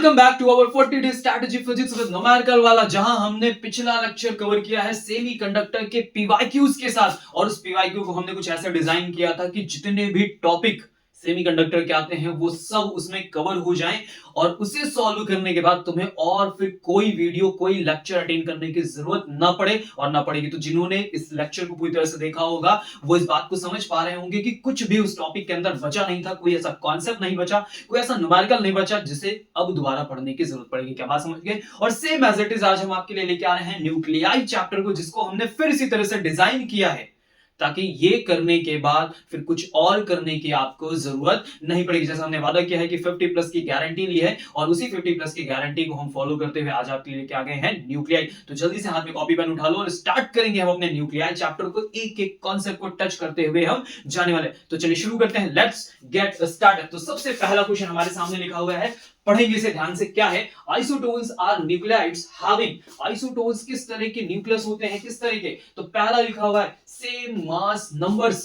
Welcome back to our 40 day strategy physics with numerical वाला, जहां हमने पिछला लेक्चर कवर किया है सेमीकंडक्टर के पीवाईक्यूज के साथ। और उस पीवाईक्यू को हमने कुछ ऐसे डिजाइन किया था कि जितने भी टॉपिक सेमीकंडक्टर के आते हैं वो सब उसमें कवर हो जाएं, और उसे सॉल्व करने के बाद तुम्हें और फिर कोई वीडियो कोई लेक्चर अटेंड करने की जरूरत ना पड़े और ना पड़ेगी। तो जिन्होंने इस लेक्चर को पूरी तरह से देखा होगा वो इस बात को समझ पा रहे होंगे कि कुछ भी उस टॉपिक के अंदर बचा नहीं था, कोई ऐसा कॉन्सेप्ट नहीं बचा, कोई ऐसा न्यूमेरिकल नहीं बचा जिसे अब दोबारा पढ़ने की जरूरत पड़ेगी। क्या बात समझ गए? और सेम एज इट इज आज हम आपके लिए लेके आ रहे हैं न्यूक्लियाई चैप्टर को, जिसको हमने फिर इसी तरह से डिजाइन किया है ताकि ये करने के बाद फिर कुछ और करने की आपको जरूरत नहीं पड़ेगी। जैसा हमने वादा किया है कि 50 प्लस की गारंटी ली है, और उसी 50 प्लस की गारंटी को हम फॉलो करते हुए आज आपके लिए लेके आ गए हैं न्यूक्लियाई। तो जल्दी से हाथ में कॉपी पेन उठा लो और स्टार्ट करेंगे हम अपने न्यूक्लियाई चैप्टर को, एक एक कॉन्सेप्ट को टच करते हुए हम जाने वाले। तो चलिए शुरू करते हैं, लेट्स गेट स्टार्टेड। तो सबसे पहला क्वेश्चन हमारे सामने लिखा हुआ है, पढ़ेंगे इसे ध्यान से। क्या है? Isotones are nuclides having. Isotones किस तरह के न्यूक्लियस होते हैं, किस तरह के? तो पहला लिखा हुआ है सेम मास नंबर्स,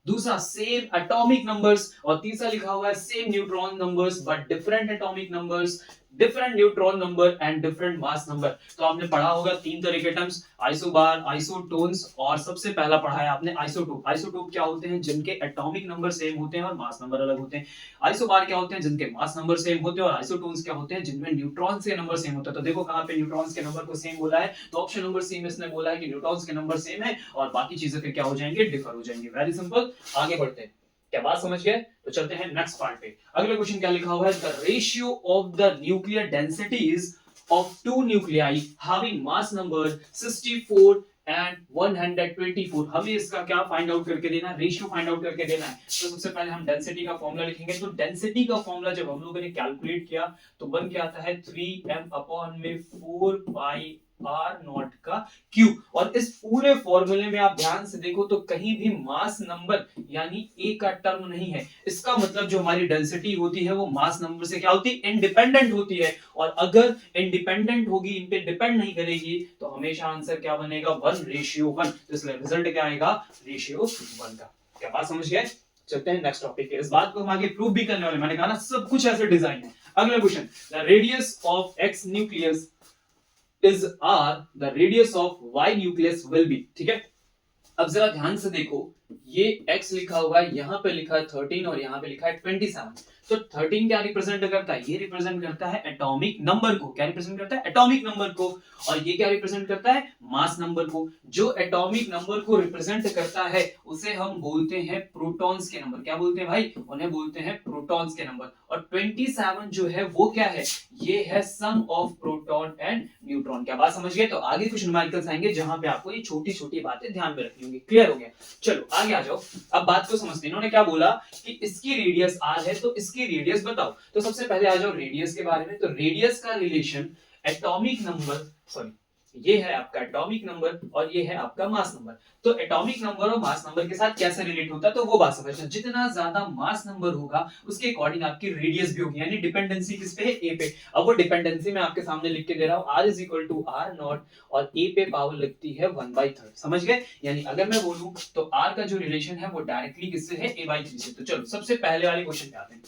दूसरा सेम एटॉमिक नंबर्स, और तीसरा लिखा हुआ है same neutron numbers but different atomic numbers, different neutron number and different mass number. तो आपने पढ़ा होगा तीन तरह के टर्म्स, आइसोबार, आइसोटोन्स, और सबसे पहला पढ़ा है आपने आइसोटोप। आइसोटोप क्या होते हैं? जिनके एटॉमिक नंबर सेम होते हैं और मास नंबर अलग होते हैं। आइसोबार क्या होते हैं? जिनके मास नंबर सेम होते हैं। और आइसोटोन्स क्या होते हैं? जिनमें न्यूट्रॉन्स के नंबर सेम होता है। तो देखो कहां पे न्यूट्रॉन्स के नंबर को सेम बोला है, तो ऑप्शन नंबर सी में इसने बोला है कि न्यूट्रॉन्स के नंबर सेम है और बाकी चीजें फिर क्या हो जाएंगे? डिफर हो जाएंगे। वेरी सिंपल, आगे बढ़ते हैं। क्या बात समझ गए? तो चलते हैं नेक्स्ट पार्ट पे। अगला क्वेश्चन क्या लिखा हुआ है? The ratio of the nuclear densities of two nuclei having mass number 64 and 124। हमें इसका क्या फाइंड आउट करके देना है? रेशियो फाइंड आउट करके देना है। तो सबसे पहले हम डेंसिटी का फॉर्मूला लिखेंगे। तो डेंसिटी का फॉर्मूला जब हम लोगों ने कैलकुलेट किया तो बन के आता है 3m अपॉन में 4 पाई आर नॉट का क्यूब। और इस पूरे फॉर्मूले में आप ध्यान से देखो तो कहीं भी मास नंबर यानी ए का टर्म नहीं है। इसका मतलब जो हमारी डेंसिटी होती है वो मास नंबर से क्या होती है? इंडिपेंडेंट होती है। और अगर इंडिपेंडेंट होगी, इन पे डिपेंड नहीं करेगी, तो हमेशा आंसर क्या बनेगा? 1:1। तो इसलिए रिजल्ट क्या आएगा? रेशियो 1 का। क्या बात समझ गए? चलते हैं नेक्स्ट टॉपिक पे। इस बात को हम आगे प्रूव भी करने वाले। मैंने कहा ना सब कुछ ऐसे डिजाइन है। अगला question, the radius of x nucleus is r, the radius of y nucleus will be। ठीक है, अब जरा ध्यान से देखो, ये x लिखा हुआ है, यहां पे लिखा है 13 और यहां पे लिखा है 27। तो 13 क्या रिप्रेजेंट करता है? ये रिप्रेजेंट करता है एटॉमिक नंबर को। क्या रिप्रेजेंट करता है? एटॉमिक नंबर को। और ये क्या रिप्रेजेंट करता है? मास नंबर को। जो एटॉमिक नंबर को रिप्रेजेंट करता है उसे हम बोलते हैं प्रोटॉन्स के नंबर। क्या बोलते हैं भाई? उन्हें बोलते हैं प्रोटॉन्स के नंबर। और 27 जो है वो क्या है? ये है सम ऑफ प्रोटॉन एंड न्यूट्रॉन। क्या बात समझ गए? तो आगे कुछ न्यूमेरिकल्स आएंगे जहां पे आपको ये छोटी छोटी बातें ध्यान में रखनी होंगी। क्लियर हो गया? चलो आगे आ जाओ। अब बात को समझते हैं। इन्होंने क्या बोला कि इसकी रेडियस r है, तो इसकी रेडियस बताओ। तो सबसे पहले आ जाओ रेडियस के बारे में। तो रेडियस का रिलेशन एटॉमिक नंबर, सॉरी ये है आपका एटॉमिक नंबर और ये है आपका मास नंबर। तो एटॉमिक नंबर और मास नंबर के साथ कैसे रिलेट होता है तो वो बात समझना। जितना ज्यादा मास नंबर होगा उसके अकॉर्डिंग आपकी रेडियस भी होगी, यानी डिपेंडेंसी किस पे है? ए पे। अब वो डिपेंडेंसी मैं आपके सामने लिख के दे रहा हूं, r is equal to r naught, और ए पे पावर लगती है 1/3। समझ गए? यानी अगर मैं बोलूं तो r का जो रिलेशन है वो डायरेक्टली किससे है? a/3 से। तो चलो सबसे पहले वाले क्वेश्चन पे आते हैं।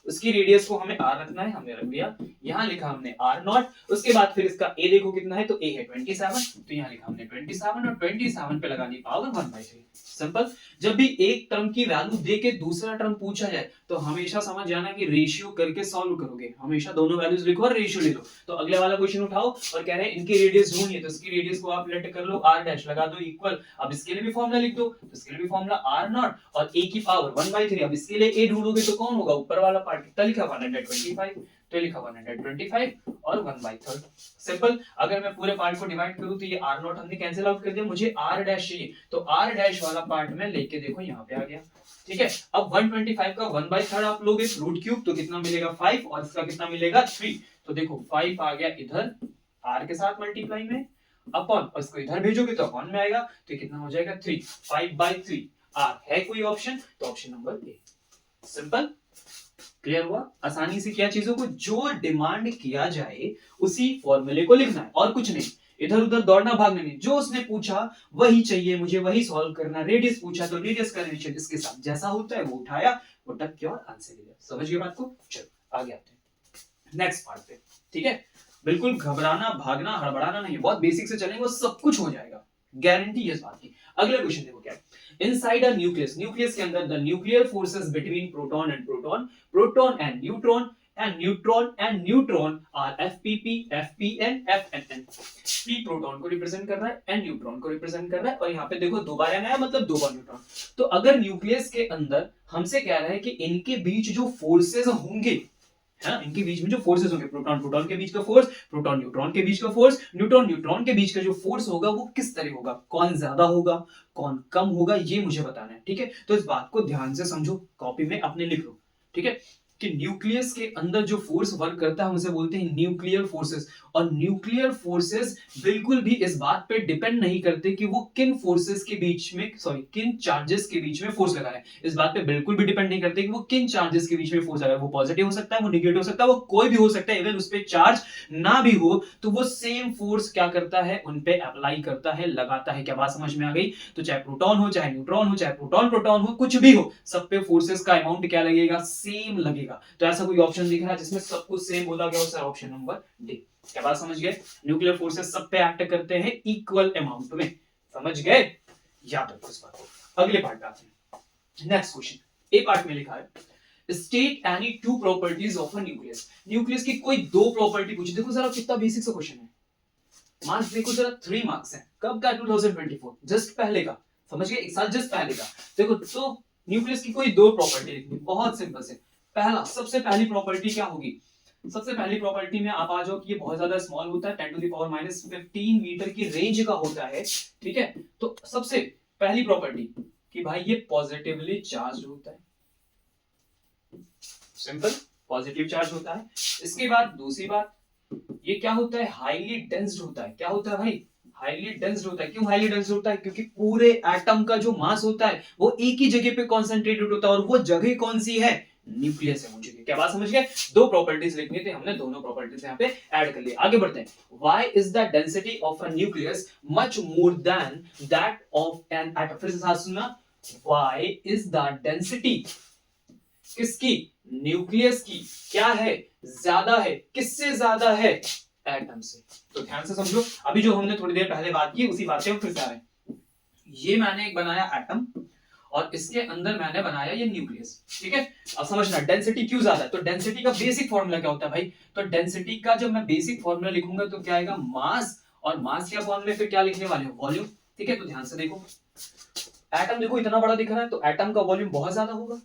उसकी रेडियस को हमें r रखना है, हमने रख दिया। यहां लिखा हमने r नॉट, उसके बाद फिर इसका a देखो कितना है, तो a है 27, तो यहां लिखा हमने 27 और 27 पे लगा दी पावर 1/3। सिंपल। जब भी एक टर्म की वैल्यू दे के दूसरा टर्म पूछा जाए तो हमेशा समझ जाना कि रेशियो करके सॉल्व करोगे। हमेशा दोनों वैल्यूज लिखो और रेशियो ले लो। तो अगले वाला क्वेश्चन उठाओ और कह रहे हैं इनकी रेडियस ढूंढनी है, तो इसकी रेडियस को आप लेट कर लो r डैश, लगा दो इक्वल। अब इसके लिए भी फॉर्मूला लिख दो, तो इसके लिए भी फॉर्मूला r नॉट और a की पावर 1/3। अब इसके लिए a ढूंढोगे तो कौन होगा? ऊपर वाला पार्ट कितना लिखा? 125, तो लिखा 125 और 1/3। सिंपल। अगर मैं पूरे पार्ट को डिवाइड करूं तो ये r नॉट हमने कैंसिल आउट कर दिया, मुझे r डैश चाहिए, तो r डैश वाला पार्ट में लेके देखो यहाँ पे आ गया। ठीक है, अब 125 का 1/3 आप लोगे रूट क्यूब, तो कितना मिलेगा? 5, और इसका कितना मिलेगा? 3। तो देखो 5 आ गया इधर r के साथ मल्टीप्लाई में, अपॉन, और इसको इधर भेजोगे तो अपॉन में आएगा, तो कितना हो जाएगा? 3। 5/3 r है कोई ऑप्शन? तो option number A. Simple. Clear हुआ? आसानी से क्या चीजों को जो डिमांड किया जाए उसी फॉर्मूले को लिखना है और कुछ नहीं। इधर उधर दौड़ना भागना नहीं, जो उसने पूछा वही चाहिए मुझे, वही सॉल्व करना। रेडियस पूछा तो रेडियस का रिलेशन इसके साथ जैसा होता है वो उठाया, वो टक किया और आंसर लिया। समझ गए बात को? चलो आगे आते हैं। नेक्स्ट पार्ट पे, ठीक है। बिल्कुल घबराना भागना हड़बड़ाना नहीं, बहुत बेसिक से चलेंगे, वो सब कुछ हो जाएगा, गारंटी है इस बात की। अगला क्वेश्चन देखो क्या है। इनसाइड अ न्यूक्लियस, न्यूक्लियस के अंदर the nuclear forces between proton and proton, proton and neutron and neutron are FPP, FPN, FNN. P proton को रिप्रेजेंट कर रहा है, एन न्यूट्रॉन को रिप्रेजेंट कर रहा है, और यहाँ पे देखो दो बार एन आया मतलब दो बार न्यूट्रॉन। तो अगर न्यूक्लियस के अंदर हमसे कह रहा है कि इनके बीच जो फोर्सेस होंगे, है ना, इनके बीच में जो फोर्सेस होंगे, प्रोटॉन प्रोटॉन के बीच का फोर्स, प्रोटॉन न्यूट्रॉन के बीच का फोर्स, न्यूट्रॉन न्यूट्रॉन के बीच का जो फोर्स होगा वो किस तरह होगा, कौन ज्यादा होगा कौन कम होगा, ये मुझे बताना है, ठीक है। तो इस बात को ध्यान से समझो, कॉपी में अपने लिख लो, ठीक है, कि न्यूक्लियस के अंदर जो फोर्स वर्क करता है हम उसे बोलते हैं न्यूक्लियर फोर्सेस। और न्यूक्लियर फोर्सेस बिल्कुल भी इस बात पे डिपेंड नहीं करते कि वो किन फोर्सेस के बीच में, सॉरी किन चार्जेस के बीच में फोर्स लगा रहे हैं, इस बात पे बिल्कुल भी डिपेंड नहीं करते कि वो किन चार्जेस के बीच में फोर्स लगा रहे हैं। वो पॉजिटिव हो सकता है, वो नेगेटिव हो सकता है, वो कोई भी हो सकता है, इवन उस पर चार्ज ना भी हो तो वो सेम फोर्स क्या करता है, उन पे अप्लाई करता है, लगाता है। क्या बात समझ में आ गई? तो चाहे प्रोटॉन हो, चाहे न्यूट्रॉन हो, चाहे प्रोटॉन प्रोटॉन हो, कुछ भी हो, सब पे फोर्सेस का अमाउंट क्या लगेगा, सेम लगेगा। तो ऐसा कोई ऑप्शन दिख रहा है जिसमें सब कुछ सेम बोला गया हो सर? Option number D. क्या बात समझ गए? न्यूक्लियर फोर्सेस सब पे एक्ट करते हैं इक्वल अमाउंट में, समझ गए? याद रखो इस बात को। अगले पार्ट पे आते हैं। नेक्स्ट क्वेश्चन, ए पार्ट में लिखा है state any two properties of a nucleus. Nucleus की कोई दो प्रॉपर्टी पूछी। देखो जरा कितना बेसिक सा क्वेश्चन है। मार्क्स देखो जरा, 3 मार्क्स है। कब का? 2024, जस्ट पहले का, समझ गए? एक साल जस्ट पहले का। देखो तो न्यूक्लियस की कोई दो प्रॉपर्टी लिखनी, बहुत सिंपल से। पहला, सबसे पहली प्रॉपर्टी क्या होगी? सबसे पहली प्रॉपर्टी में आप आ जाओ कि ये बहुत ज्यादा स्मॉल होता है, 10 टू द पावर -15 मीटर की रेंज का होता है, ठीक है। तो सबसे पहली प्रॉपर्टी कि भाई ये पॉजिटिवली चार्ज होता है, सिंपल, पॉजिटिव चार्ज होता है। इसके बाद दूसरी बात, ये क्या होता है? हाईली डेंस्ड होता है। क्या होता है भाई? हाईली डेंस्ड होता है। क्यों हाईली डेंस्ड होता है? क्योंकि पूरे एटम का जो मास होता है वो एक ही जगह पे कॉन्सेंट्रेटेड होता है, और वो जगह कौन सी है? न्यूक्लियस है वो जगह। क्या बात समझ गए? दो प्रॉपर्टीज लिखनी थी, हमने दोनों प्रॉपर्टीज यहाँ पे ऐड कर ली। आगे बढ़ते हैं। Why is the density of a nucleus much more than that of an atom? फिर से साथ सुनना, व्हाई इज द डेंसिटी किसकी? न्यूक्लियस की क्या है? ज्यादा है। किससे ज्यादा है? एटम से। तो ध्यान से समझो, अभी जो हमने थोड़ी देर पहले बात की उसी बात से हम फिर से आ रहे हैं। ये मैंने एक बनाया एटम, और इसके अंदर मैंने बनाया ये न्यूक्लियस, ठीक है। अब समझना डेंसिटी क्यों ज्यादा है। तो डेंसिटी का बेसिक फॉर्मूला क्या होता है भाई? तो डेंसिटी का जब मैं बेसिक फॉर्मूला लिखूंगा तो क्या आएगा? मास, और मास के फॉर्मूले फिर क्या लिखने वाले हो? वॉल्यूम, ठीक है। तो ध्यान से देखो, एटम देखो इतना बड़ा दिख रहा है, तो एटम का वॉल्यूम बहुत ज्यादा होगा,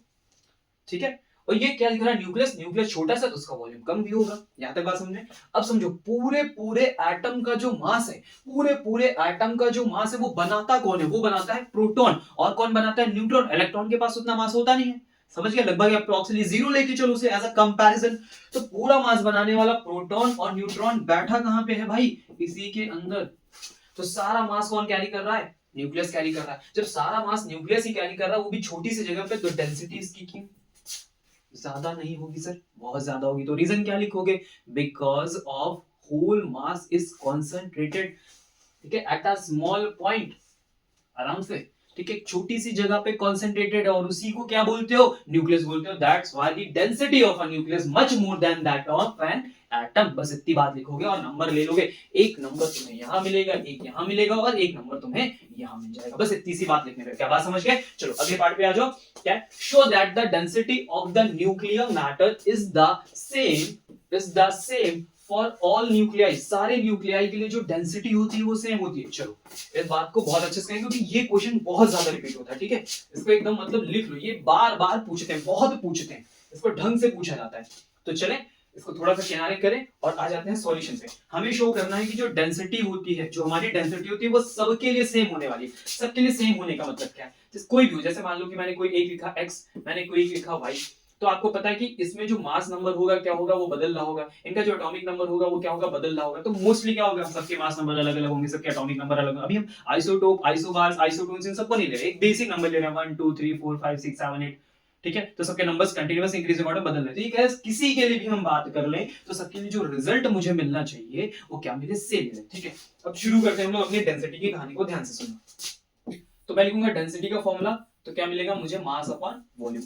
ठीक है। और ये क्या लिख रहा है? न्यूक्लियस, न्यूक्लियस छोटा सा तो उसका वॉल्यूम कम भी होगा। यहां तक बात समझे? अब समझो, पूरे पूरे एटम का जो मास है, पूरे पूरे एटम का जो मास है वो बनाता कौन है? वो बनाता है प्रोटॉन। और कौन बनाता है? न्यूट्रॉन। इलेक्ट्रॉन के पास उतना मास होता नहीं है, समझ गया? लगभग अप्रोक्सीमेटली जीरो लेके चलो उसे एज अ कंपैरिजन। तो पूरा मास बनाने वाला प्रोटॉन और न्यूट्रॉन बैठा कहां पे है भाई? इसी के अंदर। तो सारा मास कौन कैरी कर रहा है? न्यूक्लियस कैरी कर रहा है। जब सारा मास न्यूक्लियस ही कैरी कर रहा है, वो भी छोटी सी जगह पे, तो डेंसिटी इसकी क्यों ज्यादा नहीं होगी सर? बहुत ज्यादा होगी। तो रीजन क्या लिखोगे? Because of whole mass is concentrated, ठीक है, एट अ स्मॉल पॉइंट, आराम से, ठीक है, एक छोटी सी जगह पे कॉन्सेंट्रेटेड है, और उसी को क्या बोलते हो? न्यूक्लियस बोलते हो। That's why the density of a nucleus much more than that of an atom. बस इतनी बात लिखोगे और नंबर ले लोगे। एक नंबर तुम्हें यहां मिलेगा, एक यहां मिलेगा, और एक नंबर तुम्हें यहां मिल जाएगा। बस इतनी सी बात लिखने पे। क्या बात समझ गए? चलो अगले पार्ट पे आ जाओ। क्या? Show that the density of the nuclear matter is the same for all nuclei. सारे न्यूक्लियाई के लिए जो डेंसिटी होती है वो सेम होती है। चलो इस बात को बहुत अच्छे से कहेंगे, क्योंकि ये क्वेश्चन बहुत ज्यादा रिपीट होता है, ठीक है। इसको एकदम मतलब लिख लो, ये बार बार पूछते हैं, बहुत पूछते हैं, इसको ढंग से पूछा जाता है। तो चलें इसको थोड़ा सा किनारे करें और आ जाते हैं सॉल्यूशन पे। हमें शो करना है कि जो डेंसिटी होती है, जो हमारी डेंसिटी होती है, वो सबके लिए सेम होने वाली है। सबके लिए सेम होने का मतलब क्या है? कोई भी हो, जैसे मान लो कि मैंने कोई एक लिखा x, मैंने कोई एक लिखा y, तो आपको पता है कि इसमें जो मास नंबर होगा क्या होगा? वो बदल रहा होगा। इनका जो एटॉमिक नंबर होगा वो क्या होगा? बदल रहा होगा। तो मोस्टली क्या होगा? सबके मास नंबर अलग अलग होंगे, सबके एटॉमिक नंबर अलग। अभी हम आइसोटोप, आइसोबार्स, आइसोटोन्स इन सबको नहीं ले रहे, एक बेसिक नंबर ले रहे हैं 1 2 3 4 5 6 7 8, ठीक है। तो सबके नंबर्स कंटीन्यूअस इंक्रीज ऑर्डर बदल रहे हैं। ठीक है, किसी के लिए भी हम बात कर लें तो सबके लिए जो रिजल्ट मुझे मिलना चाहिए वो क्या मिले? सेम मिले, ठीक है। अब शुरू करते हैं हम लोग अपनी डेंसिटी की कहानी को। ध्यान से सुनो। तो मैं लिखूंगा डेंसिटी का फॉर्मूला, तो क्या मिलेगा मुझे? Mass upon volume.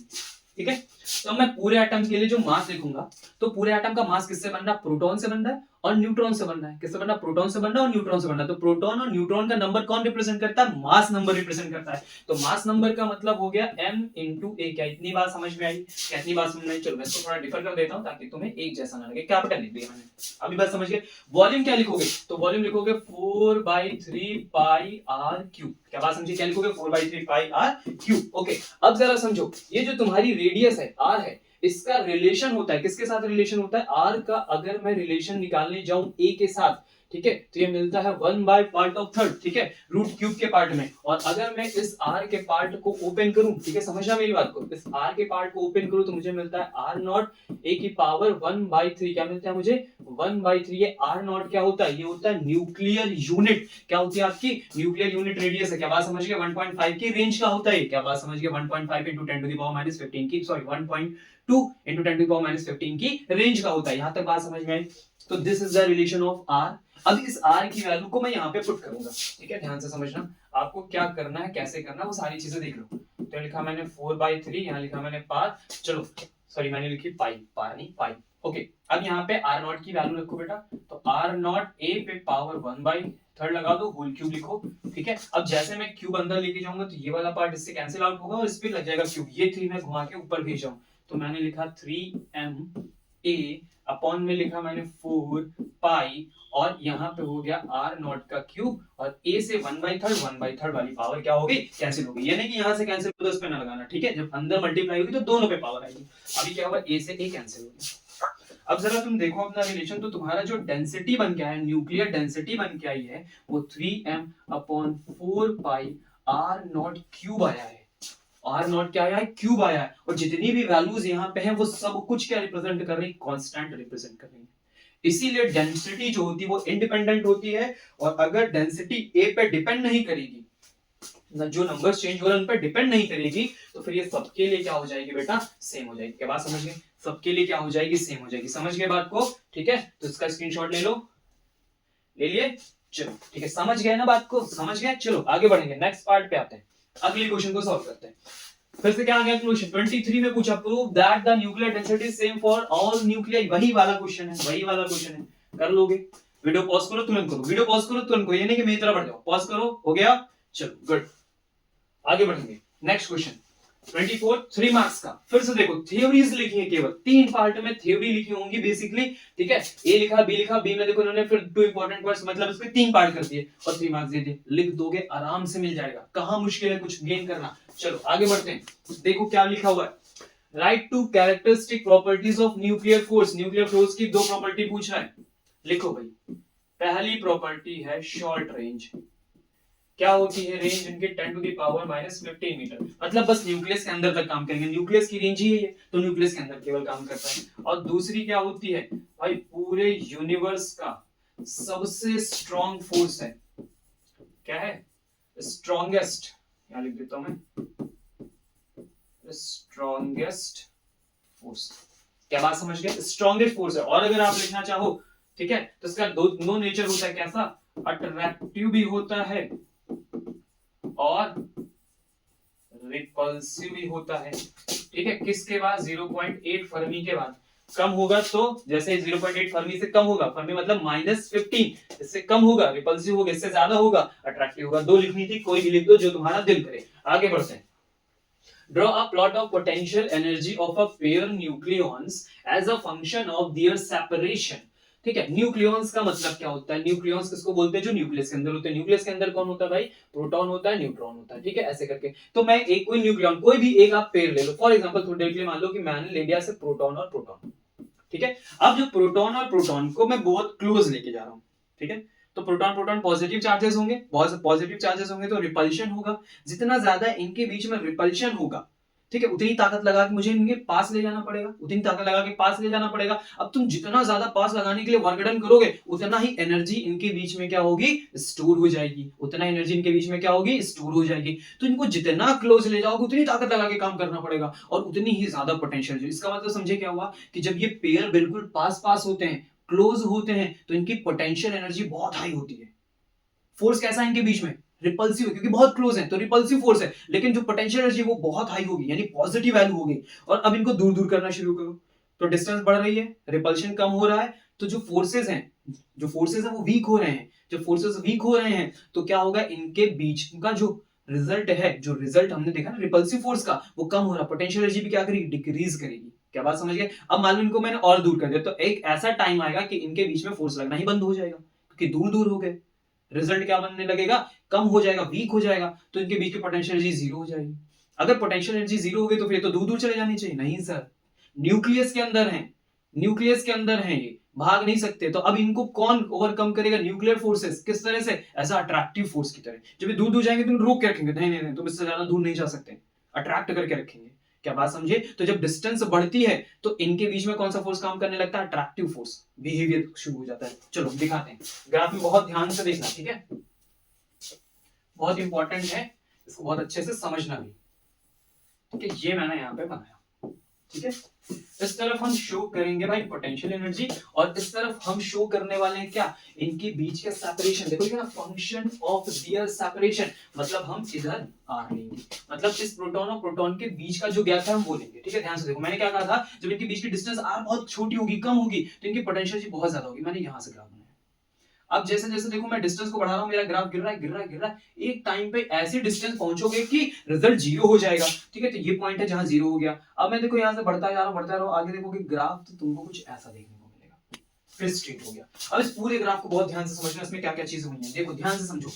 ठीक है। तो मैं पूरे एटम के लिए जो मास लिखूंगा, तो पूरे एटम का मास किससे बन रहा है? प्रोटॉन से बन रहा है और न्यूट्रॉन से बन रहा है। किससे बन रहा है? प्रोटॉन से बन रहा है और न्यूट्रॉन से बन रहा है। तो प्रोटॉन और न्यूट्रॉन का नंबर कौन रिप्रेजेंट करता है? मास नंबर रिप्रेजेंट करता है। तो मास नंबर का मतलब हो गया m इंटू ए। क्या इतनी बात समझ में आई? क्या इतनी बात समझ में आई? चलो मैं इसको थोड़ा डिफर कर देता हूं ताकि तुम्हें एक जैसा ना लगे। कैपिटल लिख दिया मैंने, अभी बात समझ गए। वॉल्यूम क्या लिखोगे? तो वॉल्यूम लिखोगे 4/3 पाई आर क्यूब। क्या बात समझी? क्या लिखोगे? 4/3 पाई आर क्यूब। ओके, अब जरा समझो, ये जो तुम्हारी रेडियस है आर है, इसका रिलेशन होता है किसके साथ? रिलेशन होता है आर का। अगर मैं रिलेशन निकालने जाऊं ए के साथ, ठीक है, तो ये मिलता है 1/3, ठीक है, रूट क्यूब के पार्ट में। और अगर मैं इस आर के पार्ट को ओपन करूं, ठीक है, समझना मेरी बात को, इस आर के पार्ट को ओपन करूं तो मुझे मिलता है आर नॉट ए की पावर 1/3। क्या मिलता है मुझे? 1/3। ये आर नॉट क्या होता है? ये होता है न्यूक्लियर यूनिट। क्या होती है आपकी? न्यूक्लियर यूनिट रेडियस है। क्या बात समझ गए? 1.5 की रेंज का होता है। क्या बात समझ गए? 1.5 इंटू 10⁻⁻15 की, सॉरी 1.2 इंटू 10⁻⁻15 की रेंज का होता है। यहां तक बात समझ में आई? तो this is the relation of R. अब इस आर की वैल्यू को मैं यहाँ पे पुट करूंगा, ठीक है, ध्यान से समझना। आपको क्या करना है, कैसे करना है, वो सारी चीजें देख लो। तो लिखा मैंने 4/3, यहाँ लिखा मैंने पार, चलो सॉरी मैंने लिखी पाई, पार नहीं पाई। ओके, अब यहाँ पे आर नॉट की वैल्यू रखो बेटा। तो आर नॉट ए पे पावर 1/3 लगा दो, होल क्यूब लिखो, ठीक है। अब जैसे मैं क्यूब अंदर लेके जाऊंगा तो ये वाला पार्ट इससे कैंसिल आउट होगा और इस पे लग जाएगा क्यूब। ये 3 मैं घुमा के ऊपर भेज जाऊं तो मैंने लिखा 3m ए अपॉन में लिखा मैंने 4 पाई, और यहाँ पे हो गया आर नॉट का क्यूब, और ए से 1/3 वाली पावर क्या होगी? कैंसिल होगी। यानी कि यहाँ से कैंसिल होगा, उस पे ना लगाना, ठीक है। जब अंदर मल्टीप्लाई होगी तो दोनों पे पावर आएगी। अभी क्या होगा? ए से ए कैंसिल होगी। अब जरा तुम देखो अपना रिलेशन, तो तुम्हारा जो डेंसिटी बन के आया, न्यूक्लियर डेंसिटी बन के आई है, वो 3m upon 4 pi R naught cube आया है। आर नॉट क्या आया है? क्यूब आया है। और जितनी भी वैल्यूज यहाँ पे हैं वो सब कुछ क्या रिप्रेजेंट कर रही है? कांस्टेंट रिप्रेजेंट कर रही है। इसीलिए डेंसिटी जो होती है वो इंडिपेंडेंट होती है, और अगर डेंसिटी ए पे डिपेंड नहीं करेगी, जो नंबर्स चेंज हो रहे हैं उन पर डिपेंड नहीं करेगी, तो फिर ये सबके लिए क्या हो जाएगी बेटा? सेम हो जाएगी। क्या बात समझ गए? सबके लिए क्या हो जाएगी? सेम हो जाएगी। समझ गए बात को? ठीक है, तो इसका स्क्रीनशॉट ले लो, ले लिए, चलो ठीक है, समझ गए ना बात को? समझ गए, चलो आगे बढ़ेंगे, नेक्स्ट पार्ट पे आते हैं, अगले क्वेश्चन को सॉल्व करते हैं। फिर से क्या आ गया क्वेश्चन 23 में पूछा, prove that the nuclear density is same for all nuclei. वही वाला क्वेश्चन है, वही वाला क्वेश्चन है। कर लोगे? वीडियो पॉज करो तुरंत करो, वीडियो पॉज करो तुरंत करो, ये नहीं कि मेरी तरह बढ़ जाओ। पॉज करो, हो गया, चलो गुड, आगे बढ़ेंगे। नेक्स्ट क्वेश्चन 24, 3 मार्क्स का। फिर से देखो, थ्योरीज लिखी है, केवल 3 पार्ट में थ्योरी लिखी होंगी बेसिकली, ठीक है। ए लिखा, बी लिखा, बी में देखो इन्होंने फिर 2 इंपॉर्टेंट वर्ड्स, मतलब इसके 3 पार्ट कर दिए और 3 मार्क्स दे दिए। लिख दोगे आराम से मिल जाएगा, कहां मुश्किल है कुछ गेन करना। चलो आगे बढ़ते हैं, देखो क्या लिखा हुआ है। Write two characteristic properties of nuclear force. Nuclear force की 2 प्रॉपर्टी पूछ रहा है, लिखो भाई। पहली प्रॉपर्टी है शॉर्ट रेंज। क्या होती है रेंज इनके? 10⁻⁻15 मीटर, मतलब बस न्यूक्लियस के अंदर तक काम करेंगे, न्यूक्लियस की रेंज ही है तो न्यूक्लियस के अंदर केवल काम करता है। और दूसरी क्या होती है भाई? पूरे यूनिवर्स का सबसे स्ट्रॉन्ग फोर्स है, क्या है? स्ट्रॉन्गेस्ट, यहां लिख देता हूं मैं, स्ट्रॉन्गेस्ट फोर्स। क्या बात समझ गए? स्ट्रॉन्गेस्ट फोर्स है। और अगर आप लिखना चाहो, ठीक है, तो इसका दो नेचर होता है, कैसा? अट्रैक्टिव भी होता है और रिपल्सिव भी होता है, ठीक है। किसके बाद? 0.8 फर्मी के बाद। कम होगा तो, जैसे 0.8 फर्मी से कम होगा, फर्मी मतलब -15, इससे कम होगा रिपल्सिव होगा, इससे ज्यादा होगा अट्रैक्टिव होगा। 2 लिखनी थी, कोई भी लिख दो जो तुम्हारा दिल करे। आगे बढ़ते हैं। Draw a plot of potential energy of a pair nucleons as a function of their separation। ठीक है, न्यूक्लियॉन्स का मतलब क्या होता है? न्यूक्लियॉन्स किसको बोलते हैं? जो न्यूक्लियस के अंदर होते हैं। न्यूक्लियस के अंदर कौन होता है भाई? प्रोटॉन होता है, न्यूट्रॉन होता है, ठीक है, ऐसे करके। तो मैं एक कोई न्यूक्लियॉन, कोई भी एक आप पेयर ले लो, फॉर एग्जांपल थोड़ी देर के लिए मान लो कि मैंने ले लिया से प्रोटॉन और प्रोटॉन, ठीक है। अब जो प्रोटॉन और प्रोटॉन को मैं बहुत क्लोज लेके जा रहा हूं, ठीक है, तो प्रोटॉन प्रोटॉन पॉजिटिव चार्जेस होंगे, बहुत पॉजिटिव चार्जेस होंगे, तो रिपल्शन होगा। जितना ज्यादा इनके बीच में रिपल्शन होगा, ठीक है, उतनी ताकत लगा के मुझे इनके पास ले जाना पड़ेगा, उतनी ताकत लगा के पास ले जाना पड़ेगा। अब तुम जितना ज्यादा पास लगाने के लिए वर्क डन करोगे, उतना ही एनर्जी इनके बीच में क्या होगी? स्टोर हो जाएगी। उतना एनर्जी इनके बीच में क्या होगी? स्टोर हो जाएगी। तो इनको जितना क्लोज ले जाओगे उतनी ताकत लगा के काम करना पड़ेगा और उतनी ही ज्यादा पोटेंशियल। इसका मतलब समझे क्या हुआ कि जब ये पेयर बिल्कुल पास पास होते हैं, क्लोज होते हैं, तो इनकी पोटेंशियल एनर्जी बहुत हाई होती है। फोर्स कैसा है इनके बीच में? रिपल्सिव है क्योंकि बहुत क्लोज है, तो रिपल्सिव फोर्स है, लेकिन जो पोटेंशियल एनर्जी वो बहुत हाई होगी, यानी पॉजिटिव वैल्यू होगी। और अब इनको दूर दूर करना शुरू करो, तो डिस्टेंस बढ़ रही है, रिपल्शन कम हो रहा है, तो जो फोर्सेस हैं वो वीक हो रहे हैं। जब फोर्सेस वीक हो रहे हैं तो क्या होगा, इनके बीच का जो रिजल्ट हमने देखा ना रिपल्सिव फोर्स का, वो कम हो रहा, पोटेंशियल एनर्जी भी क्या करेगी, डिक्रीज करेगी। क्या बात समझ गए? अब मान लो इनको मैंने और दूर कर दिया, तो एक ऐसा टाइम आएगा कि इनके बीच में फोर्स लगना ही बंद हो जाएगा, क्योंकि दूर दूर हो गए। रिजल्ट क्या बनने लगेगा, कम हो जाएगा, वीक हो जाएगा, तो इनके बीच की पोटेंशियल एनर्जी जीरो हो जाएगी। अगर पोटेंशियल एनर्जी जीरो हो गई तो फिर तो दूर दूर चले जानी चाहिए, नहीं सर, न्यूक्लियस के अंदर है, न्यूक्लियस के अंदर है, ये भाग नहीं सकते। तो अब इनको कौन ओवरकम करेगा, न्यूक्लियर फोर्सेस। किस तरह से, ऐसा अट्रैक्टिव फोर्स की तरह, जब ये दूर दूर जाएंगे तो रोक के रखेंगे, नहीं नहीं नहीं तुम इससे ज्यादा दूर नहीं जा सकते, अट्रैक्ट करके रखेंगे। क्या बात समझे? तो जब डिस्टेंस बढ़ती है तो इनके बीच में कौन सा फोर्स काम करने लगता है, अट्रैक्टिव फोर्स, बिहेवियर शुरू हो जाता है। चलो दिखाते हैं, ग्राफ में बहुत ध्यान से देखना, ठीक है, बहुत इंपॉर्टेंट है, इसको बहुत अच्छे से समझना भी, ठीक है। ये मैंने यहाँ पे बनाया, ठीक है। इस तरफ हम शो करेंगे भाई पोटेंशियल एनर्जी, और इस तरफ हम शो करने वाले हैं क्या, इनके बीच का सेपरेशन। देखो ना, फंक्शन ऑफ दियर सेपरेशन, मतलब हम इधर आर लेंगे, मतलब इस प्रोटॉन और प्रोटॉन के बीच का जो गैप है हम वो लेंगे, ठीक है। ध्यान से देखो, मैंने क्या कहा था, जब इनके बीच की डिस्टेंस आर बहुत छोटी होगी, कम होगी, तो इनकी पोटेंशियल एनर्जी बहुत ज्यादा होगी। मैंने यहां से ग्राफ बनाया। अब जैसे जैसे देखो मैं डिस्टेंस को बढ़ा रहा हूं, मेरा ग्राफ गिर रहा है, गिर रहा है, गिर रहा है, एक टाइम पे ऐसी डिस्टेंस पहुंचोगे कि रिजल्ट जीरो हो जाएगा, ठीक है। तो ये पॉइंट है जहां जीरो हो गया। अब मैं देखो यहां से बढ़ता जा रहा हूं, आगे देखोगे ग्राफ तो तुमको कुछ ऐसा देखने को मिलेगा, फिर स्ट्रेट हो गया। अब इस पूरे ग्राफ को बहुत ध्यान से समझना, इसमें क्या क्या चीजें हुई हैं, देखो ध्यान से समझो।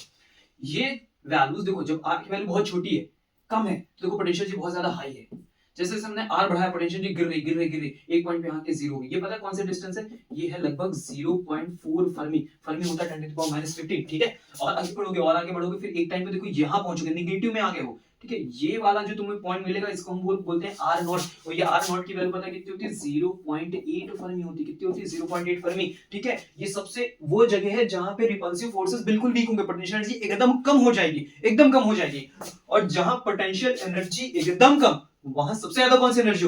ये वैल्यूज देखो, जब आर की वैल्यू बहुत छोटी है, कम है, तो देखो पोटेंशियल जी बहुत ज्यादा हाई है। जैसे जैसे हमने आर बढ़ाया, पोटेंशियल जी गिर रही, एक पॉइंट पे यहाँ के जीरो हो गई। ये पता है कौन सा डिस्टेंस है, ये है लगभग 0.4 फर्मी। फर्मी होता है 10⁻⁻15, ठीक है। और आगे बढ़ोगे, फिर एक टाइम पे देखो यहाँ पहुंचोगे, निगेटिव में आ गए हो, ठीक है। ये वाला जो तुम्हें पॉइंट मिलेगा, इसको हम बोलते हैं आर नॉट। और ये आर नॉट की वैल्यू पता है कितनी होती है, 0.8 फर्मी होती है। कितनी होती है, 0.8 फर्मी, ठीक है। ये सबसे वो जगह है जहां पे रिपल्सिव फोर्सेस बिल्कुल वीक होंगे, पोटेंशियल एनर्जी एकदम कम हो जाएगी, एकदम कम हो जाएगी। और जहां पोटेंशियल एनर्जी एकदम कम, वहां सबसे ज्यादा कौन सी एनर्जी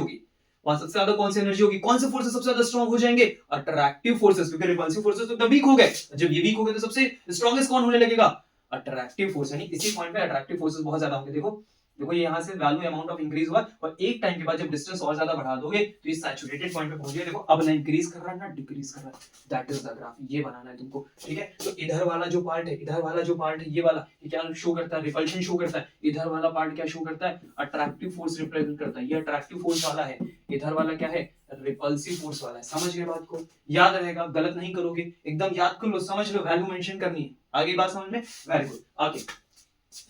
होगी, कौन से फोर्सेस सबसे ज्यादा स्ट्रांग हो जाएंगे, अट्रैक्टिव फोर्सेस, क्योंकि रिपल्सिव फोर्सेस तो एकदम वीक हो गए। जब ये वीक हो गए तो सबसे स्ट्रांगेस्ट कौन होने लगेगा, अट्रैक्टिव फोर्स, यानी इसी पॉइंट पे अट्रैक्टिव फोर्सेस बहुत ज्यादा होंगे। देखो देखो ये यहाँ से वैल्यू अमाउंट ऑफ इंक्रीज हुआ, और एक टाइम के बाद जब डिस्टेंस और ज्यादा बढ़ा दोगे तो ये सैचुरेटेड पॉइंट पे पहुंच गए। देखो अब ना इंक्रीज कर रहा है ना डिक्रीज कर रहा है, दैट इज द ग्राफ। ये बनाना है तुमको, ठीक है। तो इधर वाला जो पार्ट है, ये वाला, ये क्या शो करता है, रिपल्शन शो करता है। इधर वाला पार्ट क्या शो करता है, अट्रैक्टिव फोर्स रिप्रेजेंट करता है। ये अट्रैक्टिव फोर्स वाला है, इधर वाला क्या है, रिपल्सिव फोर्स वाला है। समझ गए बात को, याद रहेगा, गलत नहीं करोगे, एकदम याद कर लो, समझ लो, वैल्यू मेंशन करनी है। आगे बात समझ में, वेरी गुड। आगे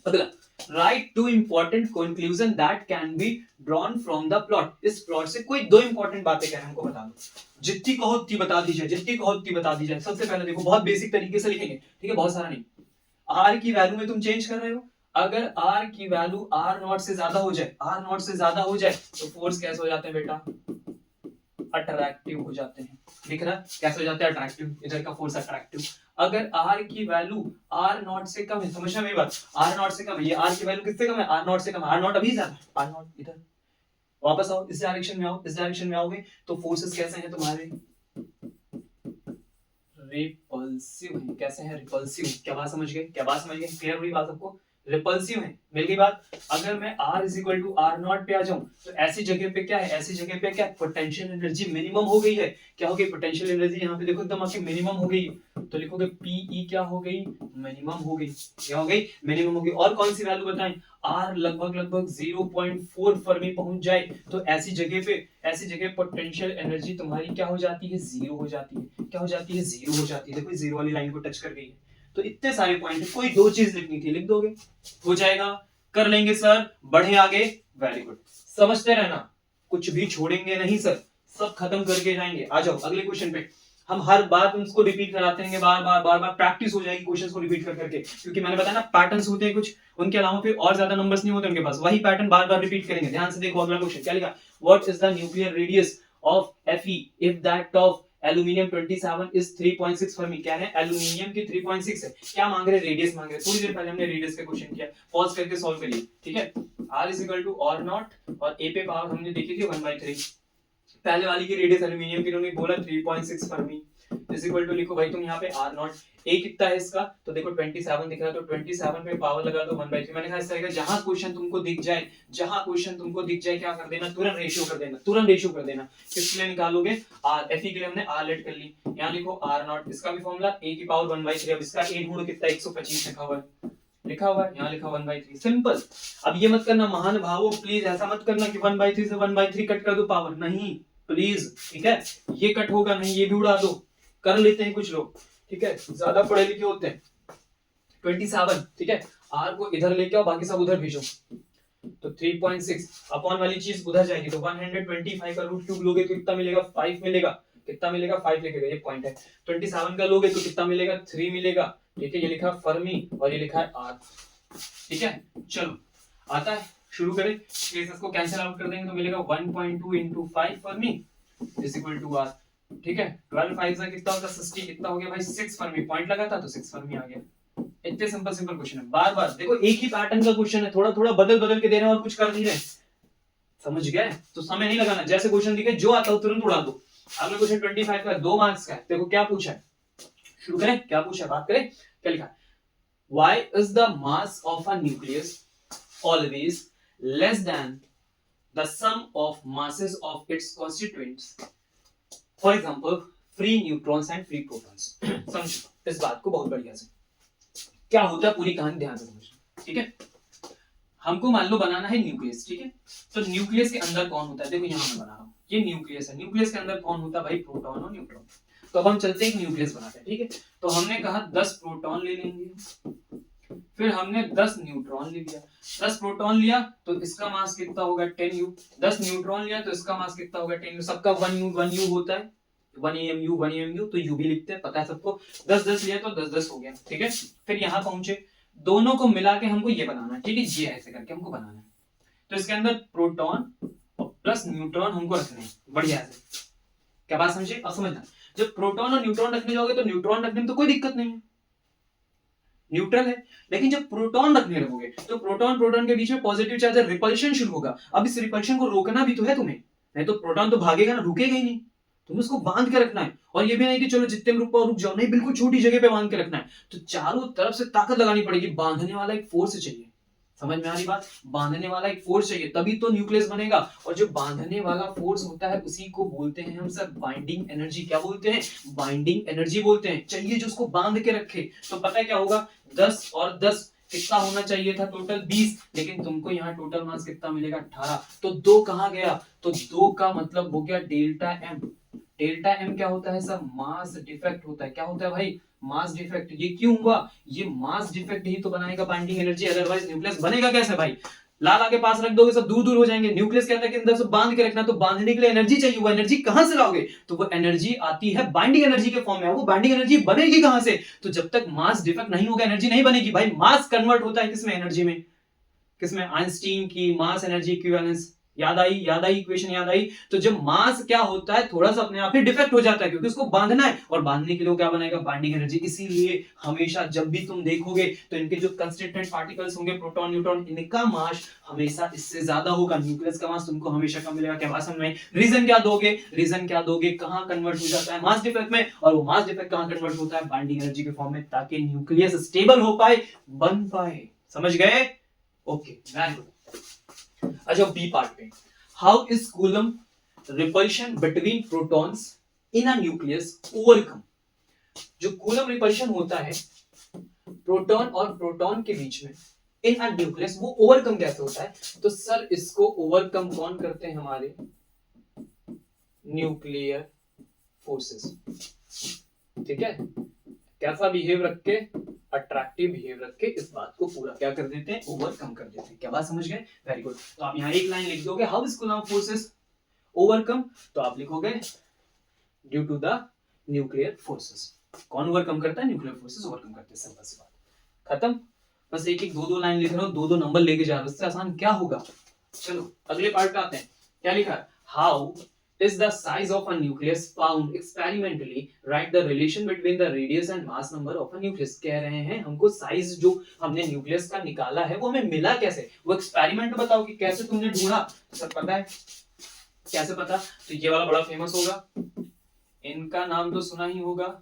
अगला, right two important conclusion that can be drawn from the plot. इस प्लॉट से कोई दो इंपॉर्टेंट बातें क्या है हमको बता दो, जितनी कहो उतनी बता दी जाए, सबसे पहले देखो बहुत बेसिक तरीके से लिखेंगे, ठीक है, बहुत सारा नहीं। आर की वैल्यू में तुम चेंज कर रहे हो, अगर आर की वैल्यू आर नॉट से ज्यादा हो जाए, तो फोर्स कैसे हो जाते हैं बेटा, अट्रैक्टिव हो जाते हैं। दिख रहा है कैसे हो जाते हैं, अट्रैक्टिव, इधर का फोर्स अट्रैक्टिव। अगर आर की वैल्यू आर नॉट से कम है, समझना मेरी बात, आर नॉट से कम है, ये आर की वैल्यू किससे कम है, आर नॉट से कम है, आर नॉट अभी ज्यादा, आर नॉट इधर, वापस आओ, इस डायरेक्शन में आओगे, तो फोर्सेस कैसे हैं तुम्हारे, रिपल्सिव है। कैसे हैं, रिपल्सिव। क्या बात समझ गए, क्लियर हुई बात सबको, रिपल्सिव है, मिल गई बात। अगर मैं R is equal to R naught पे आ जाऊं, तो ऐसी जगह पे क्या है, पोटेंशियल एनर्जी मिनिमम हो गई है। क्या हो गई, पोटेंशियल एनर्जी यहाँ पे देखो एकदम आपकी मिनिमम हो गई, तो लिखोगे पीई क्या हो गई, मिनिमम हो गई। क्या हो गई, मिनिमम हो गई। और कौन सी वैल्यू बताएं, R लगभग 0.4 फर्मी पहुंच जाए, तो ऐसी जगह पोटेंशियल एनर्जी तुम्हारी क्या हो जाती है, जीरो हो जाती है। क्या हो जाती है, जीरो हो जाती है। देखो जीरो वाली लाइन को टच कर गई है। तो इतने सारे पॉइंट है, कोई दो चीज लिखनी थी, लिख दोगे, हो जाएगा, कर लेंगे सर, बढ़े आगे, वेरी गुड। समझते रहना, कुछ भी छोड़ेंगे नहीं सर, सब खत्म करके जाएंगे। आ जाओ अगले क्वेश्चन पे। हम हर बार उसको रिपीट कराते हैं, बार प्रैक्टिस हो जाएगी क्वेश्चंस को रिपीट कर करके, क्योंकि मैंने बताया ना पैटर्न्स होते हैं कुछ, उनके अलावा फिर और ज्यादा नंबर्स नहीं होते उनके पास, वही पैटर्न बार बार रिपीट करेंगे। ध्यान से देखो अगला क्वेश्चन क्या लिखा, what is the nuclear radius of Fe if that of aluminium 27 is 3.6 Fermi. क्या है, एल्यूमिनियम की 3.6 है। क्या मांग रहे, रेडियस मांग रहे। थोड़ी देर पहले हमने रेडियस का क्वेश्चन किया, पॉज करके सॉल्व करिए, ठीक है। R is equal to R naught, और A पे पावर हमने देखी थी 1/3। पहले वाली की रेडियस एल्यूमिनियम की उन्होंने बोला 3.6 फर्मी, इज इक्वल टू लिखो भाई तुम यहाँ पे आर नॉट, ए कितना है इसका, तो देखो 27 दिख रहा है, तो 27 पे पावर लगा दो 1/3। मैंने कहा इस तरह का जहां क्वेश्चन तुमको दिख जाए, क्या कर देना, तुरंत रेशियो कर देना। किसके लिए निकालोगे, आर, एफ के लिए हमने आर लेट कर ली। यहाँ लिखो आर नॉट, इसका भी फॉर्मूला ए की पावर 1/3। अब इसका ए ढूंढो कितना, 125 लिखा हुआ है, यहाँ लिखा 1/3, सिंपल। अब ये मत करना महान भावो, प्लीज ऐसा मत करना कि 1/3 से 1/3 कट कर दो पावर, नहीं प्लीज, ठीक है, ये कट होगा नहीं, ये भी उड़ा दो, कर लेते हैं कुछ लोग, ठीक है, ज्यादा पढ़े लिखे होते हैं। 27, ठीक है, आर को इधर लेके आओ, बाकी सब उधर भेजो, तो 3.6 अपॉन वाली चीज उधर जाएगी, तो 125 का रूट क्यूब लोगे तो कितना मिलेगा, 5 मिलेगा, कितना मिलेगा, 5 लिखेगा, ये पॉइंट है। 27 का लोगे तो कितना मिलेगा, 3 मिलेगा, ठीक है, ये लिखा फर्मी और ये लिखा है आर, ठीक है। चलो आता है, शुरू करें, केसेस को कैंसिल आउट कर देंगे तो मिलेगा 1.2 into 5 fermi is equal to R, ठीक है। 12 5 से कितना होगा 60, कितना हो गया भाई 6 फर्मी, पॉइंट लगा था तो 6 फर्मी आ गया। इतने सिंपल क्वेश्चन है, बार बार देखो एक ही पैटर्न का क्वेश्चन है, थोड़ा थोड़ा बदल के दे रहे हैं और कुछ कर नहीं रहे, समझ गए, तो समय नहीं लगाना, जैसे क्वेश्चन दिखे जो आता हो तुरंत उड़ा दो। अगला क्वेश्चन 25 का 2 मार्क्स का है, देखो क्या पूछा है, शुरू करें, क्या पूछा है, बात करें, क्या लिखा है, why is the mass of a nucleus always less than the sum of masses of its constituents, for example free neutrons and free protons। समझो इस बात को बहुत बढ़िया से, क्या होता है पूरी कहानी ध्यान से समझना, ठीक है। हमको मान लो बनाना है न्यूक्लियस, ठीक है, तो न्यूक्लियस के अंदर कौन होता है, देखो यहाँ मैं बना रहा हूँ, ये न्यूक्लियस है, न्यूक्लियस के अंदर कौन होता है भाई, प्रोटॉन और न्यूट्रॉन। तो अब हम चलते हैं एक न्यूक्लियस बनाते हैं, ठीक है, तो हमने कहा 10 प्रोटॉन ले लेंगे, फिर हमने 10 न्यूट्रॉन ले लिया, 10 प्रोटॉन लिया तो इसका मास कितना होगा 10u, 10 न्यूट्रॉन लिया तो इसका मास कितना होगा 10u, सबका 1u होता है, 1 तो u भी लिखते हैं, पता है सबको, 10 लिया तो 10 हो गया, ठीक है। फिर यहाँ पहुंचे, दोनों को मिला के हमको ये बनाना है, ठीक है, ये ऐसे करके हमको बनाना है, तो इसके अंदर प्रोटॉन प्लस न्यूट्रॉन हमको रखने हैं बढ़िया से, क्या बात समझे। अब समझना, जब प्रोटॉन और न्यूट्रॉन रखने जाओगे तो न्यूट्रॉन रखने में तो कोई दिक्कत नहीं है, न्यूट्रल है, लेकिन जब प्रोटॉन रखने लगोगे तो प्रोटॉन प्रोटॉन के बीच में पॉजिटिव चार्ज रिपल्शन शुरू होगा। अब इस रिपल्शन को रोकना भी तो है तुम्हें, नहीं तो प्रोटॉन तो भागेगा ना, रुकेगा ही नहीं, तुम्हें उसको बांध के रखना है, और ये भी नहीं कि चलो जितने में रुक पाओ रुक जाओ, नहीं, बिल्कुल छोटी जगह पे बांध के रखना है, तो चारों तरफ से ताकत लगानी पड़ेगी, बांधने वाला एक फोर्स चाहिए, समझ में आ रही बात, बांधने वाला एक फोर्स चाहिए तभी तो न्यूक्लियस बनेगा, और जो बांधने वाला फोर्स होता है उसी को बोलते हैं हम सर बाइंडिंग एनर्जी, क्या बोलते हैं, बाइंडिंग एनर्जी बोलते हैं, चाहिए जो उसको बांध के रखे। तो पता है क्या होगा, 10 और 10 कितना होना चाहिए था, टोटल 20, लेकिन तुमको यहाँ टोटल मास कितना मिलेगा 18, तो 2 कहाँ गया, तो 2 का मतलब हो गया डेल्टा एम। डेल्टा एम क्या होता है सर, मास डिफेक्ट होता है, क्या होता है भाई, मास डिफेक्ट। ये क्यों हुआ, ये मास डिफेक्ट ही तो बनाएगा बाइंडिंग एनर्जी, अदरवाइज न्यूक्लियस बनेगा कैसे भाई, लाला के पास रख दोगे सब दूर दूर हो जाएंगे, न्यूक्लियस के अंदर सब बांध के रखना, तो बांधने के लिए एनर्जी चाहिए, वो एनर्जी कहां से लाओगे, तो वो एनर्जी आती है बाइंडिंग एनर्जी के फॉर्म में, वो बाइंडिंग एनर्जी बनेगी कहां से, तो जब तक मास डिफेक्ट नहीं होगा एनर्जी नहीं बनेगी भाई। मास कन्वर्ट होता है किसमें, एनर्जी में, किसमें, आइंस्टीन की मास एनर्जी इक्विवेलेंस, याद आई इक्वेशन याद आई। तो जब मास क्या होता है थोड़ा सा अपने आप ही डिफेक्ट हो जाता है, क्योंकि उसको बांधना है, और बांधने के लिए क्या बनाएगा, बाइंडिंग एनर्जी। इसीलिए हमेशा जब भी तुम देखोगे तो इनके जो कंस्टिट्यूएंट पार्टिकल्स होंगे प्रोटॉन न्यूट्रॉन, इनका मास हमेशा इससे ज्यादा होगा, न्यूक्लियस का मास तुमको हमेशा कम मिलेगा। क्या बात समझ में? रीजन क्या दोगे, कहां कन्वर्ट हो जाता है मास डिफेक्ट में, और वो मास डिफेक्ट कहां कन्वर्ट होता है, बाइंडिंग एनर्जी के फॉर्म में, ताकि न्यूक्लियस स्टेबल हो पाए, बन पाए। समझ गए? Okay, very good. अच्छा, बी पार्ट पे, how is coulomb repulsion between protons in a nucleus overcome. जो कूलम्ब रिपल्शन होता है प्रोटॉन और प्रोटॉन के बीच में इन अ न्यूक्लियस, वो ओवरकम कैसे होता है, तो सर इसको ओवरकम कौन करते हैं, हमारे न्यूक्लियर फोर्सेस। ठीक है, कैसा बिहेव रख के, अट्रैक्टिव बिहेव रख के इस बात को पूरा क्या कर देते हैं, ओवरकम कर देते हैं। क्या बात समझ गए? Very good. तो आप यहाँ एक लाइन लिख दोगे, how is Coulomb forces overcome, तो आप लिखोगे due to the nuclear forces. कौन ओवरकम करता है, न्यूक्लियर फोर्सेस ओवरकम करते हैं, सिंपल सी बात, खत्म। बस एक एक दो लाइन लिख रहा हूं, दो नंबर लेके जा रहा हूं, इससे आसान क्या होगा। चलो अगले पार्ट पे आते हैं, क्या लिखा है, how is the size of a nucleus found experimentally, write the relation between the radius and mass number of a nucleus। कह रहे हैं हमको साइज जो हमने न्यूक्लियस का निकाला है वो हमें मिला कैसे, वो एक्सपेरिमेंट बताओ कि कैसे तुमने ढूंढा। सब पता है कैसे पता, तो ये वाला बड़ा फेमस होगा, इनका नाम तो सुना ही होगा,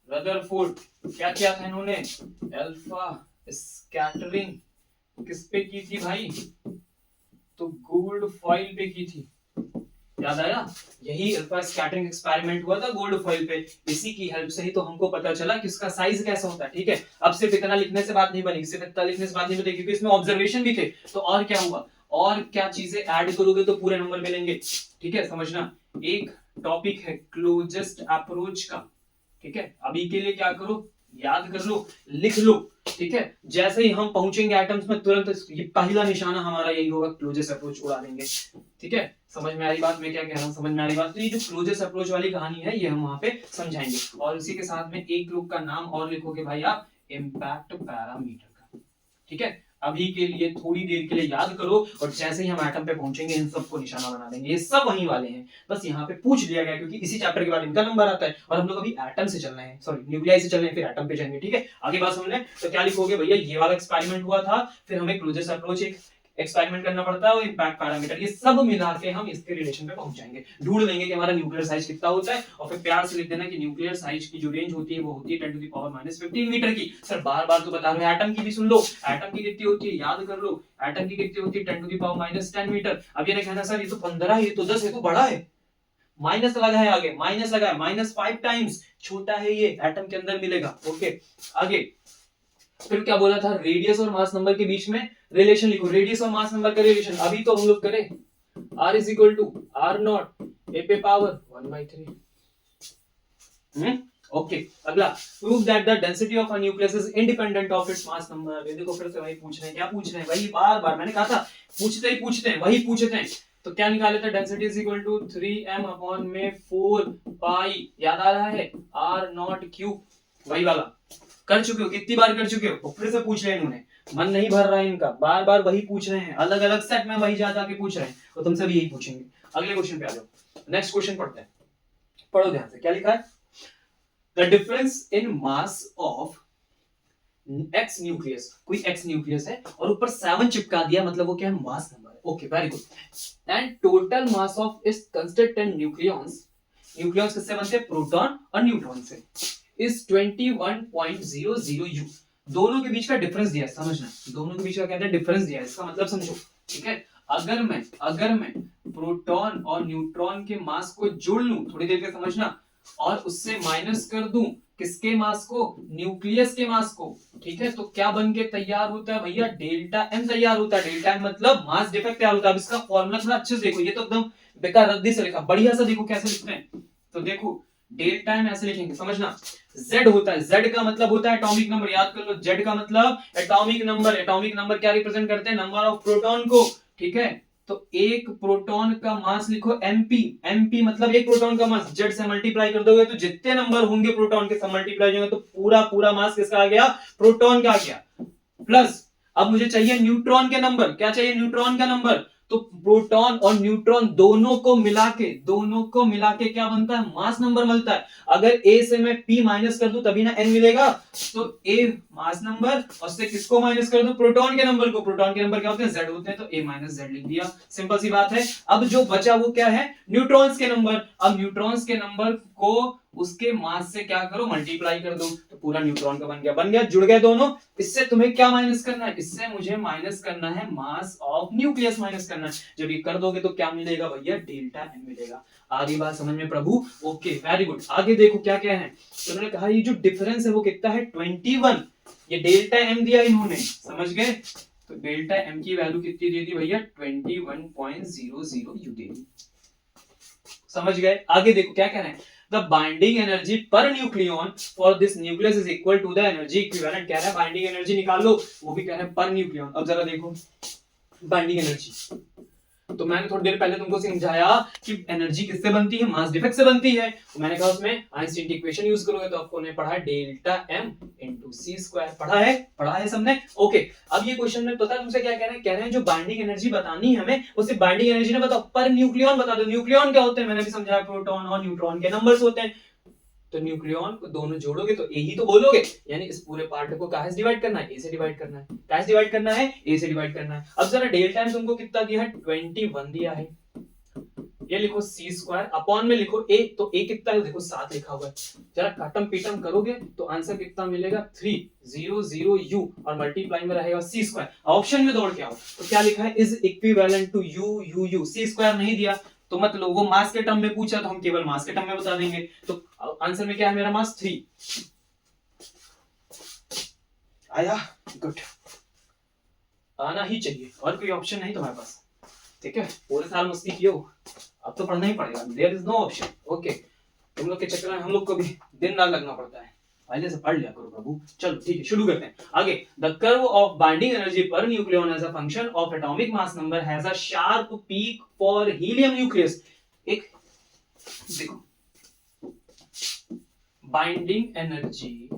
रदरफोर्ड। क्या किया था इन्होंने? अल्फा स्कैटरिंग किस पे की थी भाई? तो गोल्ड फॉइल पे की थी। याद आया? यही अल्फा स्कैटरिंग एक्सपेरिमेंट हुआ था गोल्ड फॉइल पे। इसी की हेल्प से ही तो हमको पता चला कि इसका साइज कैसा होता है। ठीक है, अब सिर्फ इतना लिखने से बात नहीं बनेगी, सिर्फ इतना लिखने से बात नहीं बनेगी, क्योंकि इसमें ऑब्जर्वेशन भी थे। तो और क्या हुआ, और क्या चीजें ऐड करोगे तो पूरे नंबर मिलेंगे। ठीक है, समझना। एक टॉपिक है क्लोजेस्ट अप्रोच का। ठीक है, अभी के लिए क्या करो, याद कर लो, लिख लो। ठीक है, जैसे ही हम पहुंचेंगे एटम्स में तुरंत ये पहला निशाना हमारा यही होगा, क्लोजेस्ट अप्रोच उड़ा देंगे। ठीक है, समझ में आ रही बात मैं क्या कह रहा हूँ? समझ में आ रही बात? तो ये जो क्लोजेस्ट अप्रोच वाली कहानी है ये हम वहां पे समझाएंगे। और इसी के साथ में एक लोग का नाम और लिखोगे भाई आप, इम्पैक्ट पैरामीटर का। ठीक है, अभी के लिए थोड़ी देर के लिए याद करो, और जैसे ही हम एटम पे पहुंचेंगे इन सबको निशाना बना देंगे। ये सब वहीं वाले हैं, बस यहाँ पे पूछ लिया गया क्योंकि इसी चैप्टर के बाद इनका नंबर आता है, और हम लोग अभी एटम से चल रहे हैं, सॉरी न्यूक्लियाई से चल रहे हैं, फिर एटम पे जाएंगे। ठीक है, आगे बात समझ लें। तो क्या लिखोगे भैया, ये वाला एक्सपेरिमेंट हुआ था, फिर हमें क्लोजेस्ट अप्रोच एक एक्सपेरिमेंट करना पड़ता है, और इम्पैक्ट पैरामीटर, ये सब मिला के हम इसके रिलेशन पे पहुंच जाएंगे। ढूंढ लेंगे कि हमारा न्यूक्लियर साइज कितना होता है, और फिर प्यार से लिख देना कि न्यूक्लियर साइज की जो रेंज होती है वो होती है 10 टू द पावर -15 मीटर की। सर बार बार तो बता रहे हो, एटम की भी सुन लो, एटम की कितनी होती है याद कर लो, एटम की कितनी होती है 10 टू द पावर -10 मीटर। अब ये नहीं कहना सर ये तो 15 है, ये तो 10 है, तो बड़ा है, माइनस लगा है, आगे माइनस लगा है, -5 टाइम्स छोटा है, ये एटम के अंदर मिलेगा। ओके, आगे फिर क्या बोला था, रेडियस और मास नंबर के बीच में रिलेशन लिखो, रेडियस और मास नंबर का रिलेशन अभी तो हम लोग करें, r is equal to R naught A पे पावर 1/3। ओके, अगला, prove that the density of a nucleus is independent of its mass number. ये देखो फिर से वही पूछ रहे हैं, क्या पूछ रहे हैं वही, बार बार मैंने कहा था पूछते ही पूछते हैं, वही पूछते हैं। तो क्या निकाले थे, density is equal to 3m upon में 4 पाई, याद आ रहा है, r नॉट क्यूब, वही वाला कर चुके हो, कितनी बार कर चुके हो, फिर से पूछ रहे हैं इन्होंने, मन नहीं भर रहा है इनका, बार बार वही पूछ रहे हैं, अलग अलग सेट में वही जा जाके पूछ रहे हैं, तो तुमसे भी यही पूछेंगे। अगले क्वेश्चन पे आ जाओ, नेक्स्ट क्वेश्चन पढ़ते हैं, पढ़ो ध्यान से, क्या लिखा है, the difference in mass of x nucleus, कोई एक्स न्यूक्लियस है और ऊपर 7 चिपका दिया, मतलब वो क्या है, मास नंबर है। Okay, very good. And total mass of इस कंस्टिट्यूएंट न्यूक्लियॉन्स, न्यूक्लियॉन्स किससे बनते हैं, प्रोटॉन और न्यूट्रॉन से, इज 21.00 U। दोनों के बीच का डिफरेंस दिया है, समझना, दोनों के बीच का क्या है, डिफरेंस दिया है, इसका मतलब समझो। ठीक है, अगर मैं प्रोटॉन और न्यूट्रॉन के मास को जोड़ लूं, थोड़ी देर के समझना, और उससे माइनस कर दूं किसके मास को, न्यूक्लियस के मास को। ठीक है, तो क्या बन के तैयार होता है भैया, डेल्टा एम तैयार होता है। डेल्टा एम मतलब मास डिफेक्ट तैयार होता है। अब इसका फॉर्मूला थोड़ा अच्छे से देखो, ये तो एकदम बेकार रद्दी से लिखा, बढ़िया से देखो कैसे लिखते हैं। तो देखो डेल्टा एम ऐसे लिखेंगे, समझना, Z होता है, Z का मतलब होता है एटॉमिक नंबर, याद कर लो, Z का मतलब एटॉमिक नंबर। एटॉमिक नंबर क्या रिप्रेजेंट करते हैं, नंबर ऑफ प्रोटॉन को। ठीक है, तो एक प्रोटॉन का मास लिखो mp, mp मतलब एक प्रोटॉन का मास, Z से मल्टीप्लाई कर दोगे तो जितने नंबर होंगे प्रोटॉन के सब मल्टीप्लाई होंगे, तो पूरा मास किसका आ गया, प्रोटॉन का आ गया। प्लस अब मुझे चाहिए न्यूट्रॉन के नंबर, क्या चाहिए, न्यूट्रॉन का नंबर। तो प्रोटॉन और न्यूट्रॉन दोनों को मिला के क्या बनता है, मास नंबर मिलता है। अगर A से मैं P माइनस कर दूं तभी ना N मिलेगा, तो A मास नंबर और से किसको माइनस कर दूं, प्रोटॉन के नंबर को। प्रोटॉन के नंबर क्या होते हैं, Z होते हैं, तो A माइनस Z लिख दिया, सिंपल सी बात है। अब जो बचा वो क्या है, न्यूट्रॉन्स के नंबर। अब न्यूट्रॉन्स के नंबर को उसके मास से क्या करो, मल्टीप्लाई कर दो, तो पूरा न्यूट्रॉन का बन गया, जुड़ गए दोनों। इससे तुम्हें क्या माइनस करना है, इससे मुझे माइनस करना है मास ऑफ न्यूक्लियस माइनस करना है। जब ये कर दोगे तो क्या मिलेगा भैया, डेल्टा एम मिलेगा। आगे बात समझ में प्रभु, ओके वेरी गुड। आगे देखो क्या क्या है, तो उन्होंने कहा ये जो डिफरेंस है वो कितना है, 21। ये डेल्टा एम दिया इन्होंने, समझ गए, तो डेल्टा एम की वैल्यू कितनी दे दी भैया, 21.00 यू दे दी, समझ गए। आगे देखो क्या कह रहे हैं, the binding energy per nucleon for this nucleus is equal to the energy equivalent। कह रहा है बाइंडिंग एनर्जी निकाल लो, वो भी कह रहे हैं पर न्यूक्लियन। अब जरा देखो बाइंडिंग एनर्जी, तो मैंने थोड़ी देर पहले तुमको समझाया कि एनर्जी किससे बनती है, मास डिफेक्ट से बनती है। तो मैंने कहा उसमें आइंस्टीन की इक्वेशन यूज करोगे तो आपको ने पढ़ा है delta am into C square, पढ़ा है सबने। ओके, अब ये क्वेश्चन में पता है तुमसे क्या कह रहे हैं जो बाइंडिंग एनर्जी बतानी है हमें, वो सिर्फ बाइंडिंग एनर्जी ने बताओ, पर न्यूक्लियन बता दो। न्यूक्लियन क्या होते हैं, मैंने भी समझाया, प्रोटॉन और न्यूट्रॉन के नंबर्स होते हैं। तो न्यूक्लियन को दोनों जोड़ोगे तो ए ही तो बोलोगे, यानी इस पूरे पार्ट को कहां से डिवाइड करना है, ए से डिवाइड करना है। कहां से डिवाइड करना है, ए से डिवाइड करना है। अब जरा डेल्टा टाइम तुमको कितना दिया है, 21 दिया है। ये लिखो सी स्क्वायर अपॉन में लिखो ए, तो ए कितना है देखो 7 लिखा हुआ है, जरा काटम पीटम करोगे तो आंसर कितना मिलेगा 300 यू और मल्टीप्लाई में रहेगा सी स्क्वायर। ऑप्शन में दौड़ के आओ तो क्या लिखा है is equivalent to u u u, c square नहीं दिया तो मत लो, वो मास के टर्म में पूछा तो हम केवल मास के टर्म में बता देंगे, तो आंसर में क्या है मेरा मास 3 आया, गुड, आना ही चाहिए और कोई ऑप्शन नहीं तुम्हारे पास, ठीक है, पूरे साल मस्ती कियो, अब तो पढ़ना ही पड़ेगा, there is no option, okay, तुम लोग के चक्कर में हम लोग को भी दिन रात लगना पड़ता है, पहले से पढ़ लिया करो प्रभु। चलो ठीक है शुरू करते हैं आगे। The curve of binding energy per nucleon as a function of atomic mass number has a sharp peak for helium nucleus. एक देखो बाइंडिंग एनर्जी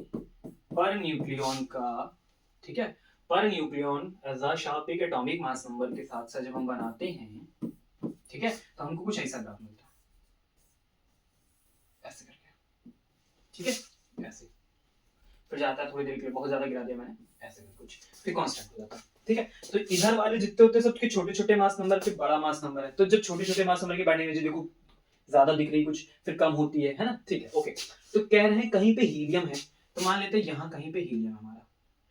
पर न्यूक्लियन का, ठीक है, per nucleon as a sharp peak atomic mass number के साथ साथ जब हम बनाते हैं, ठीक है, तो हमको कुछ ऐसा ग्राफ मिलता है, ऐसे करके, ठीक है, ऐसे फिर जाता है थोड़ी देर के लिए, बहुत ज्यादा गिरा दिया मैंने, ऐसे कर कुछ, फिर कांस्टेंट हो जाता है, ठीक है। तो इधर वाले जितने होते हैं सबके छोटे छोटे मास नंबर, फिर बड़ा मास नंबर है, तो जब छोटे छोटे मास नंबर की बाइंडिंग एनर्जी देखो ज्यादा दिख रही कुछ, फिर कम होती है ना, ठीक है, ओके। तो कह रहे हैं कहीं पे हीलियम है, तो मान लेते हैं यहाँ कहीं पे हीलियम है हमारा,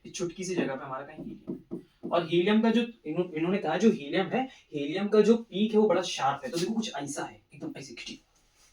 इस छुटकी सी जगह पे हमारा कहीं हीलियम है, और हीलियम का जो इन्होंने कहा जो हीलियम है, हीलियम का जो पीक है वो बड़ा शार्प है, तो देखो कुछ ऐसा है एकदम ऐसी खिटी,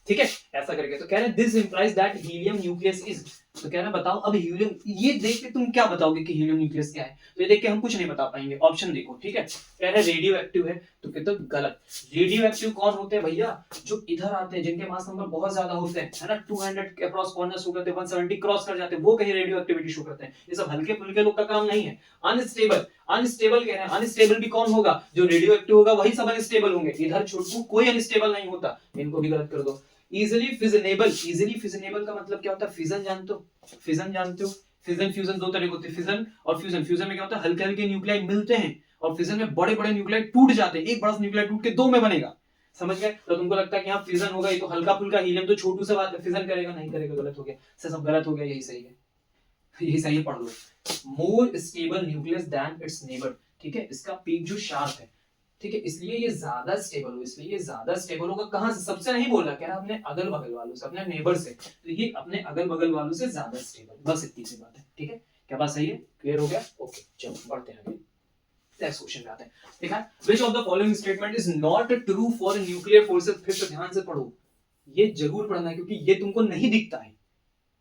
ठीक है, ऐसा करके, तो कह रहे हैं this implies that helium nucleus is, तो कह रहे हैं बताओ अब हीलियम, ये देख के तुम क्या बताओगे कि हीलियम न्यूक्लियस क्या है, तो ये देख के हम कुछ नहीं बता पाएंगे, ऑप्शन देखो, ठीक है, कह रहे हैं रेडियो एक्टिव है, तो कहते तो गलत, रेडियो एक्टिव कौन होते हैं भैया, जो इधर आते हैं जिनके मास नंबर बहुत ज्यादा होते हैं, है ना, 200 के अक्रॉस कॉर्नर्स हो गए, 170 क्रॉस कर जाते हैं, वो कहीं रेडियो एक्टिविटी शो करते हैं, ये सब हल्के फुल्के लोग का काम नहीं है। अनस्टेबल, अनस्टेबल कह रहे हैं, अनस्टेबल भी कौन होगा, जो रेडियो एक्टिव होगा वही सब अनस्टेबल होंगे, इधर छोटू कोई अनस्टेबल नहीं होता, इनको भी गलत कर दो। इजिली फिजनेबल, इजिली फिजनेबल का मतलब क्या होता है, फिजन जानते हो, फिजन जानते हो, फिजन फ्यूजन दो तरह के होते हैं, फिजन और फ्यूजन, फ्यूजन में क्या होता है हल्के हल्के न्यूक्लियाई मिलते हैं, और फिजन में बड़े बड़े न्यूक्लियाई टूट जाते हैं, एक बड़ा न्यूक्लियाई टूट के दो में बनेगा, समझ गए, तो तुमको लगता है कि हाँ फिजन होगा ये तो हल्का फुल्का हीलियम तो छोटू से बात फिजन करेगा, नहीं करेगा, गलत हो गया, सब गलत हो गया, यही सही है, यही सही है, पढ़ लो। More stable nucleus than its neighbour, ठीक है, इसका पीक जो शार्प है, ठीक है, इसलिए ये ज्यादा स्टेबल हो, इसलिए ये ज्यादा स्टेबल होगा, कहां से, सबसे नहीं बोला, कह रहा अपने अगल बगल वालों से, अपने नेबर से, तो ये अपने अगल बगल वालों से ज्यादा स्टेबल, बस इतनी सी बात है, ठीक है, क्या बात सही है, क्लियर हो गया, ओके, चलो बढ़ते हैं आगे, नेक्स्ट क्वेश्चन पे आते हैं, देखा which of the following statement is not true for nuclear forces, फिर से ध्यान से पढ़ो, ये जरूर पढ़ना है क्योंकि ये तुमको नहीं दिखता है,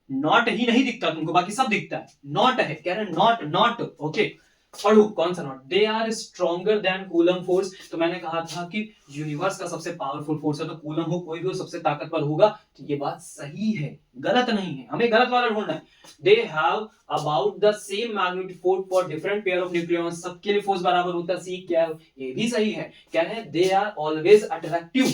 नॉट ही नहीं दिखता तुमको, बाकी सब दिखता है, नॉट है, कह रहे हैं नॉट, नॉट, ओके, पढ़ो कौन सा not, they are stronger than Coulomb force, तो मैंने कहा था कि यूनिवर्स का सबसे पावरफुल फोर्स है, तो कूलम हो कोई भी हो सबसे ताकतवर होगा, तो ये बात सही है, गलत नहीं है, हमें गलत वाला ढूंढना है, they have about the same magnetic force for different pair of nucleons, सबके लिए फोर्स बराबर होता है, सी क्या है, ये भी सही है, कह रहे हैं दे आर ऑलवेज अट्रैक्टिव,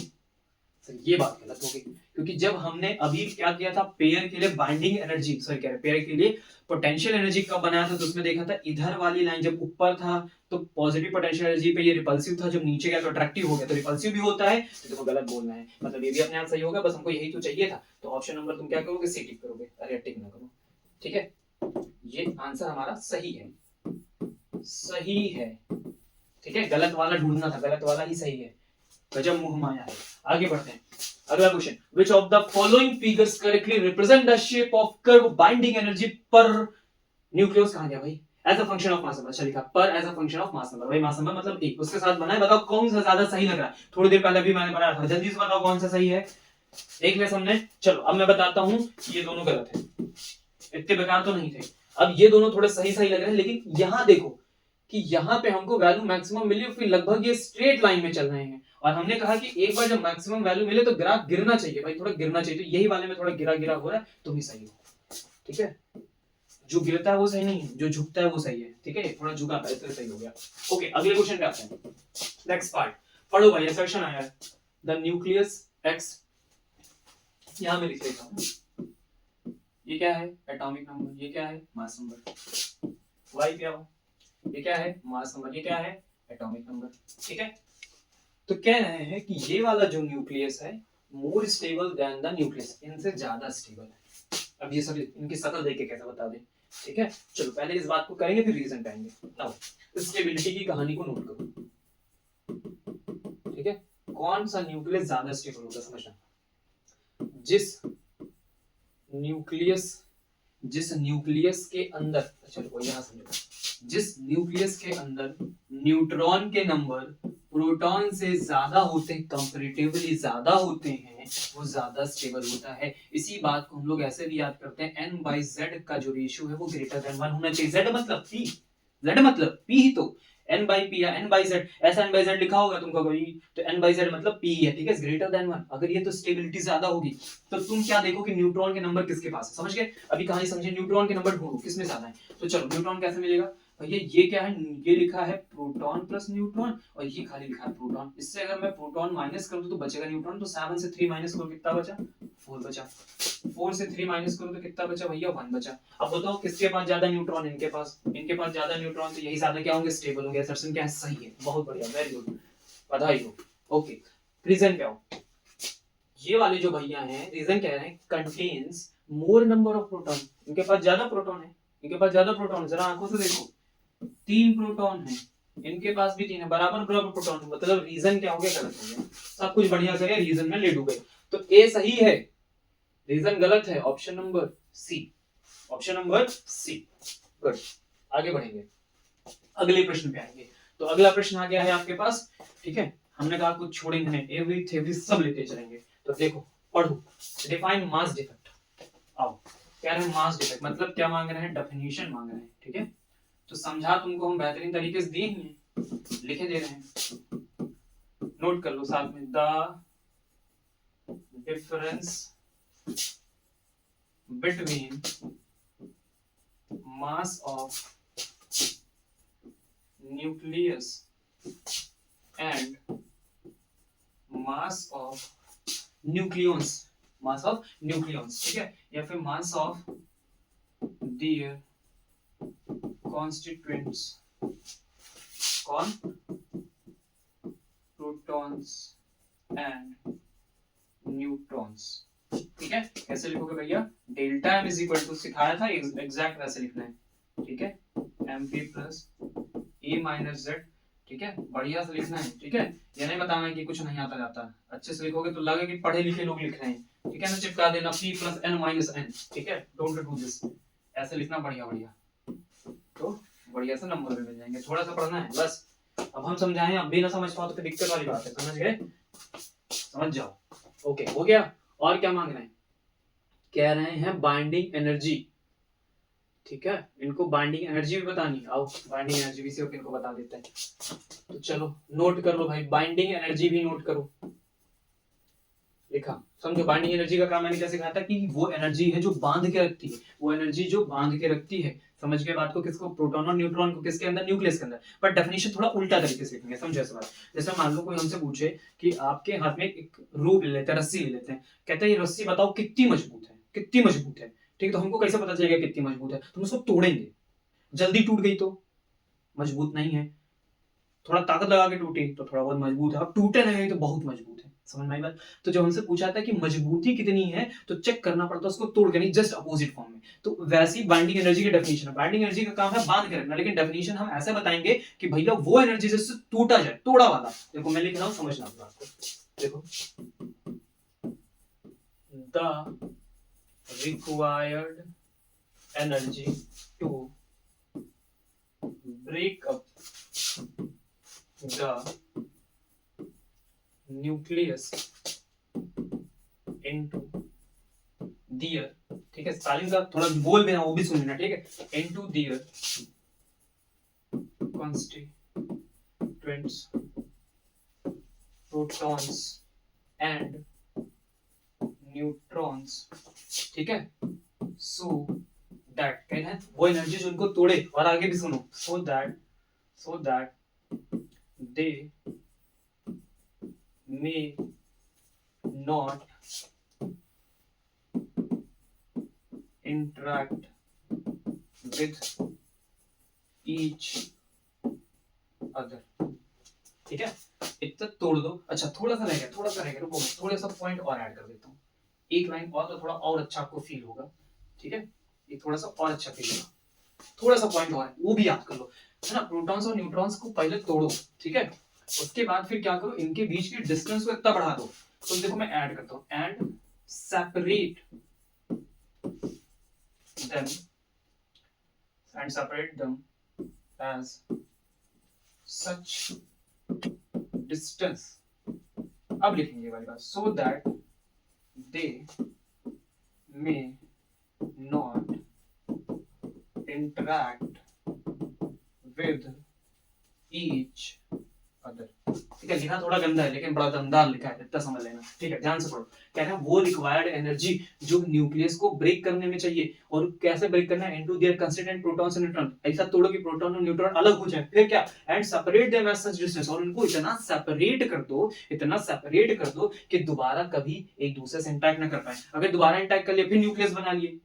ये बात गलत हो गई, क्योंकि जब हमने अभी क्या किया था, पेयर के लिए बाइंडिंग एनर्जी, सॉरी कह रहे पेयर के लिए पोटेंशियल एनर्जी कब बनाया था, तो उसमें देखा था इधर वाली लाइन जब ऊपर था तो पॉजिटिव पोटेंशियल एनर्जी पे ये रिपल्सिव था, जब नीचे गया तो अट्रैक्टिव हो गया, तो रिपल्सिव भी होता है, तो देखो गलत बोलना है, मतलब ये भी अपने आप सही होगा, बस हमको यही तो चाहिए था, तो ऑप्शन नंबर तुम क्या करोगे, सी टिक करोगे, अरे टिक ना करो, ठीक है, ये आंसर हमारा सही है, सही है, ठीक है, गलत वाला ढूंढना था, गलत वाला ही सही है, गजब मुंह माया है। आगे बढ़ते हैं, अगला question, which of the following figures correctly represent the shape of curve binding energy per nucleus, कहां गया भाई, as a function of mass number, अच्छा लिखा पर as a function of mass number, भाई mass number मतलब एक, उसके साथ बना है, बताओ कौन सा ज्यादा सही लग रहा है, थोड़ी देर पहले भी मैंने बनाया था, जल्दी से बताओ कौन सा सही है, एक लेस हमने, चलो अब मैं बताता हूं ये दोनों गलत है, इतने बेकार तो नहीं थे, अब ये दोनों थोड़े सही सही लग रहे हैं, लेकिन यहां देखो कि यहाँ पे हमको वैल्यू मैक्सिमम मिली, फिर लगभग ये स्ट्रेट लाइन में चल रहे हैं, और हमने कहा कि एक बार जब मैक्सिमम वैल्यू मिले तो ग्राफ गिरना चाहिए भाई, थोड़ा गिरना चाहिए, तो यही वाले में थोड़ा गिरा गिरा हो रहा है, तो भी सही हो, ठीक है, जो गिरता है वो सही नहीं है, जो झुकता है वो सही है, ठीक है, थोड़ा झुका था इसलिए सही हो गया, ओके, अगले क्वेश्चन पे आते हैं, नेक्स्ट पार्ट पढ़ो भाई, असर्शन आया है, द न्यूक्लियस एक्स, यहां मैं लिख लेता हूं, ये क्या है एटॉमिक नंबर, ये क्या है मास नंबर, वाई क्या हो, ये क्या है मास नंबर, ये क्या है एटॉमिक नंबर, ठीक है, तो कह रहे हैं कि ये वाला जो न्यूक्लियस है more stable then the nucleus, इनसे ज्यादा स्टेबल है, अब ये सब इनकी शक्ल देख के कैसे बता दें, ठीक है, चलो पहले इस बात को करेंगे फिर रीजन पाएंगे, नाउ स्टेबिलिटी की कहानी को नोट करो, ठीक है, कौन सा न्यूक्लियस ज्यादा स्टेबल होगा, समझना। जिस न्यूक्लियस के अंदर, चलो यहाँ समझो, जिस न्यूक्लियस के अंदर न्यूट्रॉन के नंबर प्रोटॉन से ज्यादा होते हैं, कंपैरेटिवली ज्यादा होते हैं, वो ज्यादा स्टेबल होता है। इसी बात को हम लोग ऐसे भी याद करते हैं, n/z का जो रेशियो है वो ग्रेटर देन 1 होना चाहिए। z मतलब p, z मतलब p ही तो, n/p या n/z, ऐसा n/z लिखा होगा तुमको कभी, तो n/z मतलब p है, ठीक है, ग्रेटर देन 1। अगर ये तो स्टेबिलिटी ज्यादा होगी तो तुम क्या देखो कि न्यूट्रॉन के नंबर किसके पास है, समझ गए। अभी कहानी समझे, न्यूट्रॉन के नंबर ढूंढो किसमें ज्यादा है। तो चलो न्यूट्रॉन कैसे मिलेगा भैया, ये क्या है, ये लिखा है प्रोटॉन प्लस न्यूट्रॉन और ये खाली लिखा है प्रोटॉन। इससे अगर मैं प्रोटॉन माइनस कर दूं तो बचेगा न्यूट्रॉन। तो 7 से 3 माइनस करो कितना बचा, 4 बचा। 4 से 3 माइनस करो तो कितना बचा भैया, 1 बचा। अब बताओ किसके पास ज्यादा न्यूट्रॉन, इनके पास ज्यादा न्यूट्रॉन, तो यही ज्यादा क्या होंगे, स्टेबल होंगे। असर्शन क्या है, सही है, बहुत बढ़िया, वेरी गुड, बधाई हो। ओके, रीजन क्या हो, ये वाले जो भैया हैं रीजन कह रहे हैं contains more number of proton, इनके पास ज्यादा प्रोटॉन है, जरा आंखों से देखो, 3 प्रोटॉन है, इनके पास भी 3 है, बराबर प्रोटॉन है, मतलब रीजन क्या हो गया, गलत हो गया। सब कुछ बढ़िया से रीजन में ले डूबे, तो ए सही है, रीजन गलत है, ऑप्शन नंबर सी, गुड। आगे बढ़ेंगे, अगले प्रश्न पे आएंगे। तो अगला प्रश्न आ गया है आपके पास, ठीक है, हमने कहा कुछ छोड़ेंगे नहीं, एवरी थेवरी सब लेते चलेंगे। तो देखो पढ़ो, डिफाइन मास डिफेक्ट। आओ, कह रहे हैं मास डिफेक्ट मतलब क्या मांग रहे हैं, डेफिनेशन मांग रहे हैं, ठीक है। तो समझा तुमको हम बेहतरीन तरीके से दिए ही हैं, लिखे दे रहे हैं, नोट कर लो साथ में, the difference between mass of nucleus and mass of nucleons, ठीक है, या फिर मास ऑफ देयर constituents, कौन, प्रोटॉन्स एंड न्यूट्रॉन्स, ठीक है। कैसे लिखोगे भैया, delta m is equal to, सिखाया था एग्जैक्ट वैसे लिखना है, ठीक है, mp plus e minus z, ठीक है, बढ़िया से लिखना है, ठीक है। ये नहीं बताना है कि कुछ नहीं आता जाता, अच्छे से लिखोगे तो लगे कि पढ़े लिखे लोग लिख रहे हैं, ठीक है ना, चिपका देना p plus n minus n, ठीक है, डोंट डू दिस, ऐसे लिखना बढ़िया बढ़िया, तो बढ़िया से नंबर भी मिल जाएंगे। थोड़ा सा पढ़ना है बस, अब हम समझाएं, अब भी ना समझ पाओ तो फिर दिक्कत वाली बात है, समझ गए, समझ जाओ। ओके, हो गया। और क्या मांग रहे हैं, कह रहे हैं बाइंडिंग एनर्जी, ठीक है, इनको बाइंडिंग एनर्जी भी बतानी, आओ बाइंडिंग एनर्जी भी से इनको बता देते हैं। तो चलो नोट कर लो भाई, बाइंडिंग एनर्जी भी नोट करो, लिखा, समझो बाइंडिंग एनर्जी का काम मैंने कैसे कहा था कि वो एनर्जी है जो बांध के रखती है, वो एनर्जी जो बांध के रखती है, समझ गए बात को, किसको, प्रोटॉन और न्यूट्रॉन को, किसके अंदर, न्यूक्लियस के अंदर। पर डेफिनेशन थोड़ा उल्टा तरीके से लिखेंगे, समझो ऐसा बात। जैसे मान लो कोई हमसे पूछे कि आपके हाथ में एक रूप ले लेते हैं, रस्सी ले लेते हैं, कहते हैं ये रस्सी बताओ कितनी मजबूत है, ठीक है, तो हमको कैसे पता चलेगा कितनी मजबूत है, तुम उसको तोड़ेंगे, जल्दी टूट गई तो मजबूत नहीं है, थोड़ा ताकत लगा के टूटी तो थोड़ा बहुत मजबूत है, अब टूटे नहीं तो बहुत मजबूत है, समझ में आई बात। तो जब हमसे पूछा था कि मजबूती कितनी है तो चेक करना पड़ता है उसको तोड़ के, नहीं जस्ट अपोजिट फॉर्म में। तो वैसी बाइंडिंग एनर्जी की डेफिनेशन है, बाइंडिंग एनर्जी का काम है बांध के रखना, लेकिन डेफिनेशन हम ऐसे बताएंगे कि भैया वो एनर्जी जिससे टूटा जाए, तोड़ा वाला। देखो मैं लिख रहा हूं, समझना आपको, देखो, the required energy to break up the nucleus into their, ठीक है, स्पेलिंग का थोड़ा बोल देना, वो भी सुनना, ठीक है, into their constituents protons and neutrons, ठीक है, so that, कहना है वो एनर्जी जो उनको तोड़े, और आगे भी सुनो, so that they may not interact with each other, ठीक है, इतना तोड़ दो। अच्छा थोड़ा सा रह गया, रुको मैं थोड़ा सा पॉइंट और ऐड कर देता हूँ, एक लाइन और, तो थोड़ा और अच्छा आपको फील होगा, ठीक है, ये थोड़ा सा और अच्छा फील होगा, थोड़ा सा पॉइंट और है वो भी याद कर लो, है ना। प्रोटॉन्स और न्यूट्रॉन्स को पहले तोड़ो, ठीक है, उसके बाद फिर क्या करो, इनके बीच की डिस्टेंस को इतना बढ़ा दो। तो देखो मैं ऐड करता हूं, and separate them as such distance। अब लिखेंगे ये वाली बात, so that they may not interact with each other। ठीक है, लिखा थोड़ा गंदा है लेकिन बड़ा दमदार लिखा है, इतना समझ लेना। ठीक है, ध्यान से पढ़ो। कह रहे हैं वो रिक्वायर्ड एनर्जी जो न्यूक्लियस को ब्रेक करने में चाहिए, और कैसे ब्रेक करना है, into their constituent protons and neutron. ऐसा तोड़ो कि प्रोटॉन और न्यूट्रॉन अलग हो जाए। फिर क्या, and separate them as such distance, और उनको इतना सेपरेट कर दो, इतना सेपरेट कर दो कि दोबारा कभी एक दूसरे से इंटरेक्ट ना कर पाए। अगर दोबारा इंटरेक्ट कर लिए, फिर न्यूक्लियस बना लिए,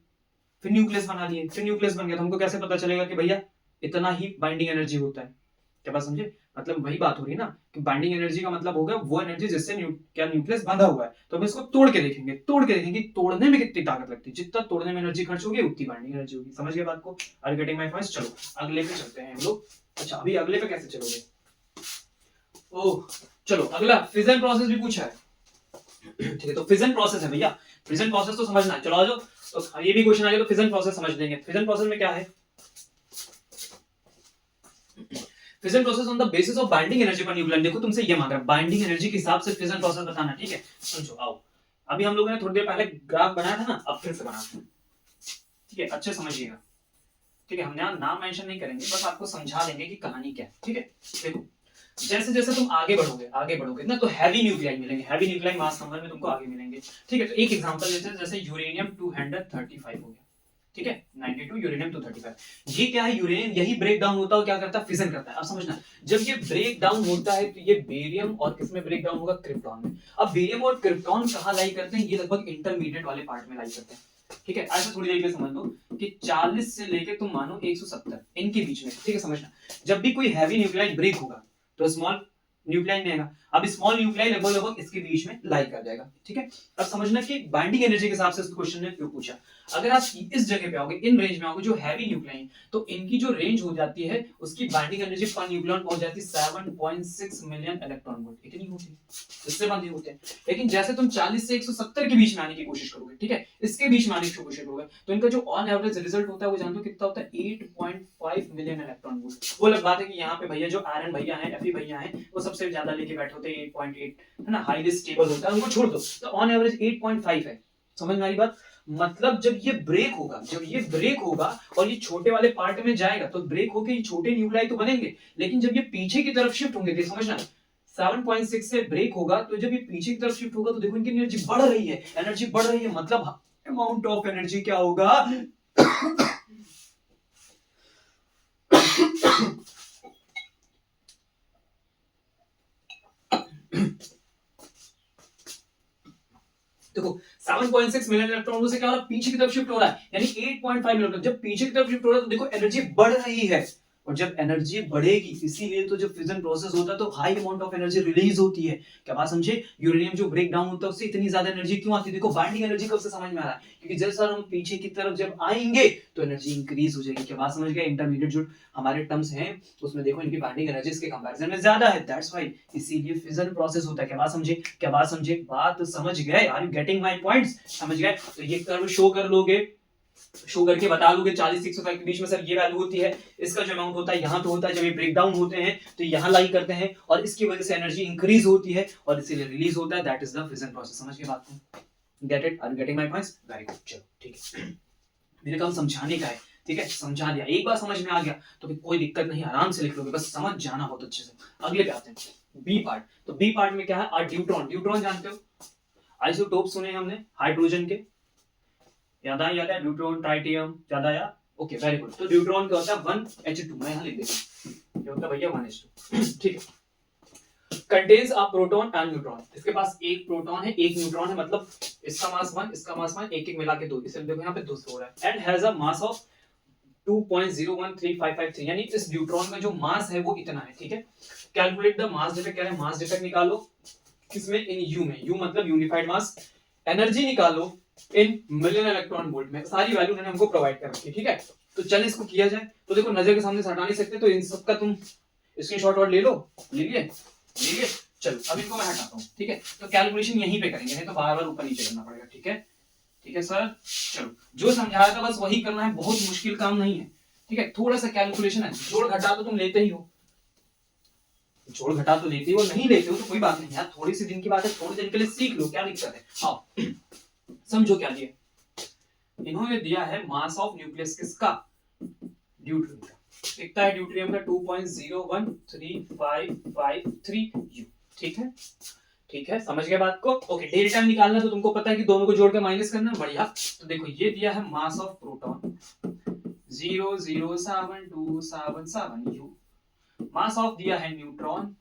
फिर न्यूक्लियस बना लिए, फिर न्यूक्लियस बन गया, तो हमको कैसे पता चलेगा कि भैया इतना ही बाइंडिंग एनर्जी होता है। क्या बात समझे? मतलब वही बात हो रही है ना कि बाइंडिंग एनर्जी का मतलब होगा वो एनर्जी जिससे क्या न्यूक्लियस बंधा हुआ है। तो हम इसको तोड़ के देखेंगे, तोड़ के देखेंगे तोड़ने में कितनी ताकत लगती है। जितना तोड़ने में एनर्जी खर्च होगी उतनी बाइंडिंग एनर्जी होगी। समझ गए बात को? Are you getting my points? चलो अगले पे चलते हैं हम लोग। अच्छा, अभी अगले पे कैसे चलोगे? ओह चलो, अगला फिजन प्रोसेस भी पूछा है। ठीक है, तो फिजन प्रोसेस है भैया, फिजन प्रोसेस तो समझना है। चलो आ जाओ, तो ये भी क्वेश्चन आ गया तो फिजन प्रोसेस समझ लेंगे। फिजन प्रोसेस में क्या है? Fission process on the basis of binding energy per nucleon. देखो तुमसे ये मांग रहा है बाइंडिंग एनर्जी के हिसाब से फिजन प्रोसेस बताना। ठीक है, समझो। आओ, अभी हम लोगों ने थोड़ी देर पहले ग्राफ बनाया था ना, अब फिर से बनाते हैं। ठीक है, अच्छे समझिएगा। ठीक है, हम यहाँ नाम मेंशन नहीं करेंगे, बस आपको समझा देंगे कि कहानी क्या है। ठीक है, देखो जैसे जैसे तुम आगे बढ़ोगे ना, तो हैवी न्यूक्लियाई मिलेंगे। हैवी न्यूक्लियाई मास नंबर में तुमको आगे मिलेंगे। ठीक है, तो एक एग्जांपल लेते हैं, जैसे यूरेनियम 235 हो गया। ठीक है, 92 यूरेनियम 235। ये क्या है? यूरेनियम यही ब्रेक डाउन होता है, क्या करता है? फिजन करता है। अब समझना, जब ये ब्रेक डाउन होता है तो ये बेरियम और किसमें ब्रेक डाउन होगा? क्रिप्टॉन में। अब बेरियम और क्रिप्टॉन कहाँ लाई करते हैं? ये लगभग इंटरमीडिएट वाले पार्ट में लाई करते हैं। ठीक है, ऐसा थोड़ी देर के समझ लो कि 40 से लेके तुम मानो 170 इनके बीच में। ठीक है, समझना, जब भी कोई हैवी न्यूक्लियाई ब्रेक होगा तो स्मॉल न्यूक्लियाई में आएगा। अब स्मॉल न्यूक्लियाई लगभग इसके बीच में लाई कर जाएगा। ठीक है, अब समझना कि बाइंडिंग एनर्जी के हिसाब से इस क्वेश्चन ने क्यों पूछा। अगर आप इस जगह पे आओगे, इन रेंज में आओगे जो हैवी न्यूक्लियाई, तो इनकी जो रेंज हो जाती है उसकी बाइंडिंग एनर्जी पर न्यूक्लियन पहुंच जाती है 7.6 मिलियन इलेक्ट्रॉन वोल्ट। इतनी होती है, इससे बंधे होते हैं। लेकिन जैसे तुम 40 से 170 के बीच में आने की कोशिश करोगे, ठीक है, इसके बीच में आने की कोशिश करोगे, तो इनका जो ऑन एवरेज रिजल्ट होता है वो जानते हो कितना होता है? 8.5 मिलियन इलेक्ट्रॉन वोल्ट। वो अलग बात है कि यहाँ पे भैया जो आयरन भैया हैं, एफई भैया हैं, वो सबसे ज्यादा लेके बैठे होते हैं 8.8, है ना, हाईली स्टेबल होता है, उनको छोड़ दो। तो ऑन एवरेज 8.5 है। समझ में आ रही बात? मतलब जब ये ब्रेक होगा और ये छोटे वाले पार्ट में जाएगा, तो ब्रेक होके ये छोटे न्यूक्लियाई तो बनेंगे, लेकिन जब ये पीछे की तरफ शिफ्ट होंगे, तो समझना 7.6 से ब्रेक होगा, तो जब ये पीछे की तरफ शिफ्ट होगा तो देखो इनकी एनर्जी बढ़ रही है, मतलब अमाउंट ऑफ एनर्जी क्या होगा? देखो 7.6 मिलियन इलेक्ट्रॉनों से क्या हो रहा है? पीछे की तरफ शिफ्ट हो रहा है, यानी 8.5 मिलियन। जब पीछे की तरफ शिफ्ट हो रहा है तो देखो एनर्जी बढ़ रही है, और जब एनर्जी बढ़ेगी, इसीलिए तो जब फिजन प्रोसेस होता है तो high amount of energy release होती है। क्या बात समझे? यूरेनियम जो ब्रेक डाउन होता है उससे इतनी ज्यादा एनर्जी क्यों आती है? देखो बाइंडिंग एनर्जी कब से समझ में आ रहा है, क्योंकि जैसा हम पीछे की तरफ जब आएंगे तो एनर्जी इंक्रीज हो जाएगी। क्या बात समझ गए? इंटरमीडिएट जो हमारे टर्म्स हैं उसमें देखो इनकी बाइंडिंग एनर्जी इसके कंपैरिजन में ज्यादा है, दैट्स व्हाई, इसीलिए फिजन प्रोसेस होता है। क्या बात समझे? बात समझ गए? Are you getting my points? समझ गए? तो ये कर्व शो कर लोगे, शो करके बता लोगे 40 से 105 के बीच में सर ये वैल्यू होती है, इसका जो अमाउंट होता है यहाँ पे होता है, जब ये ब्रेक डाउन होते हैं तो यहाँ लाई करते हैं, और इसकी वजह से एनर्जी इंक्रीज होती है और इसीलिए रिलीज होता है। That is the fission process. समझ गए बात को? Get it? Are you getting my points? Very good. चलो ठीक है, मेरे काम समझाने का है। ठीक है, समझा दिया। एक बार समझ में आ गया तो कोई दिक्कत नहीं, आराम से लिख लोगे, बस समझ जाना बहुत अच्छे से। अगले पे आते हैं, बी पार्ट। तो बी पार्ट में क्या है? ड्यूट्रॉन जानते हो, आइसोटोप सुने हमने हाइड्रोजन के, याद आया? ड्यूट्रॉन, ट्राइटियम, याद आया? Okay, very good. तो ड्यूट्रॉन क्या होता है? 1H2, मैं यहाँ लिख देता हूँ, क्या होता है भैया? 1H2। ठीक है, contains a proton and neutron. इसके पास एक प्रोटॉन है, एक न्यूट्रॉन है, मतलब इसका मास 1, इसका मास 1, एक एक मिला के 2, इसलिए देखो यहाँ पे 2 हो रहा है। And has a mass of 2.013553, यानी इस न्यूट्रॉन का जो मास है वो इतना है। ठीक है, कैलकुलेट द मास डिफेक्ट, कह रहे हैं मास डिफेक्ट निकालो, किसमें? इन यू में, यू मतलब यूनिफाइड मास। एनर्जी निकालो इन मिलियन इलेक्ट्रॉन वोल्ट में। सारी वैल्यू उन्होंने हमको प्रोवाइड कर रखी है। ठीक है, तो चल इसको किया जाए। तो देखो नजर के सामने से हटा नहीं सकते, तो इन सब का तुम स्क्रीनशॉट और ले लो, ले लिए? ठीक है, चलो अब इनको मैं हटाता हूँ, ठीक है। तो कैलकुलेशन यहीं पे करेंगे, नहीं तो बार बार ऊपर नीचे करना पड़ेगा, ठीक है। ठीक है सर, चलो जो समझाया था बस वही करना है, बहुत मुश्किल काम नहीं है, ठीक है। थोड़ा सा कैलकुलेशन है, जोड़ घटा तो तुम लेते ही हो, जोड़ घटा तो लेते हो, नहीं लेते हो तो कोई बात नहीं यार, थोड़ी सी दिन की बात है, थोड़े दिन के लिए सीख लो, क्या दिक्कत है। आओ समझो क्या दिया, इन्होंने दिया है मास ऑफ न्यूक्लियस किसका, ड्यूटेरियम का। कितना है ड्यूटेरियम का, 2.0135553 U, ठीक है। ठीक है, समझ गए बात को। ओके, डेल्टा निकालना तो तुमको पता है कि दोनों को जोड़ के माइनस करना, बढ़िया। तो देखो ये दिया है mass of proton 00727 U, mass of दिया है न्यूट्रॉन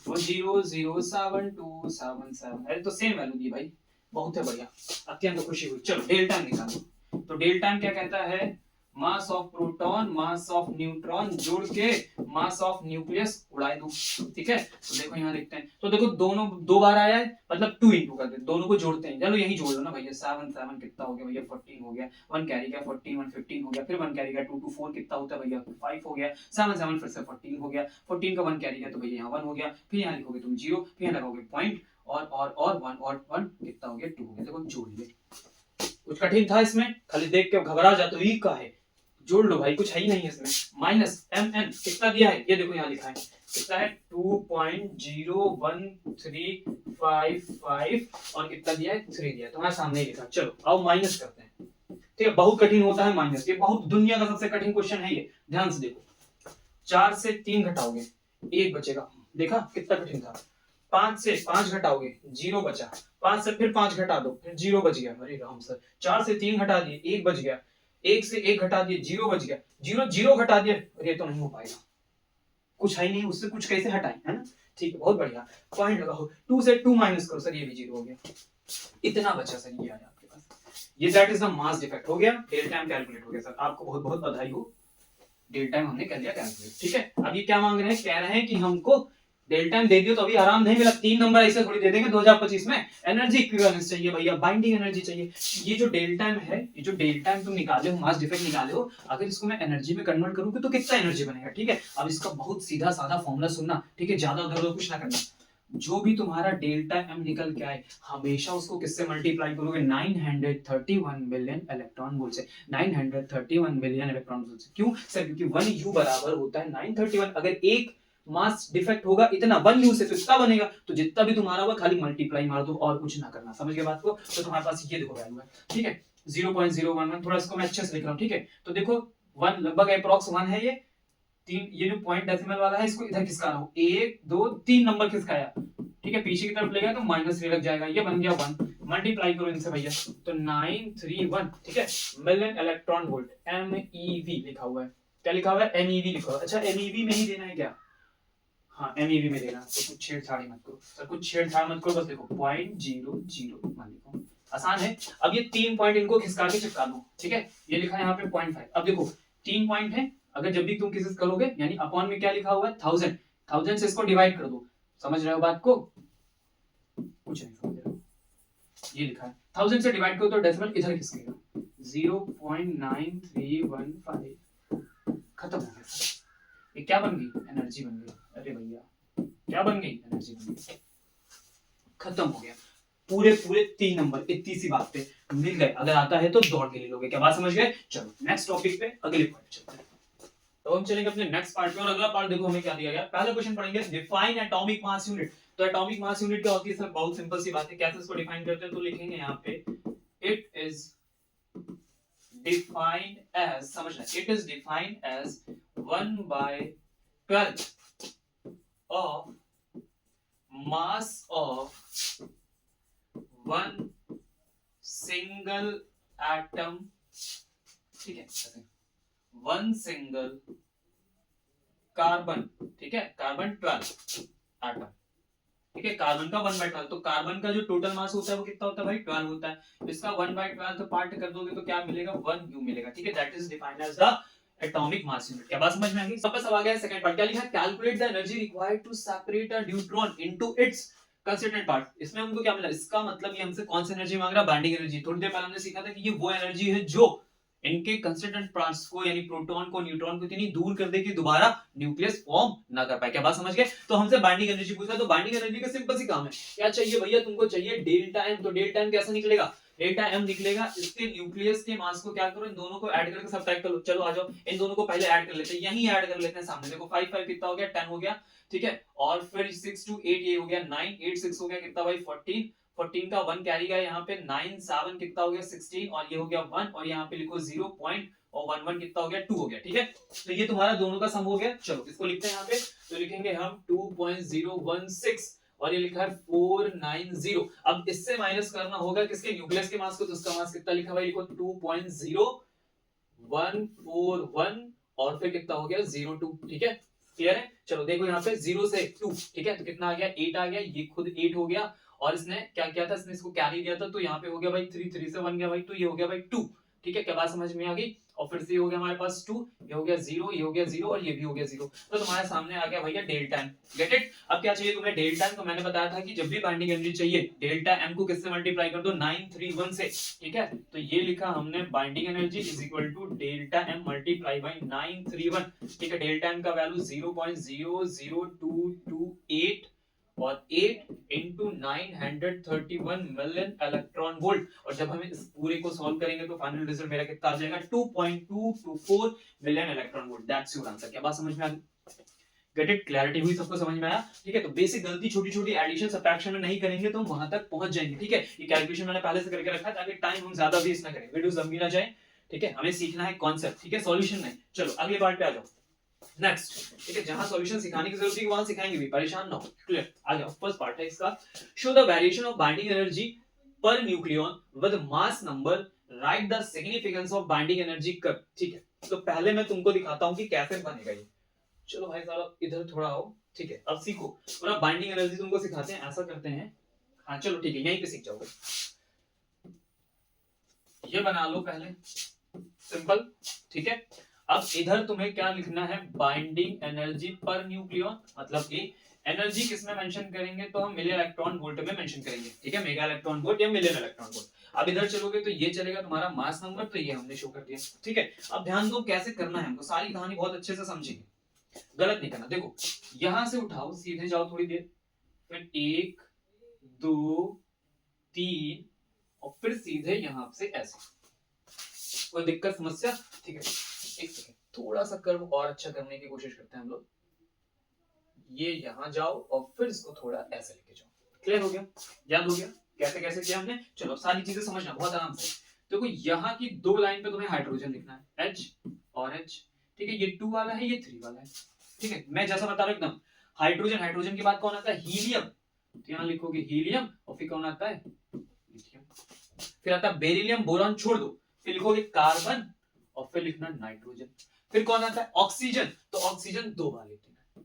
वो 00727, अरे तो सेम वैल्यू दी भाई, बहुत है, बढ़िया, अत्यंत खुशी हुई। चलो डेल्टा निकालो, तो डेल्टा क्या कहता है, mass of proton mass of neutron जोड़ के मास ऑफ न्यूक्लियस उड़ाए दो, ठीक है। तो देखो यहाँ देखते हैं, तो देखो दोनों दो बार आया है, मतलब 2 इंटू कर दे, दोनों को जोड़ते हैं, चलो यही जोड़ लो ना भैया, 7 7 कितना हो गया भैया, 14 हो गया, 1 कैरी गया 14, 1 15 हो गया, फिर 1 कैरी गया 2 2 4 कितना होता है भैया 5 हो गया, 7 7 फिर से 14 हो गया, 14 का 1 कैरी गया तो भैया यहाँ 1 हो गया, फिर यहाँ लिखोगे तुम 0, फिर यहाँ लगाओगे पॉइंट और 1 और 1 कितना हो गया 2 हो गया, देखो जोड़ लिए। कुछ कठिन था इसमें, खाली देख के घबरा जाते हो, ई का है, जोड़ लो भाई, कुछ है ही नहीं इसमें। माइनस एम एन कितना दिया है, ये देखो यहाँ लिखा है कितना है 2.01355 और कितना दिया है 3 दिया है, तुम्हारे सामने ही लिखा। चलो आओ माइनस करते हैं, ठीक है। बहुत कठिन होता है माइनस, ये बहुत दुनिया का सबसे कठिन क्वेश्चन है ये, ध्यान से देखो। 4 से 3 घटाओगे 1 बचेगा, देखा कितना कठिन था। 5 से 5 घटाओगे 0 बचा, 5 से फिर 5 घटा दो फिर 0 बच गया, अरे राम सर। 4 से 3 घटा दिए 1 बच गया, 1 से 1 घटा दिए 0 बच गया, 0 0 घटा दिए, अरे तो नहीं हो पाएगा, कुछ है ही नहीं, उससे कुछ कैसे हटाएं, है ना। ठीक है, बहुत बढ़िया, पॉइंट लगाओ। 2 से 2 माइनस करो सर, ये भी 0 हो गया, इतना बचा सर, ये आया आपके पास, ये that is the mass defect हो गया, डेल टाइम कैलकुलेट हो गया सर, आपको बहुत बहुत बधाई हो, डेल टाइम हमने कर लिया कैलकुलेट, ठीक है। अब ये क्या मांग रहे हैं, कह रहे हैं कि हमको डेल टाइम दे दियो तो अभी आराम नहीं मिला, 3 नंबर ऐसे थोड़ी दे देंगे 2025 में, एनर्जी इक्विवेलेंस चाहिए भैया, बाइंडिंग एनर्जी चाहिए। ये जो डेल टाइम है, ये जो डेल टाइम तुम निकाले हो, मास डिफेक्ट निकाले हो, अगर इसको मैं एनर्जी में कन्वर्ट करूंगा तो कितना एनर्जी बनेगा, ठीक है। अब इसका बहुत सीधा साधा फॉर्मूला सुनना, ठीक है, ज्यादा उधर कुछ ना करना। जो भी तुम्हारा डेल्टा एम निकल के आए, हमेशा उसको किससे मल्टीप्लाई करोगे, 931 मिलियन इलेक्ट्रॉन वोल्ट से, 931 मिलियन इलेक्ट्रॉन वोल्ट से। क्यों सर, क्योंकि 1 यू बराबर होता है 931, अगर एक मास डिफेक्ट होगा इतना 1 यू से, तो इतना बनेगा, तो जितना भी तुम्हारा होगा खाली मल्टीप्लाई मार दो और कुछ ना करना, समझ गए बात को। तो तुम्हारे पास ये देखो वैल्यू है, ठीक है, 0.011, थोड़ा इसको मैं अच्छे से लिख रहा हूं, ठीक है। तो देखो 1 लगभग अप्रॉक्स 1 है, ये 3, ये जो पॉइंट डेसिमल वाला है इसको इधर खिसका रहा हूं, 1 2 3 नंबर खिसकाया, ठीक है, पीछे की तरफ ले गया तो -3 लग जाएगा, ये बन गया 1, मल्टीप्लाई करो इनसे भैया, तो 931, ठीक है, मिलियन इलेक्ट्रॉन वोल्ट, MeV लिखा हुआ है, क्या लिखा हुआ है, MeV लिखा हुआ है। अच्छा MeV में ही देना है क्या, हाँ MeV में देना, तो कुछ छेड़छाड़ी मत करो सर, कुछ छेड़छाड़ मत करो, बस देखो 0.00 मान लिखो, आसान है। अब ये 3 पॉइंट इनको खिसका के चिपका दो, ठीक है, ये लिखा है यहाँ पे 0.5। अब देखो 3 पॉइंट है, अगर जब भी तुम किसी करोगे, यानी अपॉन में क्या लिखा हुआ है 1000, 1000 से इसको डिवाइड कर दो, समझ रहे हो बात को, कुछ नहीं समझ रहे हो, ये लिखा है 1000 से डिवाइड करो तो डेसिमल इधर खिसकेगा, 0.9315, खत्म हो गया। ये क्या बन गई, एनर्जी बन गई, अरे भैया क्या बन गई, एनर्जी बन गई, खत्म हो गया। पूरे पूरे 3 नंबर इतनी सी बात पे मिल गए, अगर आता है तो दौड़ के ले लोगे, क्या बात समझ गए। चलो नेक्स्ट टॉपिक पे, अगले पॉइंट चलते हैं। तो हम चलेंगे अपने नेक्स्ट पार्ट पे, और अगला पार्ट देखो हमें क्या दिया गया। पहला क्वेश्चन पढ़ेंगे, डिफाइन एटॉमिक मास यूनिट। तो एटॉमिक मास यूनिट क्या होती है सर, बहुत सिंपल सी बात है, कैसे इसको डिफाइन करते हैं, तो लिखेंगे यहाँ पे इट इज डिफाइंड एज, समझना, it is defined as 1/12 of mass of one single atom, ठीक है, वन सिंगल कार्बन, ठीक है, कार्बन 12 एटम, ठीक है, कार्बन का 1/12, तो कार्बन का जो टोटल मास होता है वो कितना होता है भाई 12 होता है, इसका 1/12 पार्ट कर दोगे तो क्या मिलेगा 1 यू मिलेगा, ठीक है, that is defined as the atomic mass unit. क्या बात समझ में आ गई। वापस अब आ गया सेकंड पार्ट, क्या लिखा है, calculate the energy required to separate a neutron into its constituent part. इसमें हमको क्या मिला, इसका मतलब ये हमसे कौन सी एनर्जी मांग रहा है, बाइंडिंग एनर्जी। थोड़ी देर पहले हमने सीखा था कि ये वो एनर्जी है जो इनके कंस्टिट्यूएंट पार्ट्स को यानी प्रोटॉन को न्यूट्रॉन को इतनी दूर कर दे कि दोबारा न्यूक्लियस फॉर्म ना कर पाए। क्या बात समझ गए? तो हमसे बाइंडिंग एनर्जी पूछा, तो बाइंडिंग एनर्जी का सिंपल सी काम है, क्या चाहिए भैया तुमको? चाहिए डेल्टा एम। तो डेल्टा एम कैसा निकलेगा? डेल्टा एम निकलेगा इसके न्यूक्लियस के मास को क्या करो, इन दोनों को ऐड करके सब्ट्रैक्ट कर लो। चलो आ जाओ, इन दोनों को पहले ऐड कर लेते हैं, यहीं ऐड कर लेते हैं सामने। देखो 5 5 कितना हो गया? 10 हो गया, ठीक है। और फिर 6 to 8 ये हो गया 9, 8 6 हो गया कितना भाई? 14, 14 का 1 कैरी गया यहाँ पे, 9 7 कितना हो गया? 16, और ये हो गया 1, और यहाँ पे लिखो 0 पॉइंट, और 1 1 कितना हो गया? 2 हो गया, ठीक है। तो ये तुम्हारा दोनों का सम हो गया। चलो इसको लिखते हैं यहाँ पे, तो लिखेंगे हम 2.016, और ये लिखा है 490। अब इससे माइनस करना होगा किसके? न्यूक्लियस के मास को। तो उसका मास कितना लिखा भाई? लिखो 2.0141, और फिर कितना हो गया? 02, ठीक है। क्लियर है? चलो देखो यहाँ पे 0 से 2, ठीक है, तो कितना आ गया? 8 आ गया, ये खुद 8 हो गया, और इसने क्या किया था? इसने इसको कैरी दिया था, तो यहाँ पे हो गया भाई 3, 3 से 1 गया भाई, तो ये हो गया भाई 2, ठीक है। क्या बात समझ में आ गई? और फिर से ये हो गया हमारे पास 2, ये हो गया 0, ये हो गया 0, और ये भी हो गया 0। तो तुम्हारे सामने आ गया भैया डेल्टा एम। Get it? अब क्या चाहिए तुम्हें? Delta M. तो मैंने बताया था कि जब भी बाइंडिंग एनर्जी चाहिए, डेल्टा एम को किससे मल्टीप्लाई कर दो? 931 से, ठीक है। तो ये लिखा हमने binding energy is equal to delta M multiply by 931, ठीक है। डेल्टा एम का वैल्यू 0.00228 और 8 into 931 मिलियन इलेक्ट्रॉन वोल्ट। और जब हम इस पूरे को सॉल्व करेंगे तो फाइनल रिजल्ट मेरा कितना आ जाएगा? 2.224 million electron volt. That's your answer. क्या बात समझ में आ गई? Get it? क्लैरिटी हुई? सबको समझ में आया? ठीक है। तो बेसिक गलती छोटी छोटी एडिशन सब्ट्रैक्शन में नहीं करेंगे तो हम वहां तक पहुंच जाएंगे, ठीक है। ये कैलकुलेशन मैंने पहले से करके रखा है ताकि टाइम हम ज्यादा वेस्ट ना करें, वीडियो लंबी ना जाए, ठीक है। हमें सीखना है कॉन्सेप्ट, ठीक है, सॉल्यूशन नहीं। चलो अगले पार्ट पे आ जाओ। नेक्स्ट, ठीक है, जहां सॉल्यूशन सिखाने की जरूरत है वहां सिखाएंगे भी, परेशान ना हो। क्लियर? आ जाओ, फर्स्ट पार्ट है इसका, show the variation of binding energy per nucleon with mass number, right the significance of binding energy curve, ठीक है। तो पहले मैं तुमको दिखाता हूं कि कैसे बनेगा ये। चलो भाई साहब इधर थोड़ा आओ, ठीक है। अब सीखो, पूरा बाइंडिंग एनर्जी तुमको सिखाते हैं, ऐसा करते हैं। हाँ चलो ठीक है, यहीं पे सीख जाओगे। ये बना लो पहले, सिंपल, ठीक है। अब इधर तुम्हें क्या लिखना है? बाइंडिंग एनर्जी पर न्यूक्लियन, मतलब कि एनर्जी किसमें मेंशन करेंगे? तो हम मिलियन इलेक्ट्रॉन वोल्ट में मेंशन करेंगे, ठीक है, मेगा इलेक्ट्रॉन वोल्ट या मिलियन इलेक्ट्रॉन वोल्ट। अब इधर चलोगे तो ये चलेगा तुम्हारा मास नंबर, तो ये हमने शो कर दिया, ठीक है। अब ध्यान दो कैसे करना है हमको, सारी कहानी बहुत अच्छे से समझेंगे, गलत नहीं करना। देखो यहां से उठाओ, सीधे जाओ थोड़ी देर, फिर 1 2 3, और फिर सीधे यहां से ऐसे। कोई दिक्कत समस्या? ठीक है, एक सेकंड, थोड़ा सा कर्व और अच्छा करने की कोशिश करते हैं हम लोग। ये यहां जाओ और फिर इसको थोड़ा ऐसे लेके जाओ। क्लियर हो गया? याद हो गया कैसे कैसे किया हमने? चलो सारी चीजें समझना बहुत आराम से। देखो यहाँ की दो लाइन पे तुम्हें हाइड्रोजन लिखना है, H और H, ठीक है। ये 2 वाला है, ये 3 वाला है, ठीक है। मैं जैसा बता रहा हूं एकदम। हाइड्रोजन, हाइड्रोजन के बाद कौन आता है? हीलियम, तो यहाँ लिखोगे हीलियम, और फिर कौन आता है? लिथियम। फिर आता है बेरिलियम, बोरॉन छोड़ दो, फिर लिखोगे कार्बन, और फिर लिखना नाइट्रोजन। फिर कौन आता है? ऑक्सीजन, तो ऑक्सीजन 2 बार लिखना है,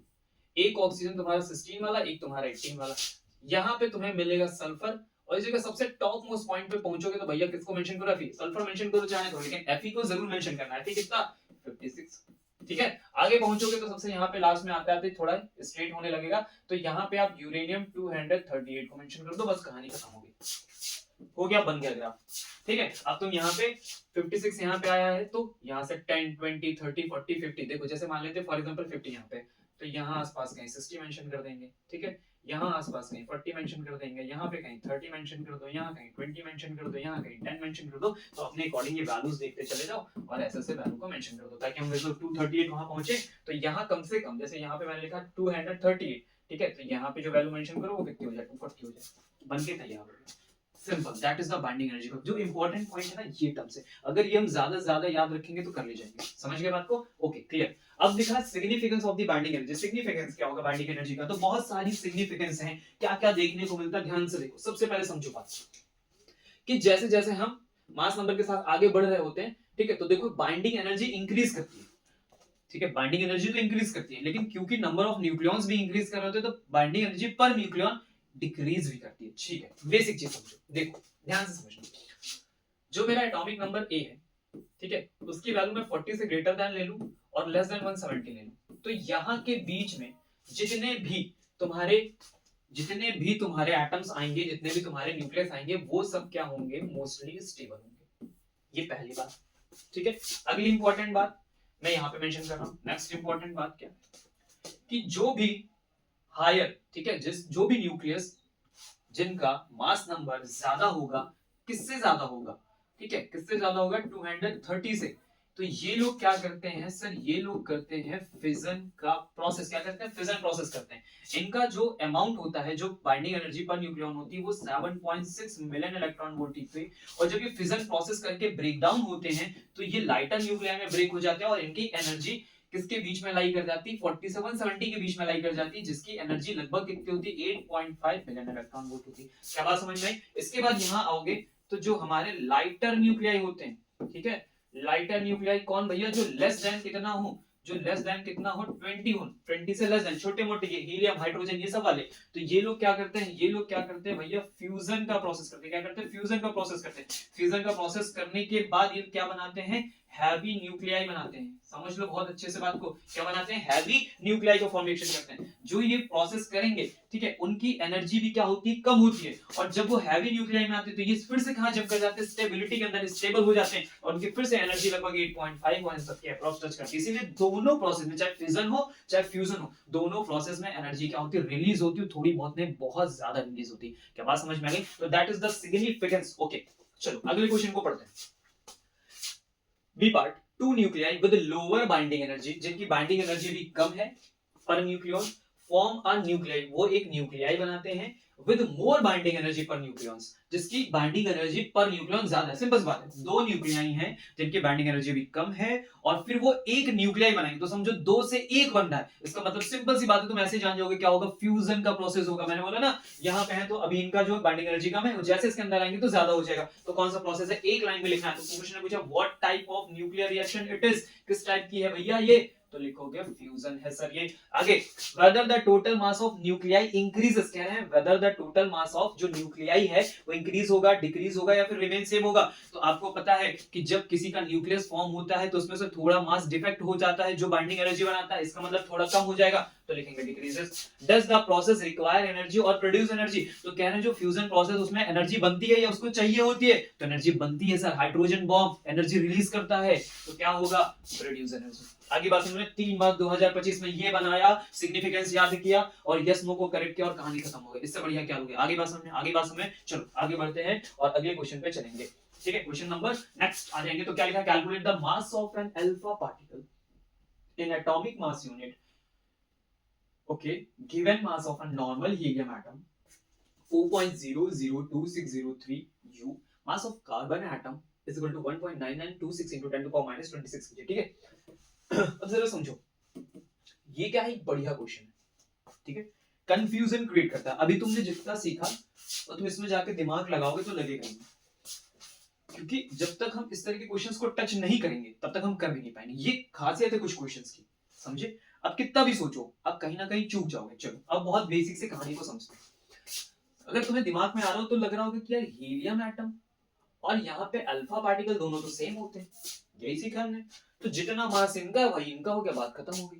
एक ऑक्सीजन तुम्हारा 16 वाला, एक तुम्हारा 18 वाला। यहाँ पे तुम्हें मिलेगा सल्फर, और इस जगह सबसे टॉप मोस्ट पॉइंट पे पहुंचोगे तो भैया किसको मेंशन करो? Fe। सल्फर मेंशन करो चाहे तो, लेकिन Fe को जरूर मेंशन करना है। Fe कितना? 56, ठीक है। आगे पहुंचोगे तो सबसे यहाँ पे लास्ट में आते आते थोड़ा स्ट्रेट होने लगेगा, तो यहाँ पे आप यूरेनियम 238 को मेंशन कर दो, बस कहानी खत्म हो गई, हो गया, बन गया ग्राफ, ठीक है। अब तुम यहाँ पे 56 यहाँ पे आया है, तो यहाँ से 10 20 30 40 50, देखो जैसे मान लेते फॉर एग्जांपल 50 यहाँ पे, तो यहाँ आसपास कहीं 60 मेंशन कर देंगे, ठीक है। यहाँ आसपास कहीं 40 मेंशन कर देंगे, यहाँ पे कहीं 30 मेंशन कर दो, यहाँ कहीं 20 मेंशन कर दो, यहाँ कहीं 10 मेंशन कर दो। तो अपने अकॉर्डिंग ये वैल्यूज देखते चले जाओ और ऐसे ऐसे वैल्यू को मेंशन कर दो, ताकि हम 238 वहां पहुंचे। तो यहाँ कम से कम, जैसे यहाँ पे मैंने लिखा 238, ठीक है, तो यहाँ पे जो वैल्यू मेंशन करो वो कितनी हो जाए? 240 हो जाए, बन के तैयार हो गया। Simple, that is the binding energy. जो इंपॉर्टेंट पॉइंट है ना ये टर्म्स है, अगर ये हम ज्यादा ज्यादा याद रखेंगे तो कर ले जाएंगे। समझ गए बात को? Okay clear. अब दिखा significance of the binding energy. Significance क्या होगा बाइंडिंग एनर्जी का? तो बहुत सारी सिग्निफिकेंस है, क्या क्या देखने को मिलता है, ध्यान से देखो। सबसे पहले समझो बात कि जैसे जैसे हम मास नंबर के साथ आगे बढ़ रहे होते हैं, ठीक है, तो देखो बाइंडिंग एनर्जी इंक्रीज करती है, ठीक है। बाइंडिंग एनर्जी तो इंक्रीज करती है, लेकिन क्योंकि नंबर ऑफ न्यूक्लियॉन्स भी इंक्रीज कर रहे होते हैं, तो बाइंडिंग एनर्जी पर न्यूक्लियॉन डिक्रीज भी करती है, ठीक है। बेसिक चीज समझो, देखो ध्यान से समझना। जो मेरा एटॉमिक नंबर ए है, ठीक है, उसकी वैल्यू मैं 40 से ग्रेटर देन ले लूं और लेस देन 170 ले लूं, तो यहाँ के बीच में जितने भी तुम्हारे एटम्स आएंगे, जितने भी तुम्हारे न्यूक्लियस आएंगे, वो सब क्या होंगे? मोस्टली स्टेबल होंगे। ये पहली बात। ठीक है, अगली इंपॉर्टेंट बात मैं यहाँ पे मेंशन कर रहा हूँ। नेक्स्ट इंपॉर्टेंट बात क्या कि जो भी हायर, ठीक है, जो भी न्यूक्लियस जिनका मास नंबर ज्यादा होगा, किससे ज्यादा होगा, ठीक है, किससे ज्यादा होगा 230 से, तो ये लोग क्या करते हैं सर, ये लोग करते हैं फिजन का प्रोसेस। क्या करते हैं? फिजन प्रोसेस करते हैं। इनका जो अमाउंट होता है, जो बाइंडिंग एनर्जी पर न्यूक्लियन होती है, वो 7.6 मिलियन इलेक्ट्रॉन वोल्ट पे, और जब ये फिजन प्रोसेस करके ब्रेक डाउन होते हैं तो ये लाइटर न्यूक्लियाई में ब्रेक हो जाते हैं और इनकी एनर्जी किसके बीच में लाई कर जाती है? 4770 के बीच में लाई कर जाती है, जिसकी एनर्जी लगभग कितनी होती है? 8.5 बिलियन इलेक्ट्रॉन वोल्ट होती है। क्या बात समझ में आई? इसके बाद यहाँ आओगे तो जो हमारे लाइटर न्यूक्लियाई होते हैं, ठीक है, लाइटर न्यूक्लियाई कौन भैया? जो लेस देन कितना हो, जो लेस देन कितना हो 20 हो, 20 से लेस देन, छोटे मोटे ये हीलियम हाइड्रोजन ये सब वाले, तो ये लोग क्या करते हैं? ये लोग क्या करते हैं भैया? फ्यूजन का प्रोसेस करते हैं। क्या करते हैं? फ्यूजन का प्रोसेस करते हैं। फ्यूजन का प्रोसेस करने के बाद ये क्या बनाते हैं? हैवी न्यूक्लियाई बनाते हैं। समझ लो बहुत अच्छे से बात को, क्या बनाते हैं? हैवी न्यूक्लियाई को फॉर्मेशन करते हैं। जो ये प्रोसेस करेंगे, ठीक है, उनकी एनर्जी भी क्या होती है? कम होती है, और जब वो हैवी न्यूक्लियाई में आते हैं तो ये फिर से कहां जंप कर जाते हैं? स्टेबिलिटी के अंदर स्टेबल हो जाते हैं, और उनकी फिर से एनर्जी लगभग 8.5 और इन सब के अप्रॉक्स टच करती है। इसीलिए दोनों प्रोसेस में, चाहे फिजन हो चाहे फ्यूजन हो, दोनों प्रोसेस में एनर्जी क्या होती है? रिलीज होती है, थोड़ी बहुत नहीं, बहुत ज्यादा रिलीज होती है। क्या बात समझ में आ गई? तो that is the significance. Okay, चलो अगले क्वेश्चन को पढ़ते हैं। B part, two nuclei with lower binding energy, जिनकी बाइंडिंग एनर्जी भी कम है per nucleon, form a nuclei, वो एक न्यूक्लियाई बनाते हैं विद मोर बाइंडिंग एनर्जी पर न्यूक्लियंस, जिसकी बाइंडिंग एनर्जी पर न्यूक्लियन ज्यादा है। सिंपल बात है, दो न्यूक्लियाई हैं जिनकी बाइंडिंग एनर्जी भी कम है, और फिर वो एक न्यूक्लियाई बनाएंगे, तो समझो दो से एक बन रहा है। इसका मतलब सिंपल सी बात है, तुम ऐसे जान जाओगे क्या होगा? फ्यूजन का प्रोसेस होगा। मैंने बोला ना, यहाँ पे है तो अभी इनका जो बाइंडिंग एनर्जी कम है, जैसे इसके अंदर आएंगे तो ज्यादा हो जाएगा। तो कौन सा प्रोसेस है? एक लाइन में लिखना है। तो क्वेश्चन ने पूछा what type of nuclear reaction it is, किस टाइप की है भैया ये? तो लिखोगे फ्यूजन है सर ये। आगे, whether the total mass of nuclei increases, कह रहे हैं whether the total mass of जो न्यूक्लियाई है वो इंक्रीज होगा, डिक्रीज होगा, या फिर रिमेन सेम होगा। तो आपको पता है कि जब किसी का न्यूक्लियस फॉर्म होता है तो उसमें से थोड़ा मास डिफेक्ट हो जाता है, जो बाइंडिंग एनर्जी बनाता है, इसका मतलब थोड़ा कम हो जाएगा, तो लिखेंगे decreases. Does the process require energy और प्रोड्यूस एनर्जी, तो कह रहे हैं जो फ्यूजन प्रोसेस उसमें एनर्जी बनती है या उसको चाहिए होती है? तो एनर्जी बनती है sir, hydrogen bomb energy release करता है, तो क्या होगा? Produce energy. आगे बात सुनिए, 3 मार्च 2025 में ये बनाया, सिग्निफिकेंस याद किया और यस नो को करेक्ट किया और कहानी खत्म हो गई। इससे बढ़िया क्या लोगे? आगे बात समझे? आगे बात समझे? चलो आगे बढ़ते हैं और अगले क्वेश्चन पे चलेंगे। ठीक है, क्वेश्चन नंबर नेक्स्ट आ जाएंगे। तो क्या लिखा? Calculate the mass of an alpha particle in atomic mass unit, okay, given mass of a normal helium atom 4.002603 U, mass of carbon atom is equal to 1.9926 into 10 to power minus 26 kg। ठीक है, अब जरा समझो, ये क्या है? एक बढ़िया क्वेश्चन है, ठीक है, कंफ्यूजन क्रिएट करता है। अभी तुमने जितना सीखा तो तुम इसमें जाके दिमाग लगाओगे तो लगेगा नहीं, क्योंकि जब तक हम इस तरह के क्वेश्चंस को टच नहीं करेंगे तब तक हम कर भी नहीं पाएंगे। ये खासियत है कुछ क्वेश्चंस की, समझे? अब कितना भी सोचो, अब कहीं ना कहीं चूक जाओगे। चलो अब बहुत बेसिक से कहानी को समझते हैं। अगर तुम्हें दिमाग में आ रहा हो तो लग रहा होगा कि यार हीलियम एटम और यहाँ पे अल्फा पार्टिकल दोनों तो सेम होते हैं, यही सीखा हमने, तो जितना मास इनका है वही इनका हो गया, बात खत्म हो गई।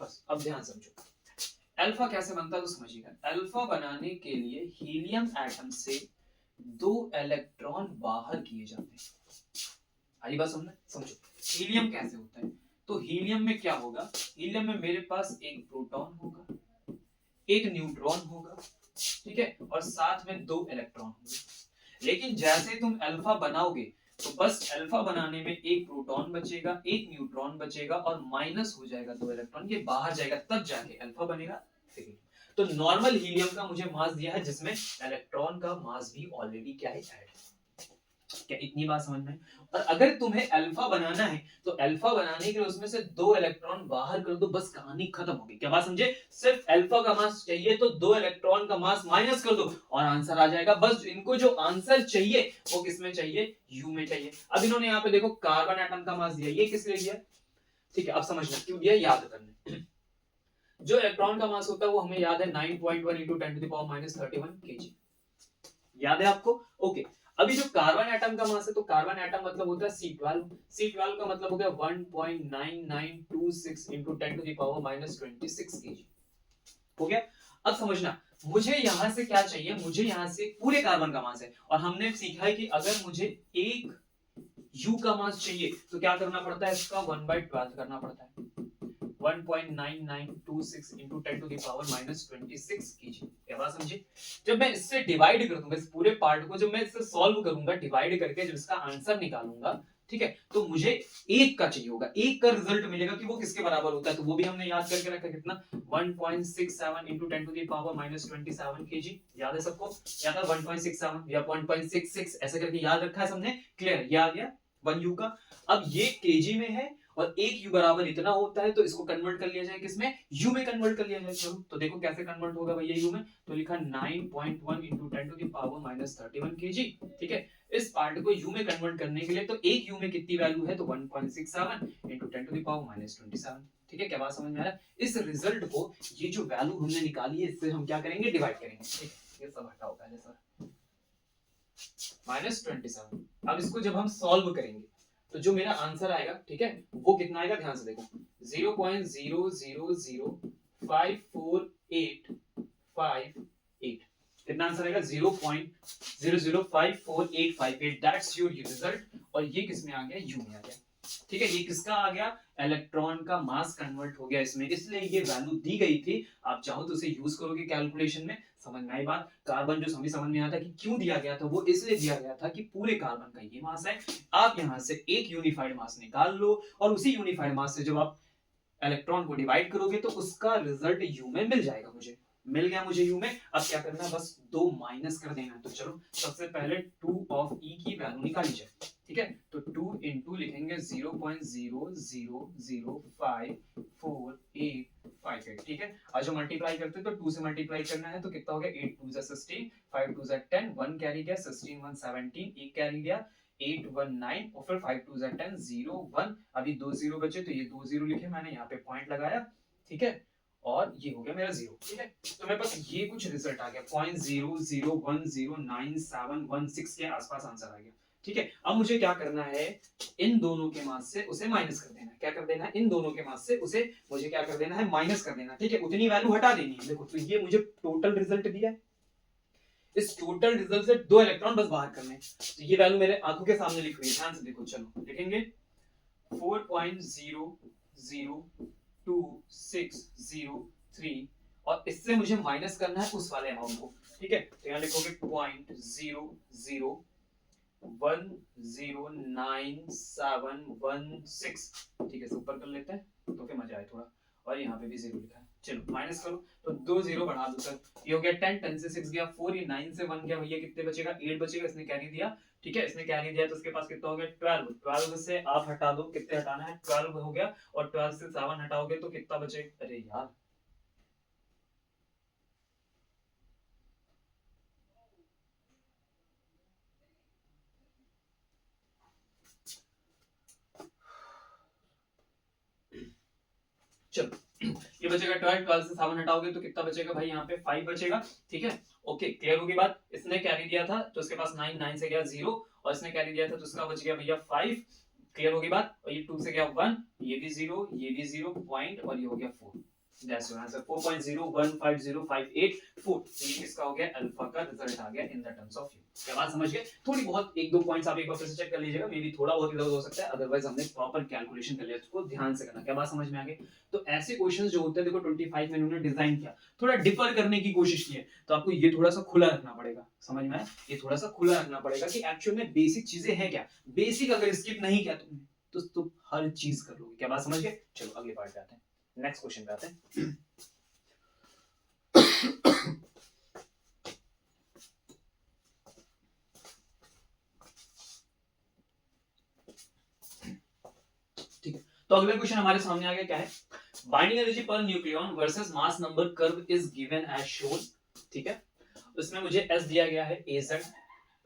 बस अब ध्यान समझो, अल्फा कैसे बनता है तो समझिएगा। अल्फा बनाने के लिए हीलियम एटम से 2 इलेक्ट्रॉन बाहर किए जाते हैं। आई बात समझो हीलियम कैसे होता है। तो हीलियम में क्या होगा? हीलियम में मेरे पास एक प्रोटॉन होगा, एक न्यूट्रॉन होगा, ठीक है, और साथ में 2 इलेक्ट्रॉन होंगे। लेकिन जैसे तुम अल्फा बनाओगे तो बस अल्फा बनाने में एक प्रोटॉन बचेगा, एक न्यूट्रॉन बचेगा, और माइनस हो जाएगा 2 इलेक्ट्रॉन, ये बाहर जाएगा, तब जाके अल्फा बनेगा। तो नॉर्मल हीलियम का मुझे मास दिया है जिसमें इलेक्ट्रॉन का मास भी ऑलरेडी क्या है? ऐड है। क्या इतनी बात समझ में? और अगर तुम्हें अल्फा बनाना है तो अल्फा बनाने के लिए उसमें से 2 इलेक्ट्रॉन बाहर कर दो, बस कहानी खत्म होगी। क्या बात समझे? सिर्फ अल्फा का मास चाहिए तो 2 इलेक्ट्रॉन का मास माइनस कर दो और आंसर आ जाएगा। बस इनको जो आंसर चाहिए वो किसमें चाहिए? यू में चाहिए। अब इन्होंने यहाँ पे देखो कार्बन एटम का मास दिया, ये किस लिए दिया? ठीक है, अब समझना क्यों दिया, याद करना। जो इलेक्ट्रॉन का मास होता है वो हमें याद है 9.1 into 10 to the power minus 31 kg, याद है आपको? ओके, अभी जो कार्बन एटम का मास है, तो कार्बन एटम मतलब होता है C12, C12 का मतलब हो गया 1.9926 into 10 to the power minus 26 kg। हो गया? अब समझना, मुझे यहां से क्या चाहिए? मुझे यहां से पूरे कार्बन का मास है, और हमने सीखा है कि अगर मुझे एक U का मास चाहिए तो क्या करना पड़ता है, इसका 1/12 करना पड़ता है, 1.9926 into 10 to the power minus 26 kg। क्या बात समझे? जब मैं इससे डिवाइड कर दूंगा, इस पूरे पार्ट को जब मैं इससे सॉल्व करूंगा, डिवाइड करके जब इसका आंसर निकालूंगा, ठीक है, तो मुझे एक का चाहिए होगा, एक का रिजल्ट मिलेगा कि वो किसके बराबर होता है, तो वो भी हमने याद करके रखा, कितना 1.67 into 10 to the power minus 27 kg। याद है सबको? याद है 1.67 या 1.66 ऐसे करके याद रखा है सबने? क्लियर? ये आ गया 1 u का। अब ये kg में है और एक u बराबर इतना होता है, तो इसको कन्वर्ट कर लिया जाए किसमें, u में कन्वर्ट कर लिया जाए। चलो तो देखो कैसे कन्वर्ट होगा भैया u में, तो लिखा 9.1 into 10 to the power minus 31 kg। ठीक है, इस पार्ट को u में कन्वर्ट करने के लिए तो एक u में कितनी वैल्यू है, तो 1.67 into 10 to the power minus 27। ठीक है, क्या बात समझ में आ रहा है? इस रिजल्ट को, ये जो वैल्यू हमने निकाली है, इससे हम क्या करेंगे, डिवाइड करेंगे। ठीक है, ये सब हटाओ पहले सर, -27। अब इसको जब हम सॉल्व करेंगे तो जो मेरा आंसर आएगा, ठीक है, वो कितना आएगा, ध्यान से देखो, 0.00054858। कितना आंसर आएगा, 0.00548558। That's your result. और ये किस में आ गया, यू में आ गया। ठीक है, ये किसका आ गया, इलेक्ट्रॉन का मास कन्वर्ट हो गया इसमें, इसलिए ये वैल्यू दी गई थी। आप चाहो तो उसे यूज करोगे कैलकुलेशन में। समझ में आई बात? कार्बन जो समझ में आता कि क्यों दिया गया था, वो इसलिए दिया गया था कि पूरे कार्बन का ये मास है। आप यहां से एक यूनिफाइड मास निकाल लो और उसी यूनिफाइड मास से जब आप इलेक्ट्रॉन को डिवाइड करोगे तो उसका रिजल्ट यू में मिल जाएगा। मुझे मिल गया, मुझे यू में। अब क्या करना है, बस 2 माइनस कर देना है। तो चलो सबसे पहले 2 ऑफ ई की वैल्यू निकाली जाए। ठीक है, तो 2 इंटू लिखेंगे 0.0005485। ठीक है, आज जो मल्टीप्लाई करते हैं तो 2 से मल्टीप्लाई करना है, तो कितना हो गया, 8 2 16, 5 2 10, 1 कैरी गया, 16 1 17, एक कैरी गया, 8 1 9, और फिर 5 2 10, 0 1। अभी 2 0 बचे, तो ये 2 0 लिखे मैंने, यहाँ पे पॉइंट लगाया। ठीक है, और ये हो गया मेरा 0। ठीक है, तो मेरे पास ये कुछ रिजल्ट आ गया, 0.00109716 के आसपास आंसर आ गया। ठीक है, अब मुझे क्या करना है, इन दोनों के मास से उसे माइनस कर देना है। क्या कर देना है, इन दोनों के मास से उसे मुझे क्या कर देना है, माइनस कर देना है। ठीक है, उतनी वैल्यू हटा देनी है। देखो, तो ये मुझे टोटल रिजल्ट दिया है, इस टोटल रिजल्ट से 2 इलेक्ट्रॉन बस बाहर करने हैं। तो ये वैल्यू मेरे आंखों के सामने लिख रही है, ध्यान से देखो। चलो लिखेंगे 4.00260 और इससे मुझे माइनस करना है उस वाले अमाउंट को। ठीक है, तो यहाँ लिखोगे 0.0109716। ठीक है, ऊपर कर लेते हैं तो फिर मजा आए थोड़ा। और यहाँ पे भी 0 लिखा है। चलो माइनस करो, तो 2 0 बढ़ा दो सर, ये हो गया 10, 10 से 6 गया 4, ये 9 से 1 गया भैया, कितने बचेगा, 8 बचेगा। इसने कैरी दिया। ठीक है, इसने कैरी दिया, तो उसके पास कितना हो गया, 12। 12 से आप हटा दो, कितने हटाना है, 12 हो गया, और 12 से 7 हटाओगे तो कितना बचेगा, अरे यार चलो ये बचेगा 12, 12 से 7 हटाओगे तो कितना बचेगा भाई, यहाँ पे 5 बचेगा। ठीक है, ओके, क्लियर होगी बात। इसने कैरी दिया था तो इसके पास 9, 9 से गया 0, और इसने कैरी दिया था तो इसका बच गया भैया 5। क्लियर होगी बात। और ये 2 से गया 1, ये भी 0, ये भी 0 पॉइंट, और ये हो गया 4। That's your answer, 4.0150584। तो ये किसका हो गया, अल्फा का रिजल्ट आ गया in the terms of you. क्या बात समझ गए? थोड़ी बहुत 1-2 पॉइंट्स आप एक बार फिर से चेक कर लीजिएगा, मे बी थोड़ा बहुत इधर हो सकता है, अदरवाइज हमने प्रॉपर कैलकुलेशन कर लिया, उसको ध्यान से करना। क्या बात समझ में आ गई? तो ऐसे क्वेश्चंस जो होते हैं, देखो 25 में उन्होंने डिजाइन किया, थोड़ा डिफर करने की कोशिश की है, तो आपको ये थोड़ा सा खुला रखना पड़ेगा। समझ में आया? ये थोड़ा सा खुला रखना पड़ेगा कि एक्चुअल में बेसिक चीजें हैं क्या। बेसिक अगर स्किप नहीं किया तुमने तो तुम हर चीज कर लोगे। क्या बात समझ गए? चलो अगले पार्ट पे आते हैं, नेक्स्ट क्वेश्चन पे आते हैं। ठीक है, तो अगला क्वेश्चन हमारे सामने आ गया, क्या है, binding energy per nucleon versus mass number curve is given as shown. ठीक है, उसमें मुझे S दिया गया है Az,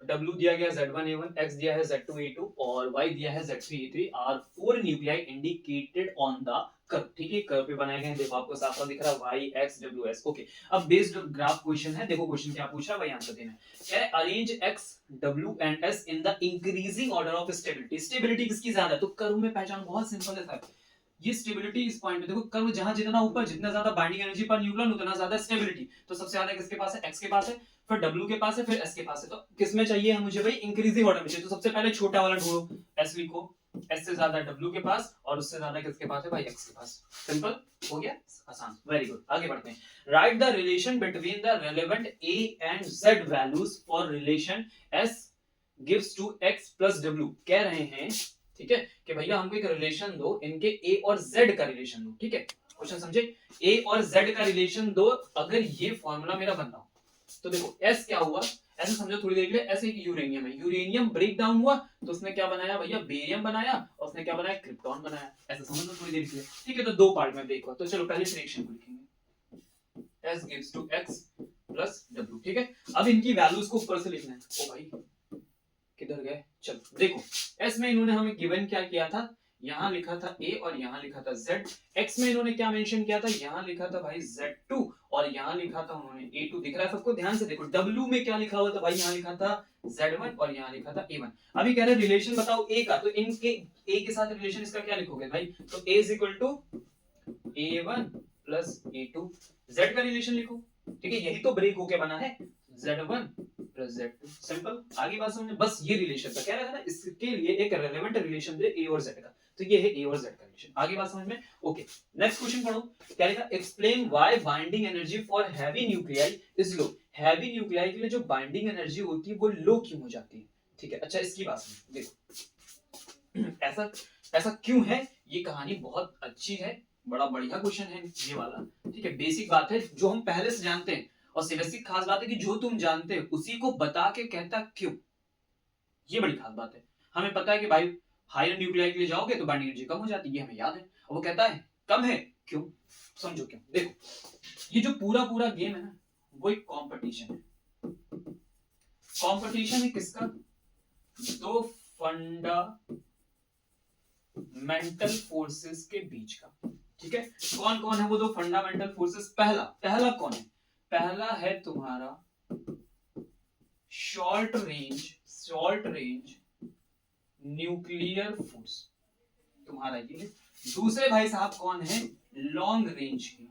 W दिया गया Z1A1, X दिया है Z2A2 और Y दिया है Z3A3 are 4 nuclei indicated on the curve. ठीक है, कर्व पे बनाए गए हैं, देखो आपको साफ साफ दिख रहा है Y X W S। Okay, अब बेस्ड ग्राफ क्वेश्चन है, देखो क्वेश्चन क्या पूछ रहा है, वही आंसर देना है। क्या है, arrange X W and S in the increasing order of stability. Stability किसकी ज्यादा है, तो कर्व में पहचान बहुत सिंपल है सर, ये स्टेबिलिटी इस पॉइंट पे देखो, कर्व जहां जितना ऊपर, जितना ज्यादा बाइंडिंग एनर्जी पर न्यूक्लियन उतना ज्यादा स्टेबिलिटी। तो सबसे ज्यादा किसके पास है? एक्स के पास है, फिर डब्ल्यू के पास है, फिर एस के पास है। तो किसमें चाहिए है मुझे भाई? इंक्रीजिंग ऑर्डर में चाहिए। तो सबसे पहले छोटा वाला ढूंढो, एस लिखो, एस से ज्यादा डब्ल्यू के पास और उससे ज्यादा किसके पास है भाई? एक्स के पास। सिंपल हो गया, आसान, वेरी गुड। आगे बढ़ते हैं। Write the relation between the relevant A and Z values for relation S gives to X plus W. कह रहे हैं, ठीक है, कि भैया हमको एक रिलेशन दो, इनके ए और जेड का रिलेशन दो। ठीक है, क्वेश्चन समझे? ए और जेड का रिलेशन दो, अगर ये फॉर्मूला मेरा बनना हो तो देखो एस क्या हुआ, ऐसे समझो थोड़ी देर के लिए, ऐसे एक यूरेनियम है, यूरेनियम ब्रेक डाउन हुआ तो उसने क्या बनाया भैया? बेरियम बनाया, और उसने क्या बनाया? क्रिप्टॉन बनाया। ऐसे समझ लो थोड़ी देर के लिए। ठीक है, तो दो पार्ट में ब्रेक हुआ। तो चलो पहले रिएक्शन को लिखेंगे, S gives to X plus W. ठीक है, अब इनकी वैल्यूज को ऊपर से लिखना है। ओ भाई किधर गए? चलो देखो, एस में इन्होंने हमें गिवन क्या किया था? यहां लिखा था ए और यहां लिखा था जेड। एक्स में इन्होंने क्या मेंशन किया था? यहां लिखा था भाई Z2 और यहां लिखा था उन्होंने A2। दिख रहा है सबको? ध्यान से देखो, W में क्या लिखा हुआ था भाई? यहां लिखा था Z1 और यहां लिखा था A1। अभी कह रहे रिलेशन बताओ A का, तो इनके A के साथ रिलेशन इसका क्या लिखोगे भाई? तो A is equal to A1 plus A2। Z का रिलेशन लिखो, ठीक है, यही तो ब्रेक होके बना है, Z1 प्लस Z2। सिंपल, आगे बात समझ में? बस ये रिलेशन था, कह रहा था ना इसके लिए एक रेलेवेंट रिलेशन दे A और Z का, तो ये है A और Z का रिलेशन। आगे बात समझ में? ओके, नेक्स्ट क्वेश्चन पढ़ो। क्या लिखा? Explain why binding energy for heavy nuclei is low. Heavy nuclei के लिए जो बाइंडिंग एनर्जी होती है वो लो क्यों हो जाती है? ठीक है, अच्छा इसकी बात समझो, देखो ऐसा ऐसा क्यों है? ये कहानी बहुत अच्छी है, बड़ा बढ़िया क्वेश्चन है ये वाला। ठीक है, बेसिक बात है जो हम पहले से जानते हैं, और बेसिक खास बात है कि जो तुम जानते हो उसी को बता के कहता क्यों, ये बड़ी खास बात है। हमें पता है कि भाई हायर न्यूक्लियाई के लिए जाओगे तो बाइंडिंग एनर्जी कम हो जाती है, ये हमें याद है। और वो कहता है कम है, क्यों? समझो क्यों। देखो ये जो पूरा पूरा गेम है ना, वो एक कंपटीशन है। कंपटीशन है किसका? दो फंडामेंटल फोर्सेस के बीच का। ठीक है, कौन कौन है वो दो फंडामेंटल फोर्सेस? पहला कौन है? पहला है तुम्हारा शॉर्ट रेंज न्यूक्लियर फोर्स, तुम्हारा ये। दूसरे भाई साहब कौन है? लॉन्ग रेंज के।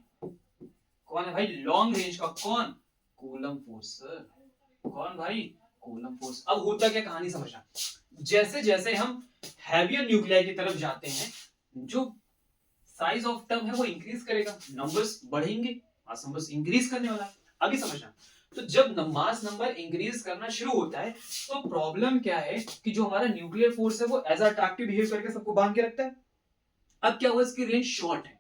कौन है भाई लॉन्ग रेंज का? कौन? Coulomb force. कौन भाई? Coulomb force. अब होता क्या, कहानी समझना। जैसे जैसे हम हैवियर न्यूक्लियाई की तरफ जाते हैं, जो साइज ऑफ टर्म है वो इंक्रीज करेगा, नंबर्स बढ़ेंगे, मास नंबर्स इंक्रीज करने वाला है। अभी समझना, तो जब मास नंबर इंक्रीज करना शुरू होता है तो प्रॉब्लम क्या है कि जो हमारा न्यूक्लियर फोर्स है वो एज अट्रैक्टिव बिहेव करके सबको बांध के रखता है। अब क्या हुआ? इसकी रेंज शॉर्ट है,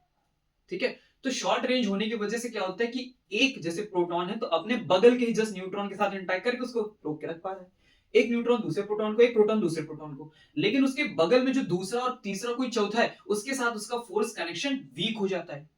ठीक है, तो शॉर्ट रेंज होने की वजह से क्या होता है कि एक जैसे प्रोटॉन है तो अपने बगल के ही जस्ट न्यूट्रॉन के साथ इंटरेक्ट करके उसको रोक के रख पा रहा है। एक न्यूट्रॉन दूसरे प्रोटॉन को, एक प्रोटॉन दूसरे प्रोटॉन को, लेकिन उसके बगल में जो दूसरा और तीसरा कोई चौथा है उसके साथ उसका फोर्स कनेक्शन वीक हो जाता है।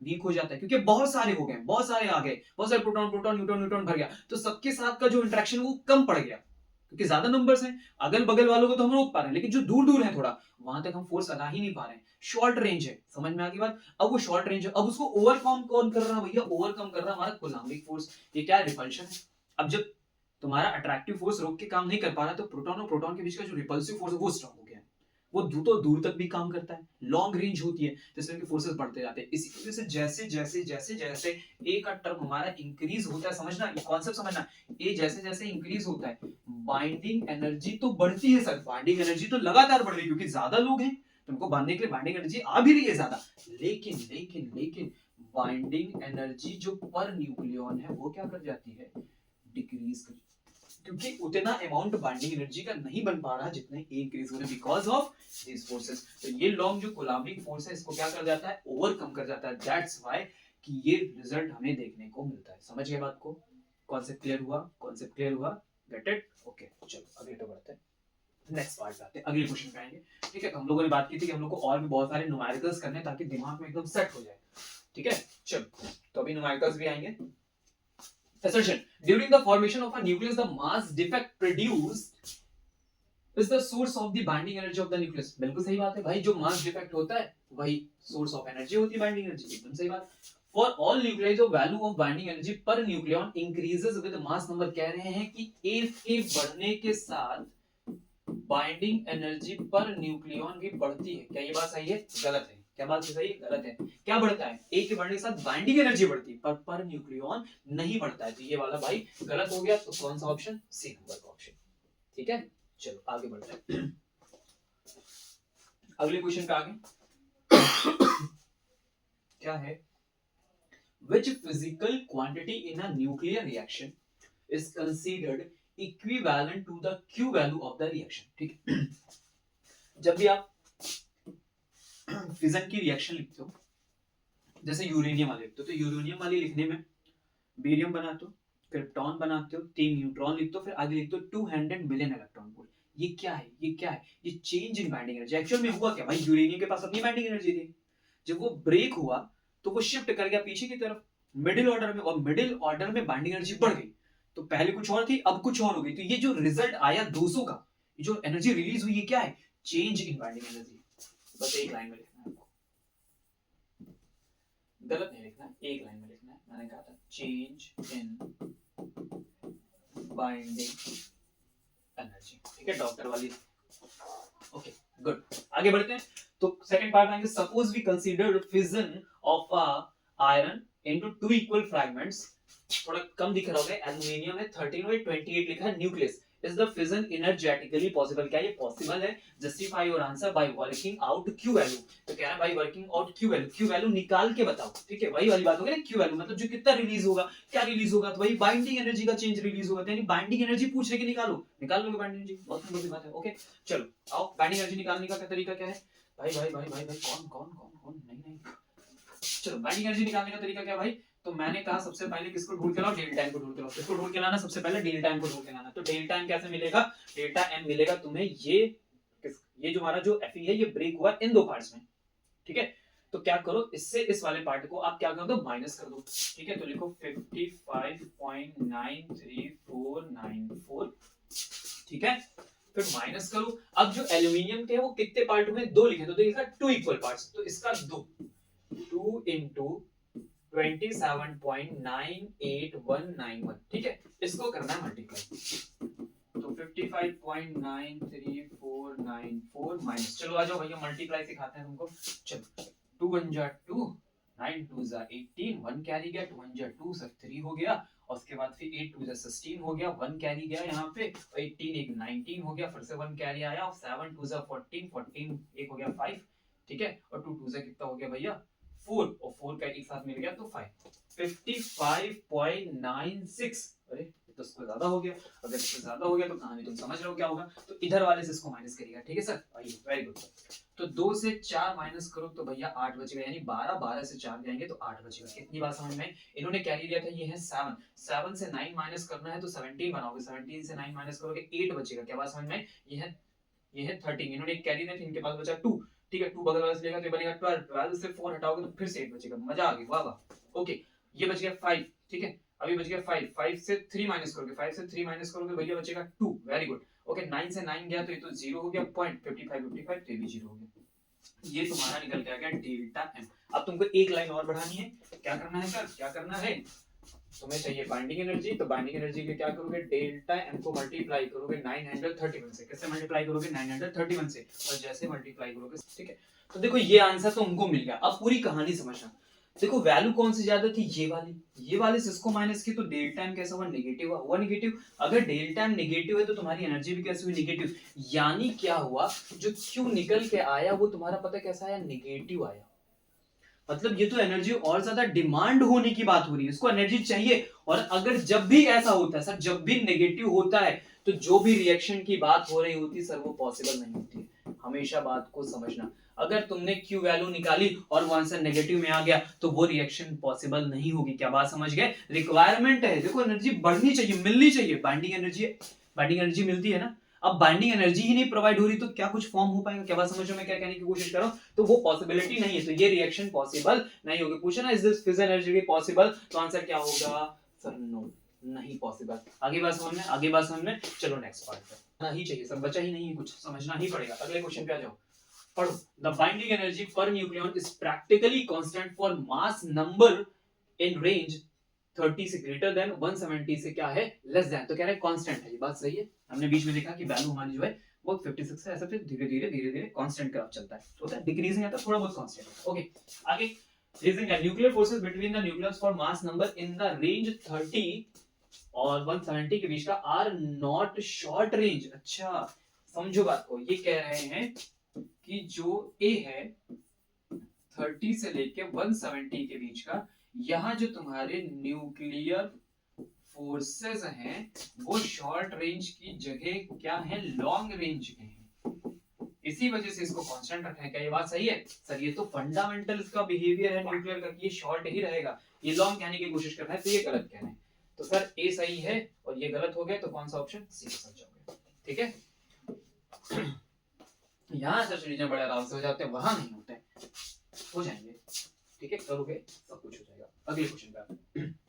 क्योंकि बहुत सारे हो गए, बहुत सारे आ गए, बहुत सारे प्रोटॉन प्रोटॉन न्यूट्रॉन न्यूट्रॉन भर गया, तो सबके साथ का जो इंटरेक्शन वो कम पड़ गया, क्योंकि ज्यादा नंबर्स हैं। अगल बगल वालों को तो हम रोक पा रहे हैं, लेकिन जो दूर दूर है थोड़ा, वहां तक हम फोर्स लगा ही नहीं पा रहे हैं। शॉर्ट रेंज है, समझ में आ गई बात? अब वो शॉर्ट रेंज है, अब उसको ओवरकम कौन कर रहा है भैया? ओवरकम कर रहा है हमारा कूलम्बिक फोर्स। ये क्या है? रिपल्शन है। अब जब तुम्हारा अट्रैक्टिव फोर्स रोक के काम नहीं कर पा रहा, तो प्रोटॉन और प्रोटॉन के बीच का जो रिपल्सिव फोर्स है वो स्ट्रांग हो गया है, वो तो दूर तक भी काम करता है, लॉन्ग रेंज होती है, जिससे इनके फोर्सेस बढ़ते जाते हैं। इसी वजह से जैसे जैसे जैसे जैसे ए का टर्म हमारा इंक्रीज होता है, समझना ये कॉन्सेप्ट समझना, ए जैसे जैसे इंक्रीज होता है बाइंडिंग एनर्जी तो बढ़ती है सर, बाइंडिंग एनर्जी तो लगातार बढ़ रही है, क्योंकि ज्यादा लोग हैं, तुमको बांधने के लिए बाइंडिंग एनर्जी आ भी रही है ज्यादा, लेकिन लेकिन लेकिन बाइंडिंग एनर्जी जो पर न्यूक्लियॉन है वो क्या कर जाती है? डिक्रीज कर, क्योंकि उतना अमाउंट बाइंडिंग एनर्जी का नहीं बन पा रहा जितने ए इंक्रीज हो रहे बिकॉज ऑफ दिस फोर्सेस। तो ये लॉन्ग जो कूलम्बिक फोर्स है इसको क्या कर जाता है? ओवरकम कर जाता है। दैट्स व्हाई कि ये रिजल्ट हमें देखने को मिलता है। समझ गए बात को? कॉन्सेप्ट क्लियर हुआ? Get it? ओके, चलो अगले तो बढ़ते हैं, नेक्स्ट पार्ट पे आते हैं, अगले क्वेश्चन पे आएंगे। ठीक है, तो हम लोगों ने बात की थी कि हम लोग को और भी बहुत सारे न्यूमेरिकल्स करने हैं ताकि दिमाग में एकदम सेट हो जाए। ठीक है, चलो तो अभी न्यूमेरिकल्स भी आएंगे। Assertion: during the formation of a nucleus, the mass defect produced is the source of the binding energy of the nucleus. बिल्कुल सही बात है भाई, जो मास डिफेक्ट होता है वही सोर्स ऑफ एनर्जी होती है, बाइंडिंग एनर्जी। एकदम सही बात। For all nuclei, the value of binding energy per nucleon increases with mass number। कह रहे हैं कि A के बढ़ने के साथ बाइंडिंग एनर्जी पर न्यूक्लियॉन भी बढ़ती है। क्या ये बात सही है? गलत है, क्या बात सही है? गलत है। क्या बढ़ता है? ए के बढ़ने के साथ बाइंडिंग एनर्जी बढ़ती है पर न्यूक्लियन नहीं बढ़ता है, तो ये वाला भाई गलत हो गया। तो कौन सा ऑप्शन? सी नंबर का ऑप्शन। ठीक है, चलो आगे बढ़ते हैं अगले क्वेश्चन पे आगे। क्या है? Which physical quantity in a nuclear reaction is considered equivalent to the Q value of the reaction? ठीक है, जब भी आप फिजन की रिएक्शन लिखते हो, जैसे यूरेनियम वाले लिखते हो, तो यूरेनियम वाले लिखने में बेरियम बनाते हो, क्रिप्टॉन बनाते हो, 3 न्यूट्रॉन लिखते हो, फिर आगे लिखते हो 200 मिलियन इलेक्ट्रॉन वोल्ट। ये क्या है? ये क्या है? ये change in binding energy. Actual में हुआ क्या भाई? यूरेनियम के पास अपनी बाइंडिंग एनर्जी थी, जब वो ब्रेक हुआ तो वो शिफ्ट कर गया पीछे की तरफ मिडिल ऑर्डर में, और मिडिल ऑर्डर में बाइंडिंग एनर्जी बढ़ गई। तो पहले कुछ और थी, अब कुछ और हो गई। तो ये जो रिजल्ट आया 200 का, ये जो एनर्जी रिलीज हुई, ये क्या है? Change in binding energy. बस एक लाइन में लिखना है आपको, गलत नहीं लिखना है, एक लाइन में लिखना है। मैंने कहा था चेंज इन बाइंडिंग एनर्जी। ठीक है, डॉक्टर वाली। ओके गुड, आगे बढ़ते हैं। तो सेकंड पार्ट आएंगे। Suppose we consider fission of a iron into two equal fragments. थोड़ा कम दिख रहा होगा, एल्युमिनियम है 13 और 28 लिखा है nucleus. Is the fission energetically possible? क्या ये पॉसिबल है? Justify your answer by working out Q value. तो कह रहा है भाई working out Q value, Q value निकाल के बताओ। ठीक है, वही वाली बात हो गई ना, क्यू वैल्यू मतलब जो कितना रिलीज होगा, क्या रिलीज होगा, तो वही बाइंडिंग एनर्जी का चेंज रिलीज होगा। यानी बाइंडिंग एनर्जी पूछ रहे कि निकालो, निकाल लोगे बाइंडिंग एनर्जी, बहुत सिंपल सी बात है। ओके चलो आओ, बाइंडिंग एनर्जी निकालने का क्या तरीका क्या है? भाई भाई भाई भाई भाई कौन कौन कौन कौन नहीं नहीं, चलो बाइंडिंग एनर्जी निकालने का तरीका क्या भाई? तो मैंने कहा सबसे पहले किसको ढूंढ के लाओ? डेल्टा एम को ढूंढ के लाओ। किसको ढूंढ के लाना? सबसे पहले डेल्टा एम को ढूंढ के लाना। तो डेल्टा एम कैसे मिलेगा? डेल्टा एम मिलेगा तुम्हें ये जो हमारा जो एफ है, ये ब्रेक हुआ इन दो पार्ट्स में। ठीक है, तो क्या करो, इससे इस वाले पार्ट को आप क्या कर दो? माइनस कर दो। ठीक है, तो लिखो 55.93494। ठीक है, फिर माइनस करो। अब जो एल्यूमिनियम के है वो कितने पार्ट में? दो लिखे, तो देखिएगा 2 इक्वल पार्ट्स, तो इसका 2 इंटू 27.98191। ठीक है, इसको करना है मल्टीप्लाई। तो 55.93494 माइनस, चलो आ जाओ भैया मल्टीप्लाई सिखाते हैं तुमको। चलो 2 1 जा 2, 9 2 जा 18, 1 कैरी गया, 2 1 जा 2 सब 3 हो गया, और उसके बाद फिर 8 2 जा 16 हो गया, 1 कैरी गया यहाँ पे, 18 एक 19 हो गया, फिर से 1 कैरी आया, और 7 2 जा 14, 14 एक हो गया 5। ठीक है, और 2 2 जा कितना हो गया भैया? 4, और 4 का एक साथ मिल गया तो 5। 55.96। अरे तो इसको ज्यादा हो गया। अगर इससे ज्यादा हो गया तो कहानी तुम समझ रहे हो क्या होगा। तो इधर वाले से इसको माइनस करिएगा। ठीक है सर, वेरी गुड। तो 2 से 4 माइनस करो तो भैया 8 बचेगा, यानी 12, 12 से 4 जाएंगे तो 8 बचेगा। कितनी बात समझ में? इन्होंने कैरी लिया था, ये है 7, 7 से 9 माइनस करना है तो 17 बनाओगे, 17 से 9 माइनस करोगे 8 बचेगा। क्या बात समझ में? ये है 13, इन्होंने एक कैरी दिया था, इनके पास बचा 2। ठीक है, 2 बगल वाले से लेगा तो ये बनेगा 12, 12 से 4 हटाओगे तो फिर से 8 बचेगा। मजा आ गई, वाह वाह। ओके, ये बच गया 5। ठीक है, अभी बच गया 5, 5 से 3 माइनस करोगे, 5 से 3 माइनस करोगे भैया बचेगा 2। Very good. ओके, 9 से 9 गया तो ये तो 0 हो गया, पॉइंट 55 55 तो ये भी 0 हो गया। ये तुम्हारा निकल के आ गया डेल्टा एम। अब तुमको एक लाइन और बढ़ानी है। क्या करना है सर? क्या करना है? तुम्हें चाहिए बाइंडिंग एनर्जी, तो बाइंडिंग एनर्जी के क्या करोगे? डेल्टा एम को मल्टीप्लाई करोगे 931 से। कैसे मल्टीप्लाई करोगे? 931 से, और जैसे मल्टीप्लाई करोगे। ठीक है, तो देखो ये आंसर तो उनको मिल गया। अब पूरी कहानी समझना। देखो वैल्यू कौन सी ज्यादा थी? ये वाले से इसको माइनस की तो डेल्टा एम कैसा हुआ? नेगेटिव हुआ नेगेटिव। अगर डेल्टा एम नेगेटिव है तो तुम्हारी एनर्जी भी कैसे हुई? नेगेटिव। यानी क्या हुआ? जो क्यू निकल के आया वो तुम्हारा पता कैसा आया? नेगेटिव आया। मतलब ये तो एनर्जी और ज्यादा डिमांड होने की बात हो रही है, इसको एनर्जी चाहिए। और अगर जब भी ऐसा होता है सर, जब भी नेगेटिव होता है तो जो भी रिएक्शन की बात हो रही होती है सर, वो पॉसिबल नहीं होती है। हमेशा बात को समझना। अगर तुमने क्यू वैल्यू निकाली और वो आंसर नेगेटिव में आ गया तो वो रिएक्शन पॉसिबल नहीं होगी। क्या बात समझ गए? रिक्वायरमेंट है, देखो एनर्जी बढ़नी चाहिए, मिलनी चाहिए। बाइंडिंग एनर्जी मिलती है ना। अब बाइंडिंग एनर्जी ही नहीं प्रोवाइड हो रही तो क्या कुछ फॉर्म हो पाएगा? क्या बात समझ में? मैं क्या कहने की कोशिश कर रहा हूं? तो वो पॉसिबिलिटी नहीं है, तो ये रिएक्शन पॉसिबल नहीं होगी। पूछा ना is this fission energy possible, तो आंसर क्या होगा सर? नो, नहीं पॉसिबल। आगे बात समझ में। चलो नेक्स्ट पार्ट पे नहीं चाहिए सर, बचा ही नहीं है, कुछ समझना ही पड़ेगा। अगले क्वेश्चन पे आ जाओ, पढ़ो। The binding energy per nucleon is practically constant for mass number in range 30 से ग्रेटर देन 170 से क्या है? Less than. तो कह रहे हैं कांस्टेंट है, ये बात सही है। हमने बीच में देखा कि वैल्यू हमारी जो है वो 56 से ऐसे फिर धीरे धीरे धीरे धीरे कांस्टेंट ग्राफ चलता है, होता है डिक्रीजिंग आता है, थोड़ा बहुत कांस्टेंट होता है। ओके आगे रीजन क्या, nuclear forces between the nucleus for mass number in the range 30 और 170 के बीच का आर नॉट शॉर्ट रेंज। अच्छा समझो बात को, ये कह रहे हैं कि जो ए है 30 से लेके 170 के बीच का, यहाँ जो तुम्हारे न्यूक्लियर फोर्सेस हैं वो शॉर्ट रेंज की जगह क्या है, लॉन्ग रेंज के हैं, इसी वजह से इसको कांस्टेंट रखा है। क्या ये बात सही है सर? ये तो फंडामेंटल इसका बिहेवियर है न्यूक्लियर का, ये शॉर्ट ही रहेगा, ये लॉन्ग कहने की कोशिश कर रहा है, तो ये गलत कहना है। तो सर ए सही है और ये गलत हो गया, तो कौन सा ऑप्शन, सी समझ जाओगे। ठीक है यहाँ से चीजें बड़े आराम से हो जाते हैं, वहां नहीं होते, हो जाएंगे। ठीक है करोगे सब कुछ हो जाएगा। अगले क्वेश्चन पे आते हैं।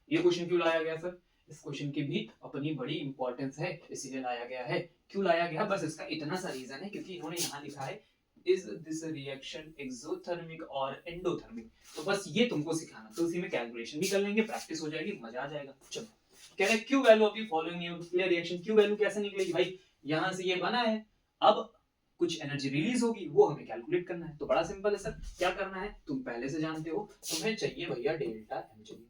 ये क्वेश्चन क्यों लाया गया सर? इस क्वेश्चन की भी अपनी बड़ी इंपॉर्टेंस है, इसीलिए लाया गया है। क्यों लाया गया, बस इसका इतना सा रीजन है क्योंकि इन्होंने यहाँ लिखा है इज दिस रिएक्शन एक्सोथर्मिक और एंडोथर्मिक, तो बस ये तुमको सिखाना, तो उसी में कैलकुलेशन भी कर लेंगे, प्रैक्टिस हो जाएगी, मजा आ जाएगा। चलो कह रहे Q value of the following nuclear reaction, Q value कैसे निकलेगी भाई, यहाँ से ये बना है, अब कुछ एनर्जी रिलीज होगी, वो हमें कैलकुलेट करना है। तो बड़ा सिंपल है सर, क्या करना है तुम पहले से जानते हो, तुम्हें चाहिए भैया डेल्टा एम चाहिए,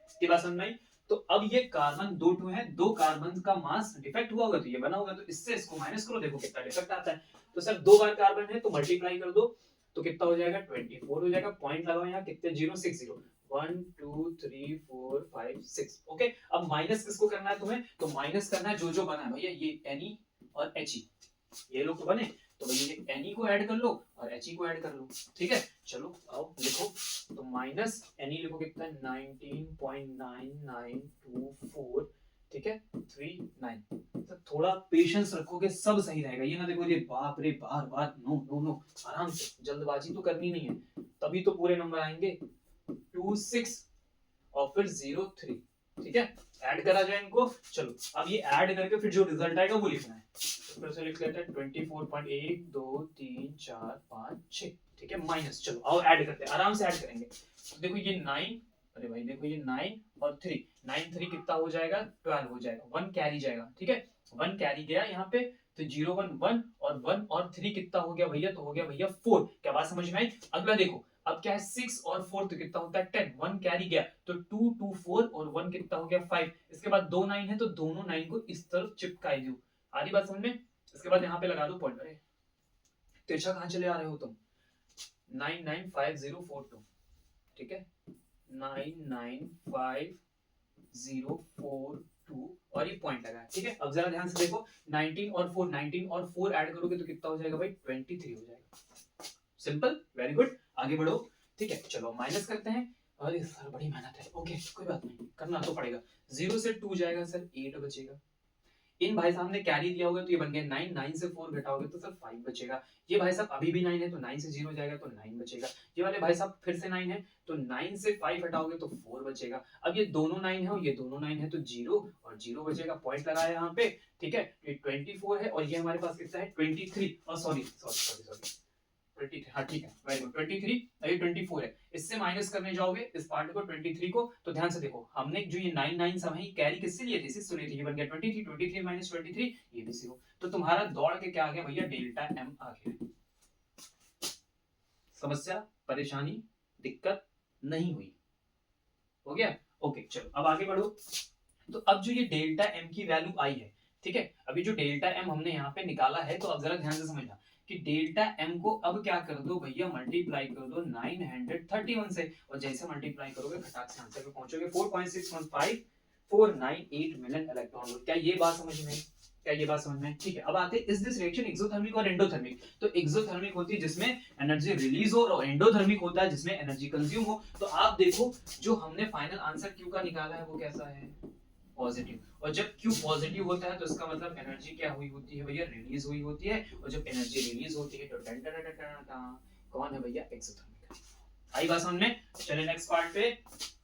इसके बाद समझ में। तो अब ये कार्बन दो टू है, दो कार्बन का मास डिफेक्ट हुआ होगा तो ये बना होगा, तो इससे इसको माइनस करो, देखो कितना डिफेक्ट आता है। तो सर दो बार कार्बन है तो मल्टीप्लाई कर दो, तो कितना हो जाएगा 24 हो जाएगा। पॉइंट लगाओ यहाँ, कितने जीरो, 6 जीरो, 1 2 3 4 5 6। ओके अब माइनस किसको करना है तुम्हें, तो माइनस करना है जो जो बना है भैया, ये Ne और He, ये लोग तो बने, तो भैया ये Ne को ऐड कर लो और He को ऐड कर लो। ठीक है चलो आओ लिखो, तो माइनस Ne लिखो कितना है 19.9924, ठीक है 39। तो थोड़ा पेशेंस रखोगे सब सही रहेगा, ये ना देखो ये बाप रे बार बार, नो नो नो, आराम से, जल्दबाजी तो करनी नहीं है, तभी तो पूरे नंबर आएंगे। 26 और फिर 03, ठीक है ऐड करा जाए इनको। चलो अब ये ऐड करके फिर जो रिजल्ट आएगा वो लिखना है, तो फिर से लिख लेते हैं 24.1 2 3 4 5 6, ठीक है माइनस। चलो आओ ऐड करते हैं, आराम से ऐड करेंगे। तो देखो ये 9, अरे भाई देखो ये 9 और 3, 9 3 कितना हो जाएगा 12 हो जाएगा, 1 कैरी जाएगा, ठीक है 1 कैरी गया यहाँ पे, तो 0 1 1 और 1 और 3 कितना हो गया भैया, तो हो गया भैया 4। क्या बात समझ में आई? अगला देखो अब क्या है 6 और 4 तो कितना होता है 10, 1 कैरी गया तो 2 2 4 और 1 कितना हो गया 5। इसके बाद दो 9 है तो दोनों 9 को इस तरफ चिपकाई दो, आधी बात समझ में। इसके बाद यहाँ पे लगा दो पॉइंट, अरे तिरछा कहाँ चले आ रहे हो तुम, 995042, ठीक है 995042 और ये पॉइंट लगा है, ठीक है। अब जरा ध्यान से देखो 19 और 4, 19 और 4 ऐड करोगे तो कितना हो जाएगा भाई 23 हो जाएगा। सिंपल, वेरी गुड, आगे बढ़ो। ठीक है चलो माइनस करते हैं, अरे सर बड़ी मेहनत है, ओके कोई बात नहीं करना तो पड़ेगा। 0 से 2 जाएगा सर 8 बचेगा, इन भाई साहब ने कैरी दिया होगा तो ये बन गया 9, 9 से 4 घटाओगे तो सर 5 बचेगा। ये भाई साहब अभी भी 9 है तो 9 से 0 जाएगा तो 9 बचेगा। ये वाले भाई साहब फिर से 9 है तो 9 से 5 हटाओगे तो 4 बचेगा। अब ये दोनों 9 है और ये दोनों 9 है तो 0 और 0 बचेगा, पॉइंट लगाया यहाँ पे, ठीक है। ये 24 है और ये हमारे पास कितना है 23, और सॉरी सॉरी सॉरी सॉरी 23, हाँ ठीक है वेरी गुड 23, ये 24 है, इससे माइनस करने जाओगे इस पार्ट को 23 को, तो ध्यान से देखो हमने जो ये 9 9 सब है ये कैरी किससे लिए थे, इससे तो लिए थे, ये बन गया 23, 23 माइनस 23 ये भी 0, तो तुम्हारा दौड़ के क्या आ गया भैया डेल्टा एम आ गया। समस्या परेशानी दिक्कत नहीं हुई, हो गया ओके। चलो अब आगे बढ़ो, तो अब जो ये डेल्टा एम की वैल्यू आई है, ठीक है, अभी जो डेल्टा एम हमने यहाँ पे निकाला है, तो अब जरा ध्यान से समझना कि डेल्टा एम को अब क्या कर दो भैया मल्टीप्लाई कर दो 931 से, और जैसे मल्टीप्लाई करोगे खटाक से आंसर पे पहुंचोगे 4.615,498 मिलियन इलेक्ट्रॉन वोल्ट। क्या ये बात समझ में, क्या ये बात समझ में? ठीक है अब आते हैं इज दिस रिएक्शन एक्सोथर्मिक और एंडोथर्मिक। तो एक्सोथर्मिक होती है जिसमें एनर्जी रिलीज हो और एंडोथर्मिक होता है जिसमें एनर्जी कंज्यूम हो। तो आप देखो जो हमने फाइनल आंसर क्यू का निकाला है वो कैसा है, पॉजिटिव, और जब Q पॉजिटिव होता है तो इसका मतलब एनर्जी क्या हुई होती है भैया, रिलीज हुई होती है, और जब एनर्जी रिलीज होती है तो टन टन टन टन टन, कौन है भैया एक्सोथर्मिक। आई बात समझ में? चलिए नेक्स्ट पार्ट पे,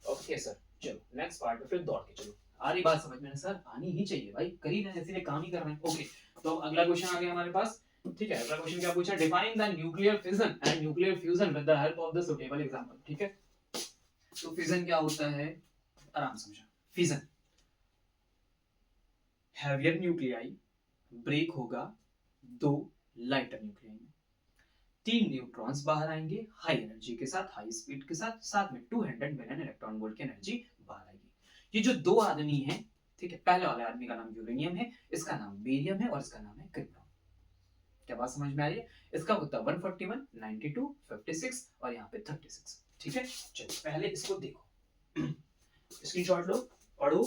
ओके सर चलो नेक्स्ट पार्ट पे फिर दौड़ के चलो, आ रही बात समझ में सर, आनी ही चाहिए भाई, कर ही रहे हैं इसीलिए काम ही कर रहे हैं। ओके तो अगला क्वेश्चन आ गया हमारे पास, ठीक है अगला क्वेश्चन क्या पूछा, define the nuclear fission and nuclear fusion with the help of the suitable example. ठीक है तो फिजन क्या होता है, आराम समझो, फिजन heavier nuclei ब्रेक होगा 2 लाइटर न्यूक्लियाई में, 3 न्यूट्रॉन्स बाहर आएंगे हाई एनर्जी के साथ, हाई स्पीड के साथ, साथ में 200 मिलियन इलेक्ट्रॉन वोल्ट की एनर्जी बाहर आएगी। ये जो दो आदमी हैं, ठीक है, पहले वाले आदमी का नाम यूरेनियम है, इसका नाम बेरियम है और इसका नाम है क्रिप्टॉन। क्या बात समझ में आ रही है? इसका होता है 141, 92, 56 और यहाँ पे 36। ठीक है, चलिए पहले इसको देखो, स्क्रीनशॉट लो, पढ़ो,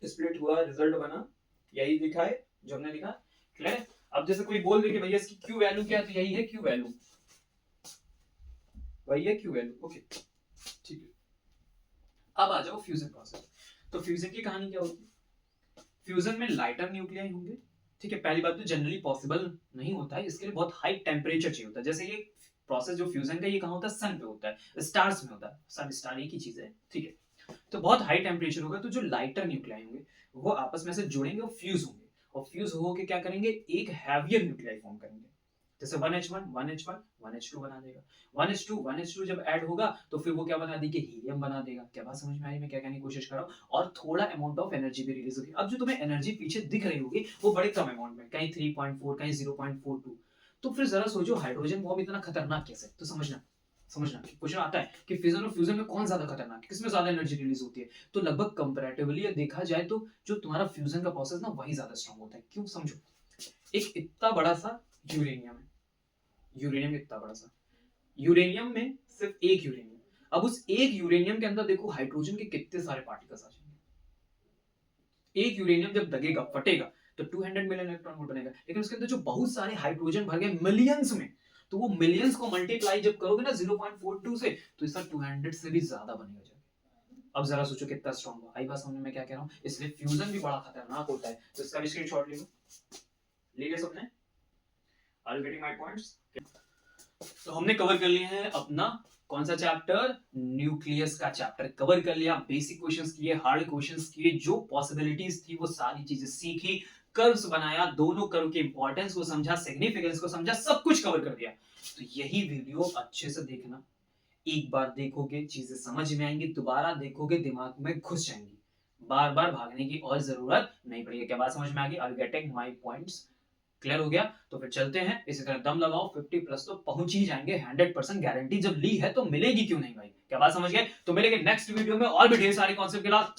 स्प्लिट हुआ, रिजल्ट बना, यही लिखा है जो हमने लिखा, क्लियर है? अब जैसे कोई बोल दे कि भैया इसकी क्यू वैल्यू क्या है, तो यही है क्यू वैल्यू, वही है क्यू वैल्यू। ओके, ठीक है। अब आ जाओ फ्यूजन प्रोसेस। तो फ्यूजन की कहानी क्या होती है? फ्यूजन में लाइटर न्यूक्लियाई होंगे, ठीक है। पहली बात तो जनरली पॉसिबल नहीं होता है, इसके लिए बहुत हाई टेम्परेचर चाहिए होता है। जैसे ये प्रोसेस जो फ्यूजन का, ये कहाँ होता है? सन पे होता है, स्टार्स में होता है, सन स्टार एक ही चीज है, ठीक है। तो बहुत हाई टेम्परेचर होगा, तो जो लाइटर न्यूक्लियाई होंगे वो आपस में से जुड़ेंगे और फ्यूज होंगे, और फ्यूज होके क्या करेंगे? एक हैवियर न्यूक्लियाई फॉर्म करेंगे। जैसे 1H1 1H1 1H2 बना देगा, 1H2 जब ऐड होगा तो फिर वो क्या बना देगी? हीलियम बना देगा। क्या बात समझ में आई? मैं क्या कहने की कोशिश कर रहा हूँ? और थोड़ा अमाउंट ऑफ एनर्जी भी रिलीज होगी। अब जो तुम्हें एनर्जी पीछे दिख रही होगी वो बड़े कम अमाउंट में, कहीं 3.4, कहीं 0.42। तो फिर जरा सोचो, हाइड्रोजन बॉम्ब इतना खतरनाक कैसे? तो समझना क्वेश्चन आता है कि फिजन और फ्यूजन में कौन ज्यादा खतरनाक है, किसमें ज्यादा एनर्जी रिलीज होती है? तो लगभग कंपैरेटिवली देखा जाए तो जो तुम्हारा फ्यूजन का प्रोसेस ना, वही ज्यादा स्ट्रांग होता है। क्यों? समझो, एक इतना बड़ा सा यूरेनियम है, यूरेनियम इतना बड़ा सा, यूरेनियम में सिर्फ एक यूरेनियम, अब उस एक यूरेनियम के अंदर देखो हाइड्रोजन के कितने सारे पार्टिकल्स आ जाएंगे। एक यूरेनियम जब दगेगा, फटेगा, तो 200 मिलियन इलेक्ट्रॉन वोल्ट बनेगा, लेकिन उसके अंदर जो बहुत सारे हाइड्रोजन भर गए मिलियंस में, तो वो मिलियंस को मल्टीप्लाई जब करोगे ना 0.42 से, तो इसका 200 से भी ज्यादा बनेगा जाके। अब जरा सोचो कितना स्ट्रॉन्ग होगा। आई बात समझ में क्या कह रहा हूँ? इसलिए फ्यूजन भी बड़ा खतरनाक होता है। तो इसका भी स्क्रीनशॉट ले लो, ले लिया सबने? Are you getting my points? तो हमने कवर कर लिए हैं अपना कौन सा चैप्टर? न्यूक्लियस का चैप्टर कवर कर लिया। बेसिक क्वेश्चंस किए, हार्ड क्वेश्चंस किए, जो पॉसिबिलिटीज थी वो सारी चीजें सीखी, कर्व्स बनाया, दोनों कर्व के इंपॉर्टेंस को समझा, सिग्निफिकेंस को समझा, सब कुछ कवर कर दिया। तो यही वीडियो अच्छे से देखना, एक बार देखोगे चीजें समझ में आएंगी, दोबारा देखोगे दिमाग में घुस जाएंगी, बार बार भागने की और जरूरत नहीं पड़ेगी। क्या बात समझ में आ गई? Are you getting my points? Clear हो गया? तो फिर चलते हैं, इसी तरह दम लगाओ, 50 प्लस तो पहुंच ही जाएंगे, 100% गारंटी जब ली है तो मिलेगी क्यों नहीं भाई? क्या बात समझ गए? तो मिलेंगे नेक्स्ट वीडियो में और भी ढेर सारे कॉन्सेप्ट के साथ।